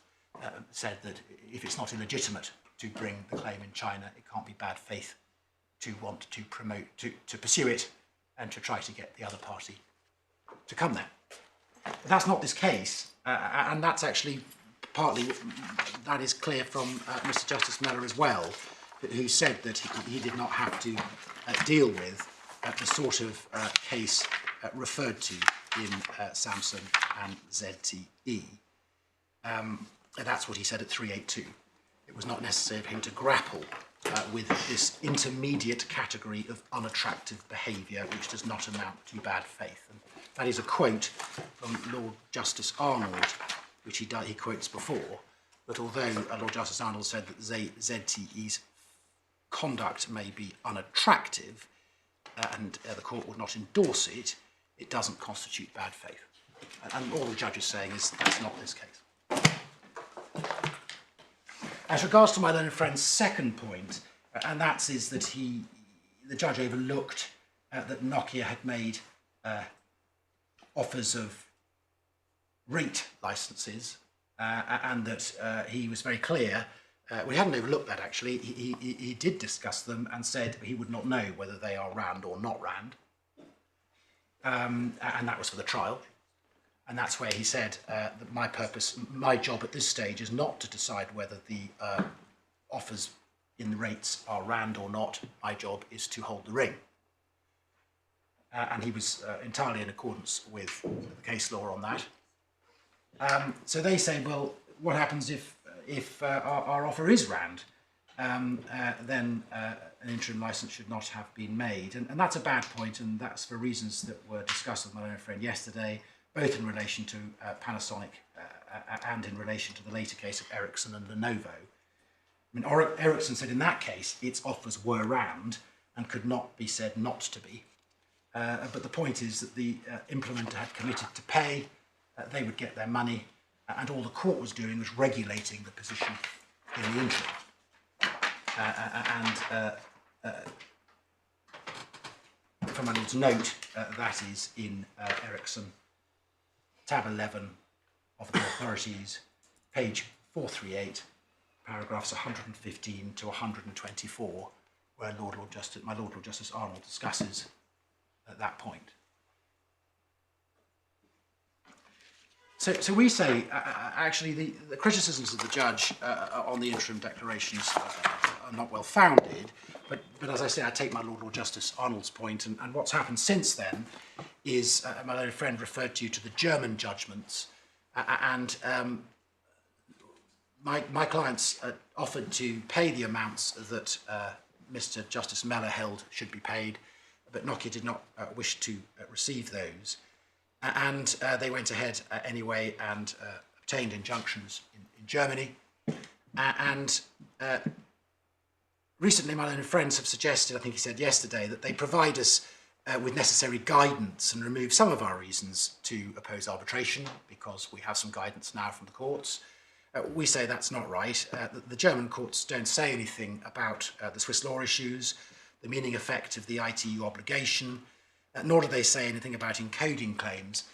said that if it's not illegitimate to bring the claim in China, it can't be bad faith to want to promote, to pursue it and to try to get the other party to come there. But that's not this case, and that's actually partly, that is clear from Mr. Justice Mellor as well, who said that he did not have to deal with the sort of case referred to in Samsung and ZTE. That's what he said at 382. It was not necessary for him to grapple with this intermediate category of unattractive behaviour which does not amount to bad faith. And that is a quote from Lord Justice Arnold, which he quotes before, that although Lord Justice Arnold said that ZTE's conduct may be unattractive and the court would not endorse it, it doesn't constitute bad faith. And all the judge is saying is that's not this case. As regards to my learned friend's second point, and that is that the judge overlooked that Nokia had made offers of rate licenses, and that he was very clear. We hadn't overlooked that actually. He did discuss them and said he would not know whether they are RAND or not RAND, and that was for the trial. And that's where he said that my job at this stage is not to decide whether the offers in the rates are RAND or not. My job is to hold the ring. And he was entirely in accordance with the case law on that. So they say, well, what happens if our offer is RAND? Then an interim licence should not have been made. And that's a bad point, and that's for reasons that were discussed with my own friend yesterday, both in relation to Panasonic and in relation to the later case of Ericsson and Lenovo. I mean, Ericsson said in that case its offers were RAND and could not be said not to be. But the point is that the implementer had committed to pay, they would get their money, and all the court was doing was regulating the position in the interim. From my Lord's note, that is in Ericsson, tab 11 of the authorities, page 438, paragraphs 115 to 124, where my Lord Justice Arnold discusses at that point. So we say, actually, the criticisms of the judge on the interim declarations are not well founded, but as I say, I take my Lord Justice Arnold's point, and what's happened since then is, my learned friend referred to the German judgments, and my clients offered to pay the amounts that Mr. Justice Meller held should be paid, but Nokia did not wish to receive those. And they went ahead anyway and obtained injunctions in Germany. And recently my learned friends have suggested, I think he said yesterday, that they provide us with necessary guidance and remove some of our reasons to oppose arbitration, because we have some guidance now from the courts. We say that's not right. The German courts don't say anything about the Swiss law issues, the meaning effect of the ITU obligation, nor do they say anything about encoding claims.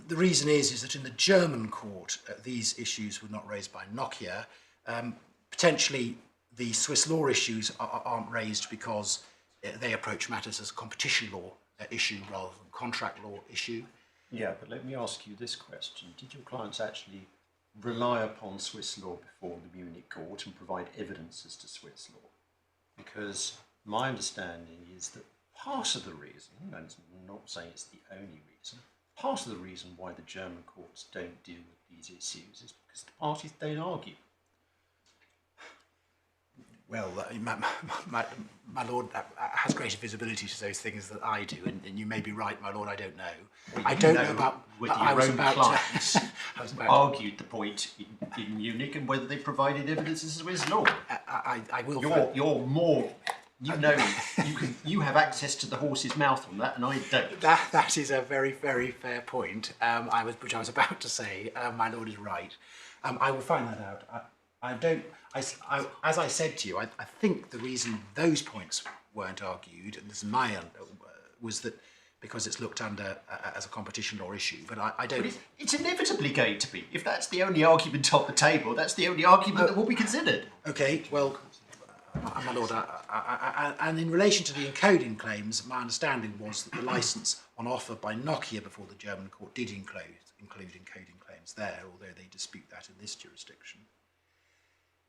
The reason is that in the German court, these issues were not raised by Nokia. Potentially, the Swiss law issues aren't raised because they approach matters as a competition law issue rather than contract law issue. Yeah, but let me ask you this question. Did your clients actually rely upon Swiss law before the Munich court and provide evidence as to Swiss law? Because my understanding is that part of the reason, and I'm not saying it's the only reason, part of the reason why the German courts don't deal with these issues is because the parties don't argue. Well, my Lord has greater visibility to those things than I do, and you may be right, my Lord, I don't know. Well, I don't know about whether I your was own about clients to, I was about argued the point in Munich and whether they provided evidence as Swiss law. I will. You're more. You know, you have access to the horse's mouth on that, and I don't. That is a very, very fair point. Which I was about to say. My Lord is right. I will find that out. As I said to you, I think the reason those points weren't argued, and this is my was that because it's looked under as a competition law issue. But I don't. But it's inevitably going to be. If that's the only argument on the table, that's the only argument that will be considered. Okay. Well. My Lord, and in relation to the encoding claims, my understanding was that the licence on offer by Nokia before the German court did include encoding claims there, although they dispute that in this jurisdiction.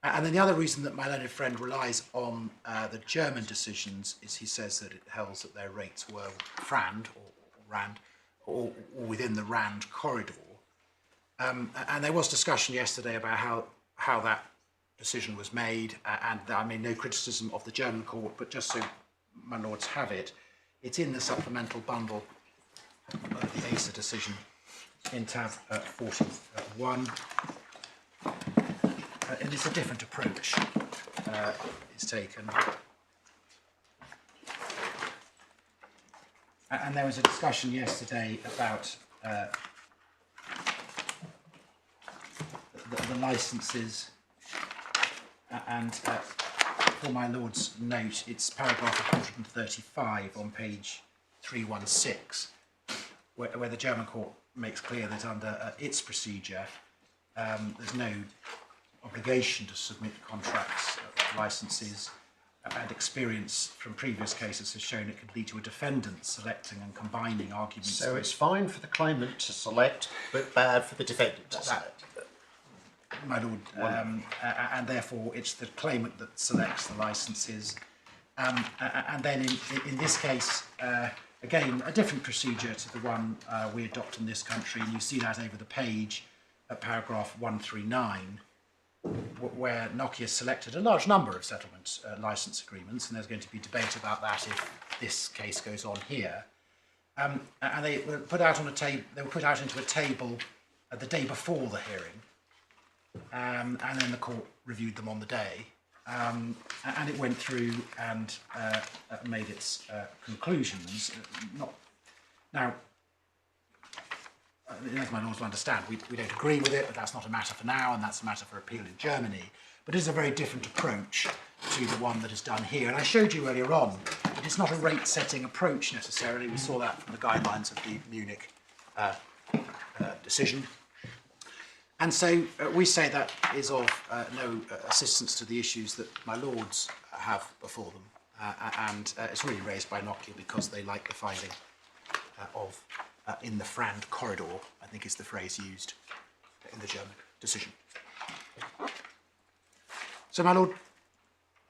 And then the other reason that my learned friend relies on the German decisions is he says that it holds that their rates were RAND or within the RAND corridor. And there was discussion yesterday about how that decision was made, and I mean no criticism of the German court, but just so my lords have it, it's in the supplemental bundle of the Acer decision in tab 41, and it's a different approach is taken. And there was a discussion yesterday about the licences. And for my Lord's note, it's paragraph 135 on page 316, where the German court makes clear that under its procedure, there's no obligation to submit contracts, licences, and experience from previous cases has shown it could lead to a defendant selecting and combining arguments. So it's fine for the claimant to select, but bad for the defendant to select. My Lord, and therefore it's the claimant that selects the licences. And then in this case, again, a different procedure to the one we adopt in this country, and you see that over the page. at paragraph 139, where Nokia selected a large number of settlement license agreements, and there's going to be debate about that if this case goes on here. And they were put out on a they were put out into a table the day before the hearing, and then the court reviewed them on the day, and it went through and made its conclusions. Now, as my lords will understand, we don't agree with it, but that's not a matter for now, and that's a matter for appeal in Germany. But it is a very different approach to the one that is done here. And I showed you earlier on that it's not a rate-setting approach necessarily. We saw that from the guidelines of the Munich decision. And so we say that is of no assistance to the issues that my lords have before them. And it's really raised by Nokia because they like the finding of in the Frand corridor, I think is the phrase used in the German decision. So, my lord,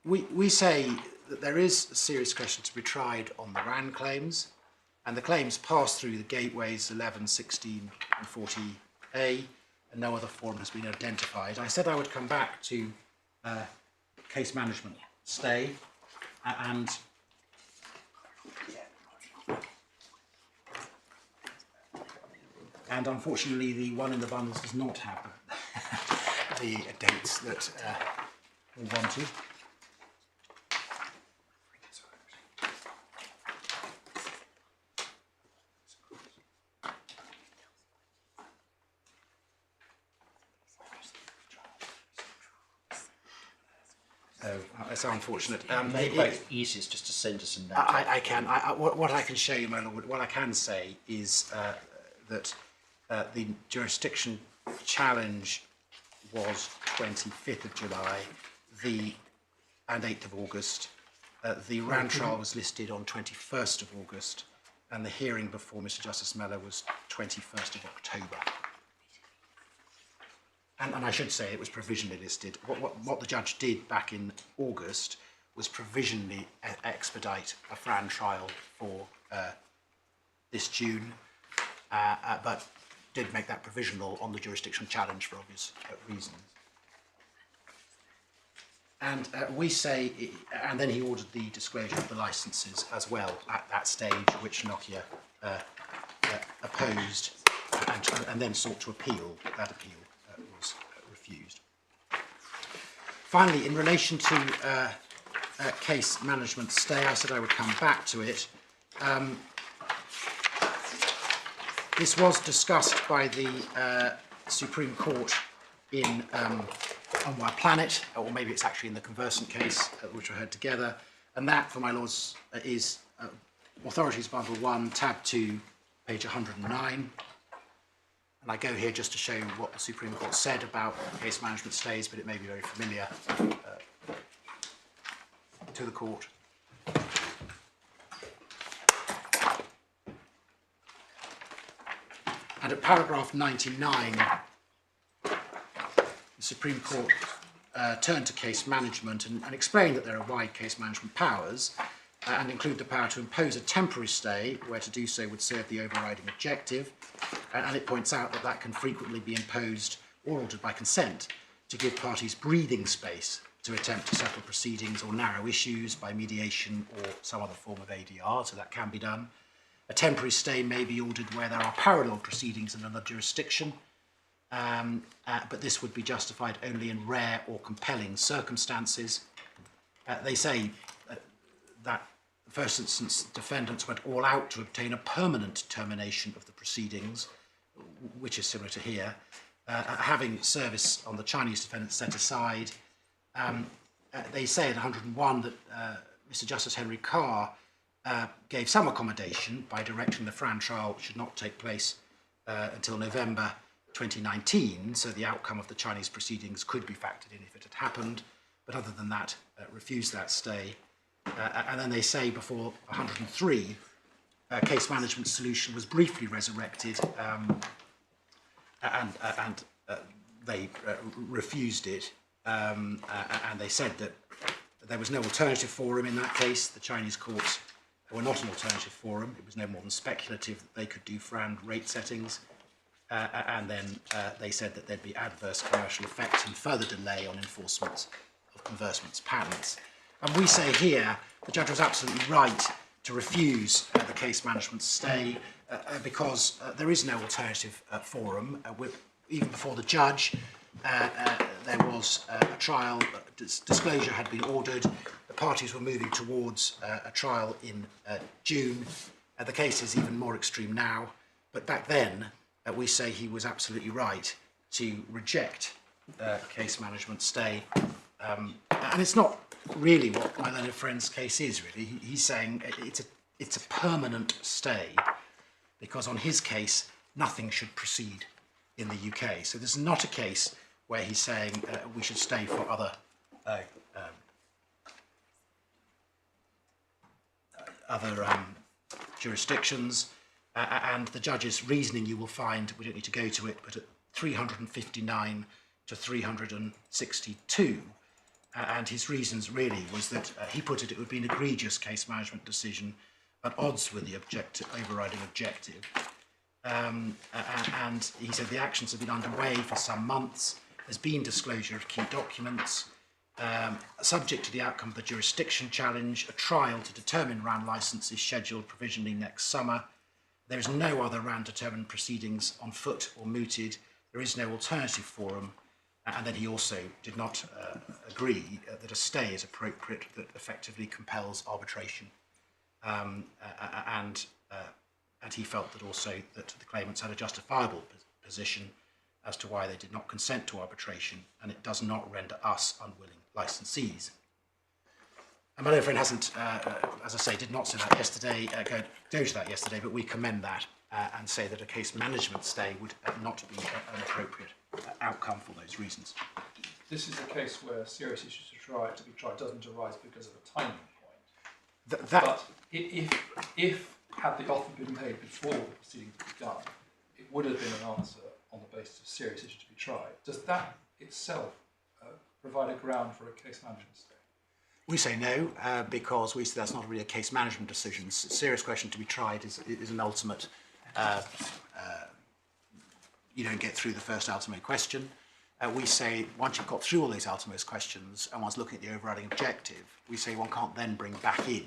we say that there is a serious question to be tried on the RAN claims, and the claims pass through the gateways 11, 16 and 40A, and no other form has been identified. I said I would come back to case management stay, and unfortunately the one in the bundles does not have the dates that we wanted. It's unfortunate. Maybe it's easiest just to send us a note. I can. What I can show you, my lord, what I can say is that the jurisdiction challenge was 25th of July, and 8th of August. The RAN trial was listed on 21st of August, and the hearing before Mr. Justice Mellor was 21st of October. And I should say it was provisionally listed. What the judge did back in August was provisionally expedite a FRAN trial for this June, but did make that provisional on the jurisdiction challenge for obvious reasons. And we say, and then he ordered the disclosure of the licences as well at that stage, which Nokia opposed and then sought to appeal. That appeal was refused. Finally, in relation to case management stay, I said I would come back to it. This was discussed by the Supreme Court in On My Planet, or maybe it's actually in the Conversant case, which I heard together, and that, for my lords, is Authorities Bundle 1, tab 2, page 109. And I go here just to show you what the Supreme Court said about case management stays, but it may be very familiar to the court. And at paragraph 99, the Supreme Court turned to case management and explained that there are wide case management powers and include the power to impose a temporary stay where to do so would serve the overriding objective. And it points out that that can frequently be imposed or altered by consent to give parties breathing space to attempt to settle proceedings or narrow issues by mediation or some other form of ADR, so that can be done. A temporary stay may be ordered where there are parallel proceedings in another jurisdiction, but this would be justified only in rare or compelling circumstances. They say that, in the first instance, defendants went all out to obtain a permanent termination of the proceedings, which is similar to here, having service on the Chinese defendants set aside. They say at 101 that Mr. Justice Henry Carr gave some accommodation by directing the FRAN trial should not take place until November 2019, so the outcome of the Chinese proceedings could be factored in if it had happened, but other than that, refused that stay. And then they say before 103, case management solution was briefly resurrected, and they refused it, and they said that there was no alternative forum in that case. The Chinese courts were not an alternative forum. It was no more than speculative that they could do FRAN rate settings. and then they said that there'd be adverse commercial effects and further delay on enforcement of conversement's patents. And we say here the judge was absolutely right to refuse the case management stay because there is no alternative forum. Even before the judge, there was a trial, disclosure had been ordered, the parties were moving towards a trial in June. The case is even more extreme now, but back then we say he was absolutely right to reject case management stay. And it's not really what my learned friend's case is, really. He's saying it's a permanent stay because on his case, nothing should proceed in the UK. So this is not a case where he's saying we should stay for other jurisdictions. And the judge's reasoning, you will find, we don't need to go to it, but at 359 to 362, and his reasons really was that he put it would be an egregious case management decision at odds with the overriding objective. And he said the actions have been underway for some months. There's been disclosure of key documents. Subject to the outcome of the jurisdiction challenge, a trial to determine RAN licence is scheduled provisionally next summer. There is no other RAN determined proceedings on foot or mooted. There is no alternative forum. And then he also did not agree that a stay is appropriate that effectively compels arbitration. And he felt that also that the claimants had a justifiable position as to why they did not consent to arbitration, and it does not render us unwilling licensees. And my own friend hasn't, as I say, did not say that yesterday, go to that yesterday, but we commend that and say that a case management stay would not be an appropriate outcome for those reasons. This is a case where serious issues to be tried doesn't arise because of a timing point. But if had the offer been made before the proceedings begun, it would have been an answer on the basis of serious issues to be tried. Does that itself provide a ground for a case management stay? We say no, because we say that's not really a case management decision. Serious question to be tried is an ultimate. You don't get through the first ultimate question. We say once you've got through all these ultimate questions and one's looking at the overriding objective, we say one can't then bring back in,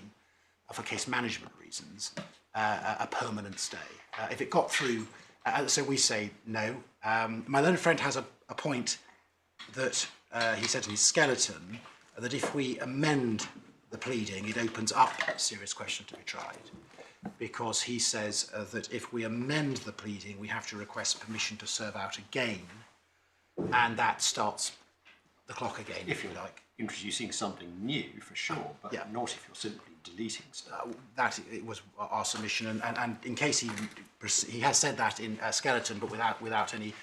for case management reasons, a permanent stay. If it got through, so we say no. My learned friend has a point that he said in his skeleton, that if we amend the pleading, it opens up a serious question to be tried. Because he says that if we amend the pleading, we have to request permission to serve out again, and that starts the clock again, if you like. Introducing something new, for sure, but not if you're simply deleting stuff. That it was our submission, and in case he has said that in skeleton, but without any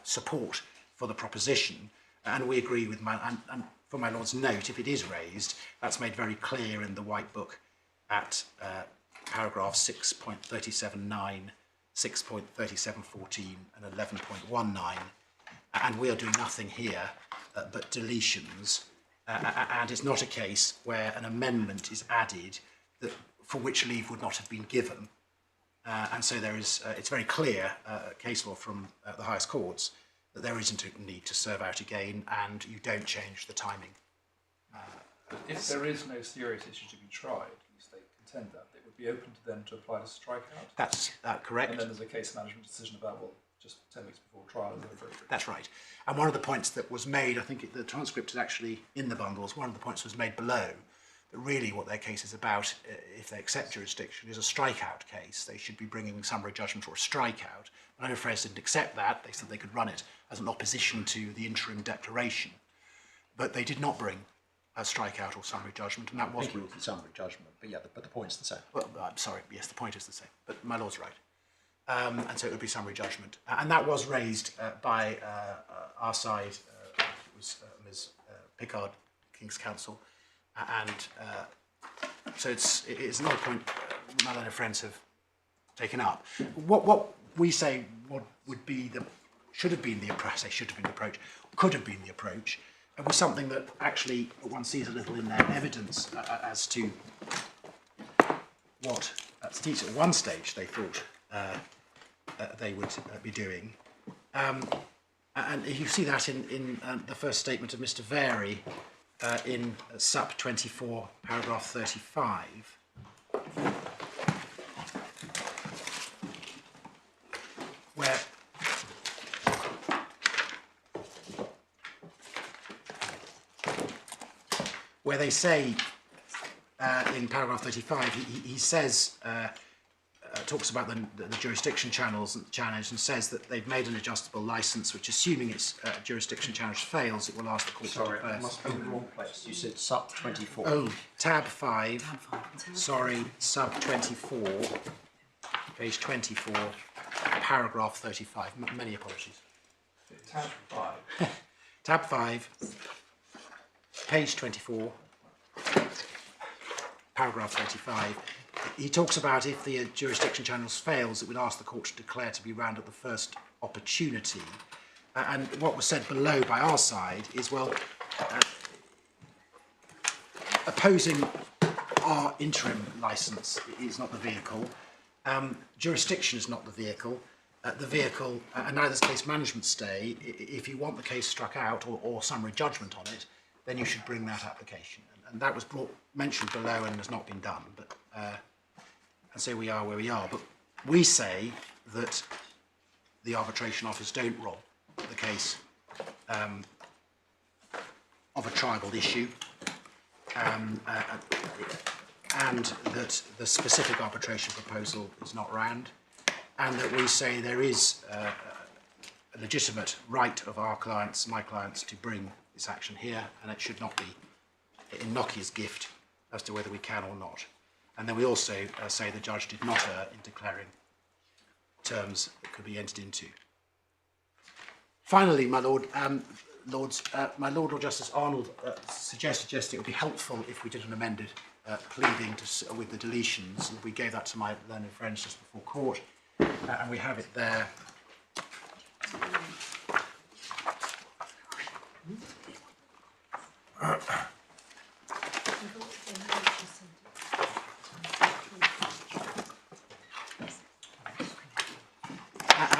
support for the proposition, and we agree with and for my Lord's note, if it is raised, that's made very clear in the White Book at paragraph 6.37.9, 6.37.14 and 11.19, and we are doing nothing here but deletions, and it's not a case where an amendment is added for which leave would not have been given, and so there is, it's very clear, case law from the highest courts, that there isn't a need to serve out again, and you don't change the timing. If there is no serious issue to be tried, at least they contend that, it would be open to them to apply to strikeout. That's correct. And then there's a case management decision about, well, just 10 weeks before trial is appropriate. That's right. And one of the points that was made, I think the transcript is actually in the bundles, one of the points was made below, that really what their case is about, if they accept jurisdiction, is a strikeout case. They should be bringing summary judgment or a strikeout. But no Friends didn't accept that. They said they could run it as an opposition to the interim declaration. But they did not bring a strikeout or summary judgment, and that was the summary judgment, but but the point's the same. Well, I'm sorry, yes, the point is the same, but my Lord's right. And so it would be summary judgment. And that was raised by our side, it was Ms. Pickard, King's Counsel, and so it's another point my learned friends have taken up. What we say, what would be should have been the approach, could have been the approach, it was something that actually one sees a little in their evidence as to what, at one stage they thought they would be doing. And you see that in the first statement of Mr. Vary in Sup 24, paragraph 35. Where they say in paragraph 35, he says, talks about the jurisdiction channels and says that they've made an adjustable license, which, assuming its jurisdiction challenge fails, it will ask the court to Sorry, declare. I must be in the wrong place. You said Sup 24. Oh, tab 5. Sorry, sub 24, page 24, paragraph 35. Many apologies. Tab 5. Tab 5, page 24, paragraph 35. He talks about if the jurisdiction channels fails, it would ask the court to declare to be round at the first opportunity. And what was said below by our side is, well, opposing our interim licence is not the vehicle. Jurisdiction is not the vehicle. And neither is case management stay. If you want the case struck out or summary judgment on it, then you should bring that application. And that was mentioned below and has not been done. But and so we are where we are. But we say that the arbitration office don't rob the case of a triable issue, and that the specific arbitration proposal is not round, and that we say there is a legitimate right of our clients, my clients, to bring this action here, and it should not be in Nokia's gift as to whether we can or not. And then we also say the judge did not err in declaring terms that could be entered into. Finally, my Lord, my Lord or Justice Arnold suggested yesterday it would be helpful if we did an amended pleading with the deletions, and we gave that to my learned friends just before court, and we have it there.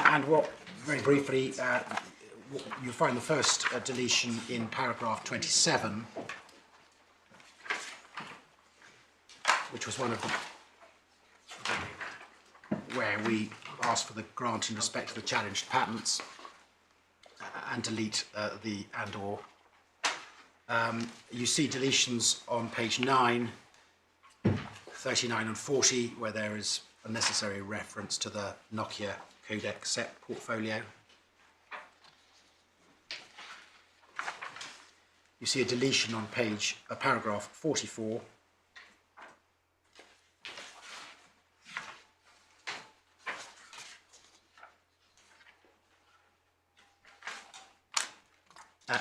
And what, very briefly, you'll find the first deletion in paragraph 27, which was one of the, where we asked for the grant in respect to the challenged patents, and delete the and/or. You see deletions on page 9, 39 and 40, where there is a necessary reference to the Nokia Codec SEP portfolio. You see a deletion on paragraph 44.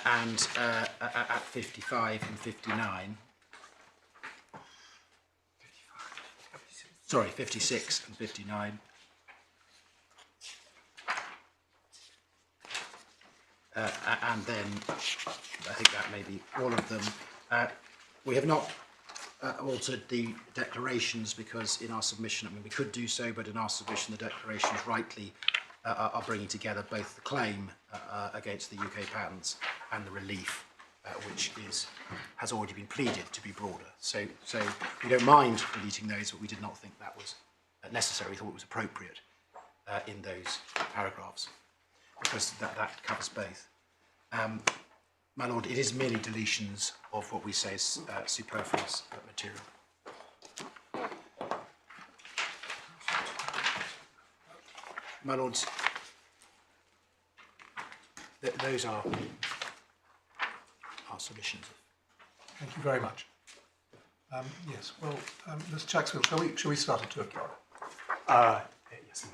And at 55 and 59. Sorry, 56 and 59. And then I think that may be all of them. We have not altered the declarations because in our submission, I mean, we could do so, but in our submission, the declarations rightly are bringing together both the claim against the UK patents and the relief, which has already been pleaded to be broader. So we don't mind deleting those, but we did not think that was necessary. We thought it was appropriate in those paragraphs, because that covers both. My Lord, it is merely deletions of what we say is superfluous material. My Lords, those are our submissions. Thank you very much. Yes, well, Mr. Chaxfield, shall we start at 2 o'clock? Yes,